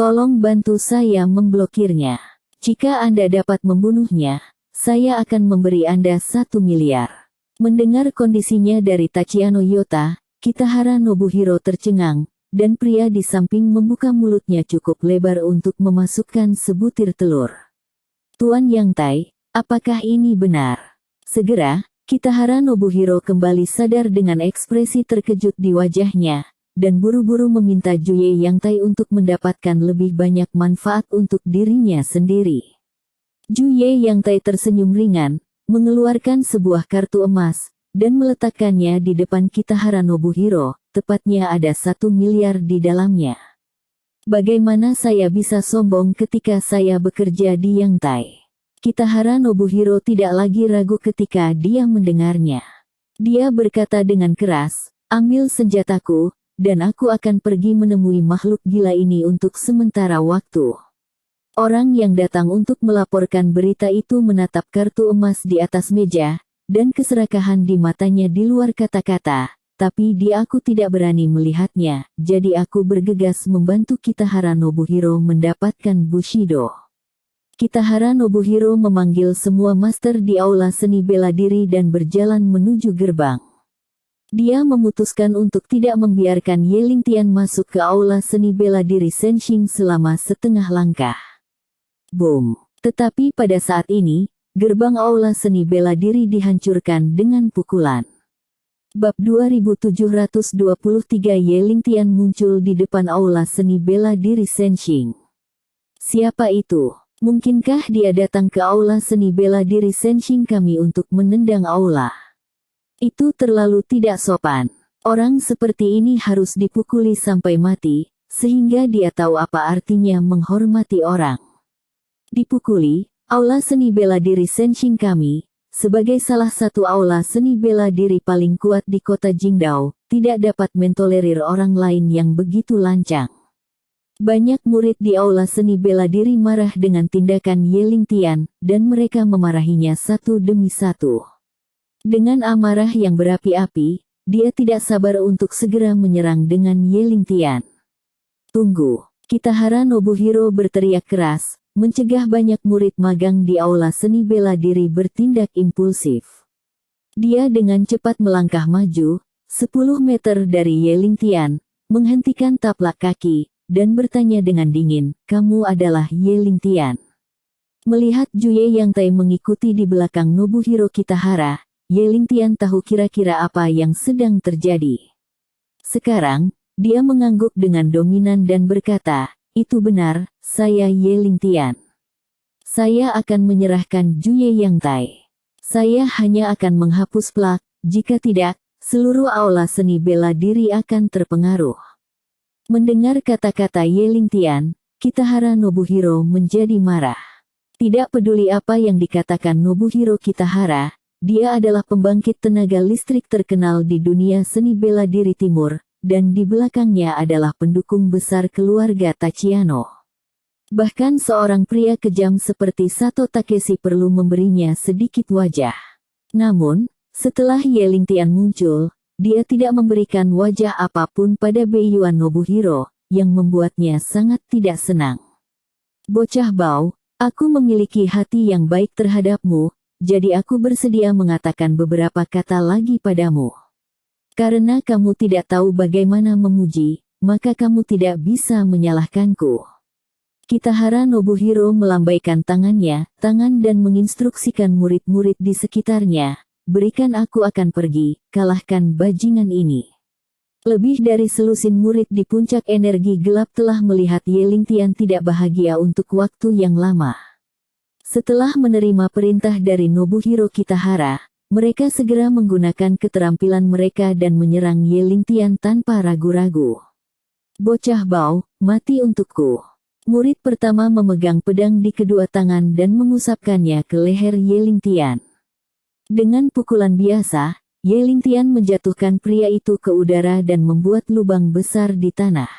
Tolong bantu saya memblokirnya. Jika Anda dapat membunuhnya, saya akan memberi Anda 1 miliar. Mendengar kondisinya dari Tachiano Yota, Kitahara Nobuhiro tercengang, dan pria di samping membuka mulutnya cukup lebar untuk memasukkan sebutir telur. Tuan Yang Tai, apakah ini benar? Segera, Kitahara Nobuhiro kembali sadar dengan ekspresi terkejut di wajahnya, dan buru-buru meminta Juye Yang Tai untuk mendapatkan lebih banyak manfaat untuk dirinya sendiri. Juye Yang Tai tersenyum ringan, mengeluarkan sebuah kartu emas, dan meletakkannya di depan Kitahara Nobuhiro, tepatnya ada 1 miliar di dalamnya. Bagaimana saya bisa sombong ketika saya bekerja di Yang Tai? Kitahara Nobuhiro tidak lagi ragu ketika dia mendengarnya. Dia berkata dengan keras, ambil senjataku, dan aku akan pergi menemui makhluk gila ini untuk sementara waktu. Orang yang datang untuk melaporkan berita itu menatap kartu emas di atas meja, dan keserakahan di matanya di luar kata-kata, tapi aku tidak berani melihatnya, jadi aku bergegas membantu Kitahara Nobuhiro mendapatkan Bushido. Kitahara Nobuhiro memanggil semua master di aula seni bela diri dan berjalan menuju gerbang. Dia memutuskan untuk tidak membiarkan Ye Lingtian masuk ke aula seni bela diri Shenxing selama setengah langkah. Boom! Tetapi pada saat ini, gerbang aula seni bela diri dihancurkan dengan pukulan. Bab 2723 Ye Lingtian muncul di depan aula seni bela diri Shenxing. Siapa itu? Mungkinkah dia datang ke aula seni bela diri Shenxing kami untuk menendang aula? Itu terlalu tidak sopan. Orang seperti ini harus dipukuli sampai mati, sehingga dia tahu apa artinya menghormati orang. Dipukuli, aula seni bela diri Shenxing kami, sebagai salah satu aula seni bela diri paling kuat di kota Jingdao, tidak dapat mentolerir orang lain yang begitu lancang. Banyak murid di aula seni bela diri marah dengan tindakan Ye Lingtian, dan mereka memarahinya satu demi satu. Dengan amarah yang berapi-api, dia tidak sabar untuk segera menyerang dengan Ye Lingtian. Tunggu, Kitahara Nobuhiro berteriak keras, mencegah banyak murid magang di aula seni bela diri bertindak impulsif. Dia dengan cepat melangkah maju, 10 meter dari Ye Lingtian, menghentikan taplak kaki, dan bertanya dengan dingin, kamu adalah Ye Lingtian. Melihat Juye Yang Tai mengikuti di belakang Nobuhiro Kitahara, Ye Lingtian tahu kira-kira apa yang sedang terjadi. Sekarang, dia mengangguk dengan dominan dan berkata, itu benar, saya Ye Lingtian. Saya akan menyerahkan Juye Yang Tai. Saya hanya akan menghapus plak, jika tidak, seluruh aula seni bela diri akan terpengaruh. Mendengar kata-kata Ye Lingtian, Kitahara Nobuhiro menjadi marah. Tidak peduli apa yang dikatakan Nobuhiro Kitahara, dia adalah pembangkit tenaga listrik terkenal di dunia seni bela diri timur, dan di belakangnya adalah pendukung besar keluarga Tachiano. Bahkan seorang pria kejam seperti Sato Takeshi perlu memberinya sedikit wajah. Namun, setelah Ye Lingtian muncul, dia tidak memberikan wajah apapun pada Beiyuan Nobuhiro, yang membuatnya sangat tidak senang. Bocah bau, aku memiliki hati yang baik terhadapmu, jadi aku bersedia mengatakan beberapa kata lagi padamu. Karena kamu tidak tahu bagaimana memuji, maka kamu tidak bisa menyalahkanku. Kitahara Nobuhiro melambaikan tangan dan menginstruksikan murid-murid di sekitarnya, berikan aku akan pergi, kalahkan bajingan ini. Lebih dari selusin murid di puncak energi gelap telah melihat Ye Lingtian tidak bahagia untuk waktu yang lama. Setelah menerima perintah dari Nobuhiro Kitahara, mereka segera menggunakan keterampilan mereka dan menyerang Ye Lingtian tanpa ragu-ragu. Bocah bau, mati untukku. Murid pertama memegang pedang di kedua tangan dan mengusapkannya ke leher Ye Lingtian. Dengan pukulan biasa, Ye Lingtian menjatuhkan pria itu ke udara dan membuat lubang besar di tanah.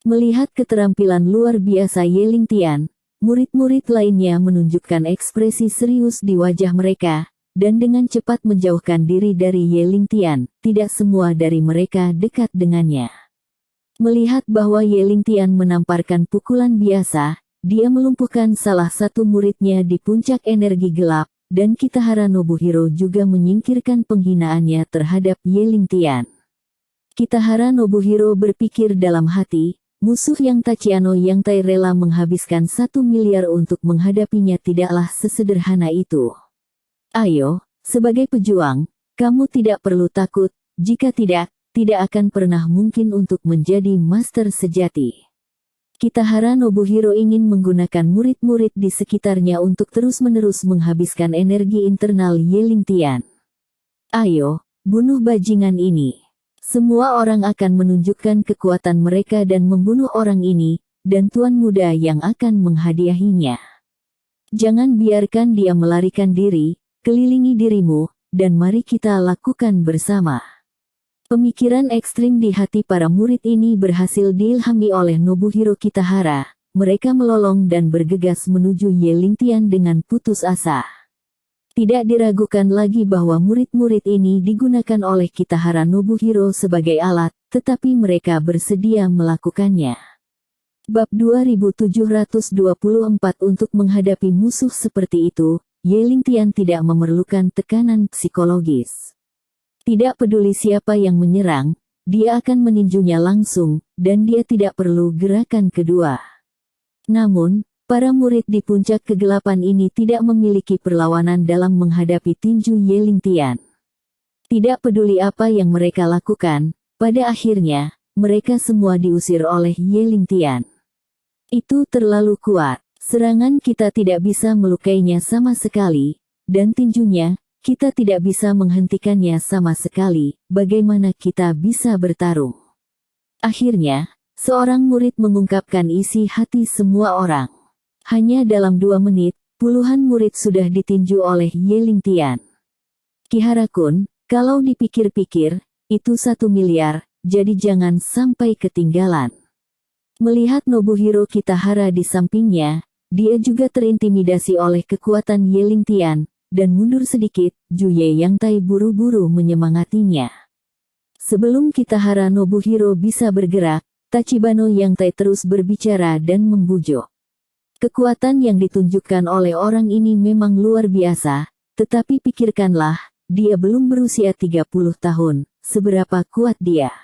Melihat keterampilan luar biasa Ye Lingtian, murid-murid lainnya menunjukkan ekspresi serius di wajah mereka, dan dengan cepat menjauhkan diri dari Ye Lingtian. Tidak semua dari mereka dekat dengannya. Melihat bahwa Ye Lingtian menamparkan pukulan biasa, dia melumpuhkan salah satu muridnya di puncak energi gelap, dan Kitahara Nobuhiro juga menyingkirkan penghinaannya terhadap Ye Lingtian. Kitahara Nobuhiro berpikir dalam hati, musuh yang Tachiano yang Tai rela menghabiskan 1 miliar untuk menghadapinya tidaklah sesederhana itu. Ayo, sebagai pejuang, kamu tidak perlu takut, jika tidak akan pernah mungkin untuk menjadi master sejati. Kitahara Nobuhiro ingin menggunakan murid-murid di sekitarnya untuk terus-menerus menghabiskan energi internal Ye Lingtian. Ayo, bunuh bajingan ini. Semua orang akan menunjukkan kekuatan mereka dan membunuh orang ini, dan tuan muda yang akan menghadiahinya. Jangan biarkan dia melarikan diri, kelilingi dirimu, dan mari kita lakukan bersama. Pemikiran ekstrim di hati para murid ini berhasil diilhami oleh Nobuhiro Kitahara. Mereka melolong dan bergegas menuju Ye Lingtian dengan putus asa. Tidak diragukan lagi bahwa murid-murid ini digunakan oleh Kitahara Nobuhiro sebagai alat, tetapi mereka bersedia melakukannya. Bab 2724 untuk menghadapi musuh seperti itu, Ye Lingtian tidak memerlukan tekanan psikologis. Tidak peduli siapa yang menyerang, dia akan meninjunya langsung, dan dia tidak perlu gerakan kedua. Namun, para murid di puncak kegelapan ini tidak memiliki perlawanan dalam menghadapi tinju Ye Lingtian. Tidak peduli apa yang mereka lakukan, pada akhirnya, mereka semua diusir oleh Ye Lingtian. Itu terlalu kuat, serangan kita tidak bisa melukainya sama sekali, dan tinjunya, kita tidak bisa menghentikannya sama sekali, bagaimana kita bisa bertarung? Akhirnya, seorang murid mengungkapkan isi hati semua orang. Hanya dalam 2 menit, puluhan murid sudah ditinju oleh Ye Lingtian. Kihara-kun, kalau dipikir-pikir, itu 1 miliar, jadi jangan sampai ketinggalan. Melihat Nobuhiro Kitahara di sampingnya, dia juga terintimidasi oleh kekuatan Ye Lingtian, dan mundur sedikit, Juye Yang Tai buru-buru menyemangatinya. Sebelum Kitahara Nobuhiro bisa bergerak, Tachibana Yang Tai terus berbicara dan membujuk. Kekuatan yang ditunjukkan oleh orang ini memang luar biasa, tetapi pikirkanlah, dia belum berusia 30 tahun, seberapa kuat dia.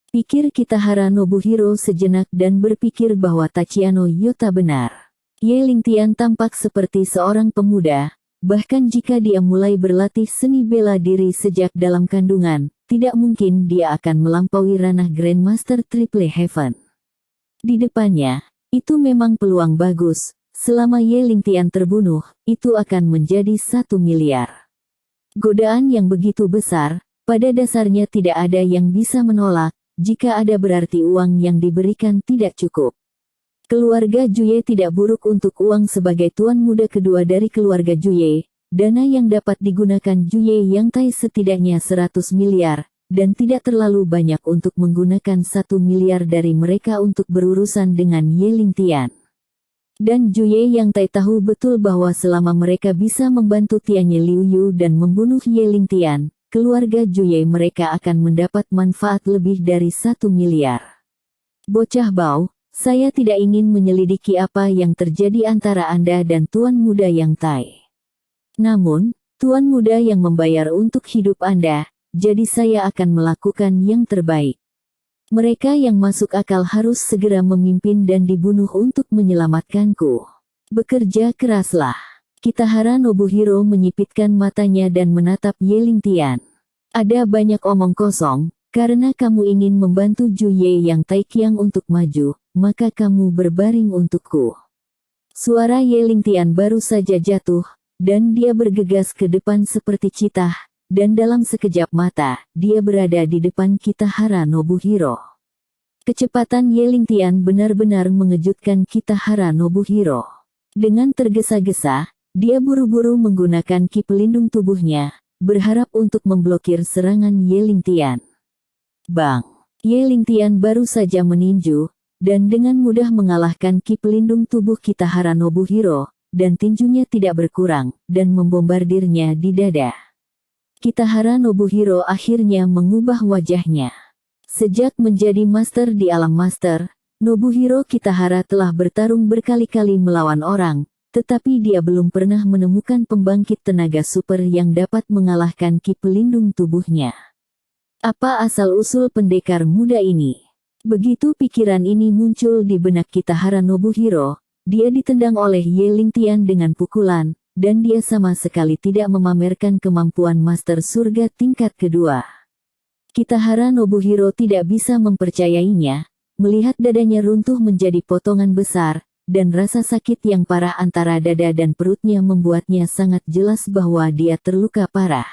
Pikir Kitahara Nobuhiro sejenak dan berpikir bahwa Tachiano Yota benar. Ye Lingtian tampak seperti seorang pemuda. Bahkan jika dia mulai berlatih seni bela diri sejak dalam kandungan, tidak mungkin dia akan melampaui ranah Grandmaster Triple Heaven. Di depannya, itu memang peluang bagus. Selama Ye Lingtian terbunuh, itu akan menjadi 1 miliar. Godaan yang begitu besar, pada dasarnya tidak ada yang bisa menolak, jika ada berarti uang yang diberikan tidak cukup. Keluarga Juye tidak buruk untuk uang sebagai tuan muda kedua dari keluarga Juye. Dana yang dapat digunakan Juye Yang Tai setidaknya 100 miliar, dan tidak terlalu banyak untuk menggunakan 1 miliar dari mereka untuk berurusan dengan Ye Lingtian. Dan Juye Yang Tai tahu betul bahwa selama mereka bisa membantu Tianye Liuyu dan membunuh Ye Lingtian, keluarga Juye mereka akan mendapat manfaat lebih dari 1 miliar. Bocah Bao, saya tidak ingin menyelidiki apa yang terjadi antara Anda dan Tuan Muda Yang Tai. Namun, Tuan Muda yang membayar untuk hidup Anda, jadi saya akan melakukan yang terbaik. Mereka yang masuk akal harus segera memimpin dan dibunuh untuk menyelamatkanku. Bekerja keraslah. Kitahara Nobuhiro menyipitkan matanya dan menatap Ye Lingtian. Ada banyak omong kosong, karena kamu ingin membantu Juye Yang Tai Qiang untuk maju, maka kamu berbaring untukku. Suara Ye Lingtian baru saja jatuh, dan dia bergegas ke depan seperti citah, dan dalam sekejap mata, dia berada di depan Kitahara Nobuhiro. Kecepatan Ye Lingtian benar-benar mengejutkan Kitahara Nobuhiro. Dengan tergesa-gesa, dia buru-buru menggunakan ki pelindung tubuhnya, berharap untuk memblokir serangan Ye Lingtian. Bang! Ye Lingtian baru saja meninju, dan dengan mudah mengalahkan ki pelindung tubuh Kitahara Nobuhiro, dan tinjunya tidak berkurang, dan membombardirnya di dada. Kitahara Nobuhiro akhirnya mengubah wajahnya. Sejak menjadi master di alam master, Nobuhiro Kitahara telah bertarung berkali-kali melawan orang, tetapi dia belum pernah menemukan pembangkit tenaga super yang dapat mengalahkan ki pelindung tubuhnya. Apa asal-usul pendekar muda ini? Begitu pikiran ini muncul di benak Kitahara Nobuhiro, dia ditendang oleh Ye Lingtian dengan pukulan, dan dia sama sekali tidak memamerkan kemampuan Master Surga tingkat kedua. Kitahara Nobuhiro tidak bisa mempercayainya, melihat dadanya runtuh menjadi potongan besar, dan rasa sakit yang parah antara dada dan perutnya membuatnya sangat jelas bahwa dia terluka parah.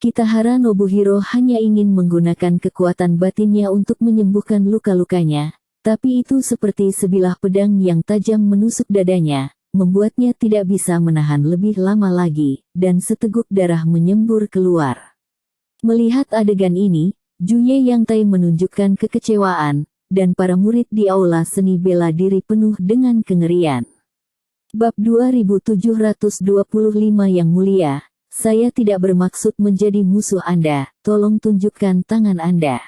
Kitahara Nobuhiro hanya ingin menggunakan kekuatan batinnya untuk menyembuhkan luka-lukanya, tapi itu seperti sebilah pedang yang tajam menusuk dadanya, membuatnya tidak bisa menahan lebih lama lagi, dan seteguk darah menyembur keluar. Melihat adegan ini, Juye Yang Tai menunjukkan kekecewaan, dan para murid di aula seni bela diri penuh dengan kengerian. Bab 2725 Yang Mulia, saya tidak bermaksud menjadi musuh Anda, tolong tunjukkan tangan Anda.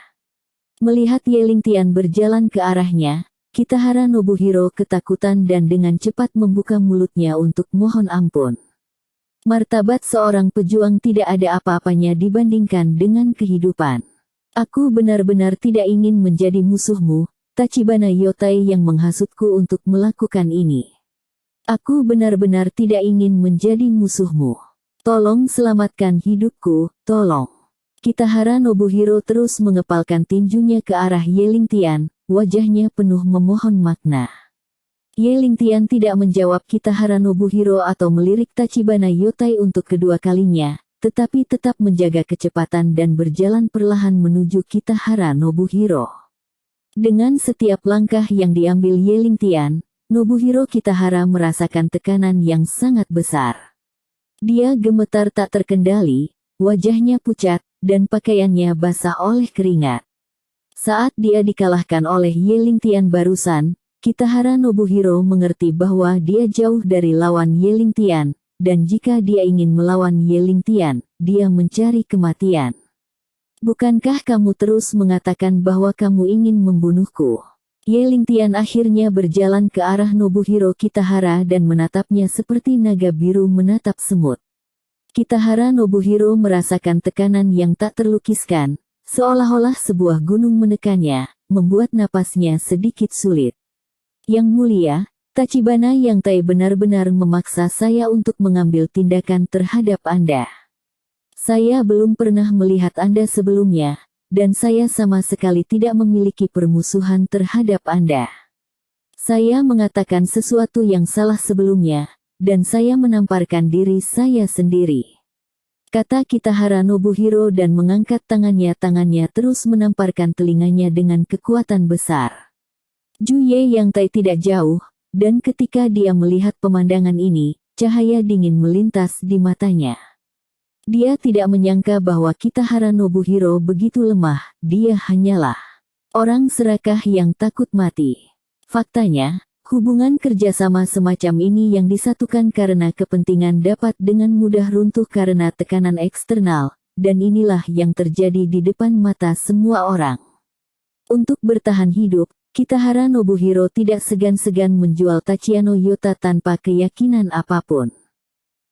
Melihat Ye Lingtian berjalan ke arahnya, Kitahara Nobuhiro ketakutan dan dengan cepat membuka mulutnya untuk mohon ampun. Martabat seorang pejuang tidak ada apa-apanya dibandingkan dengan kehidupan. Aku benar-benar tidak ingin menjadi musuhmu, Tachibana Yotai yang menghasutku untuk melakukan ini. Aku benar-benar tidak ingin menjadi musuhmu. Tolong selamatkan hidupku, tolong. Kitahara Nobuhiro terus mengepalkan tinjunya ke arah Ye Lingtian, wajahnya penuh memohon makna. Ye Lingtian tidak menjawab Kitahara Nobuhiro atau melirik Tachibana Yotai untuk kedua kalinya, tetapi tetap menjaga kecepatan dan berjalan perlahan menuju Kitahara Nobuhiro. Dengan setiap langkah yang diambil Ye Lingtian, Nobuhiro Kitahara merasakan tekanan yang sangat besar. Dia gemetar tak terkendali, wajahnya pucat, dan pakaiannya basah oleh keringat. Saat dia dikalahkan oleh Ye Lingtian barusan, Kitahara Nobuhiro mengerti bahwa dia jauh dari lawan Ye Lingtian, dan jika dia ingin melawan Ye Lingtian, dia mencari kematian. Bukankah kamu terus mengatakan bahwa kamu ingin membunuhku? Ye Lingtian akhirnya berjalan ke arah Nobuhiro Kitahara dan menatapnya seperti naga biru menatap semut. Kitahara Nobuhiro merasakan tekanan yang tak terlukiskan, seolah-olah sebuah gunung menekannya, membuat napasnya sedikit sulit. Yang Mulia, Tachibana Yang Tai benar-benar memaksa saya untuk mengambil tindakan terhadap Anda. Saya belum pernah melihat Anda sebelumnya, dan saya sama sekali tidak memiliki permusuhan terhadap Anda. Saya mengatakan sesuatu yang salah sebelumnya, dan saya menamparkan diri saya sendiri. Kata Kitahara Nobuhiro dan mengangkat tangannya terus menamparkan telinganya dengan kekuatan besar. Juye Yang Tai tidak jauh, dan ketika dia melihat pemandangan ini, cahaya dingin melintas di matanya. Dia tidak menyangka bahwa Kitahara Nobuhiro begitu lemah, dia hanyalah orang serakah yang takut mati. Faktanya, hubungan kerjasama semacam ini yang disatukan karena kepentingan dapat dengan mudah runtuh karena tekanan eksternal, dan inilah yang terjadi di depan mata semua orang. Untuk bertahan hidup, Kitahara Nobuhiro tidak segan-segan menjual Tachiano Yota tanpa keyakinan apapun.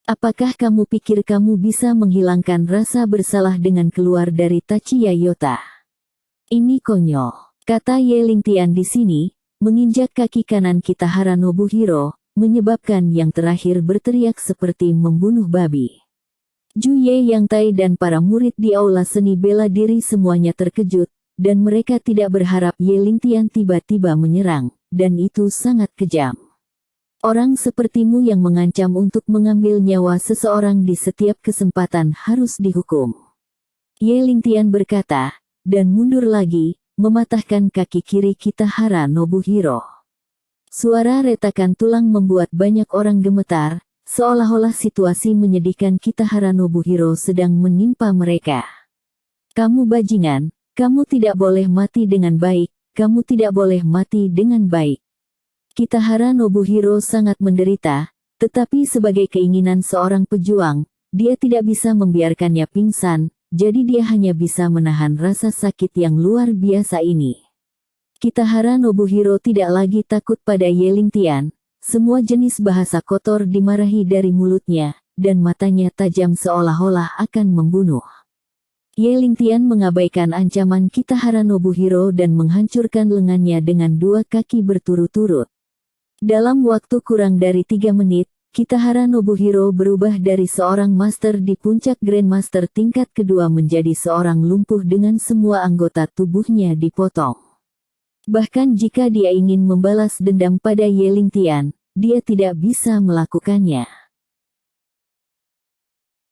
Apakah kamu pikir kamu bisa menghilangkan rasa bersalah dengan keluar dari Tachiya Yota? Ini konyol, kata Ye Lingtian di sini, menginjak kaki kanan Kitahara Nobuhiro, menyebabkan yang terakhir berteriak seperti membunuh babi. Juye Yang Tai dan para murid di aula seni bela diri semuanya terkejut, dan mereka tidak berharap Ye Lingtian tiba-tiba menyerang, dan itu sangat kejam. Orang sepertimu yang mengancam untuk mengambil nyawa seseorang di setiap kesempatan harus dihukum. Ye Lingtian berkata, dan mundur lagi, mematahkan kaki kiri Kitahara Nobuhiro. Suara retakan tulang membuat banyak orang gemetar, seolah-olah situasi menyedihkan Kitahara Nobuhiro sedang menimpa mereka. Kamu bajingan, kamu tidak boleh mati dengan baik, kamu tidak boleh mati dengan baik. Kitahara Nobuhiro sangat menderita, tetapi sebagai keinginan seorang pejuang, dia tidak bisa membiarkannya pingsan, jadi dia hanya bisa menahan rasa sakit yang luar biasa ini. Kitahara Nobuhiro tidak lagi takut pada Ye Lingtian, Semua jenis bahasa kotor dimarahi dari mulutnya, dan matanya tajam seolah-olah akan membunuh. Ye Lingtian mengabaikan ancaman Kitahara Nobuhiro dan menghancurkan lengannya dengan 2 kaki berturut-turut. Dalam waktu kurang dari 3 menit, Kitahara Nobuhiro berubah dari seorang master di puncak Grandmaster tingkat kedua menjadi seorang lumpuh dengan semua anggota tubuhnya dipotong. Bahkan jika dia ingin membalas dendam pada Ye Lingtian, dia tidak bisa melakukannya.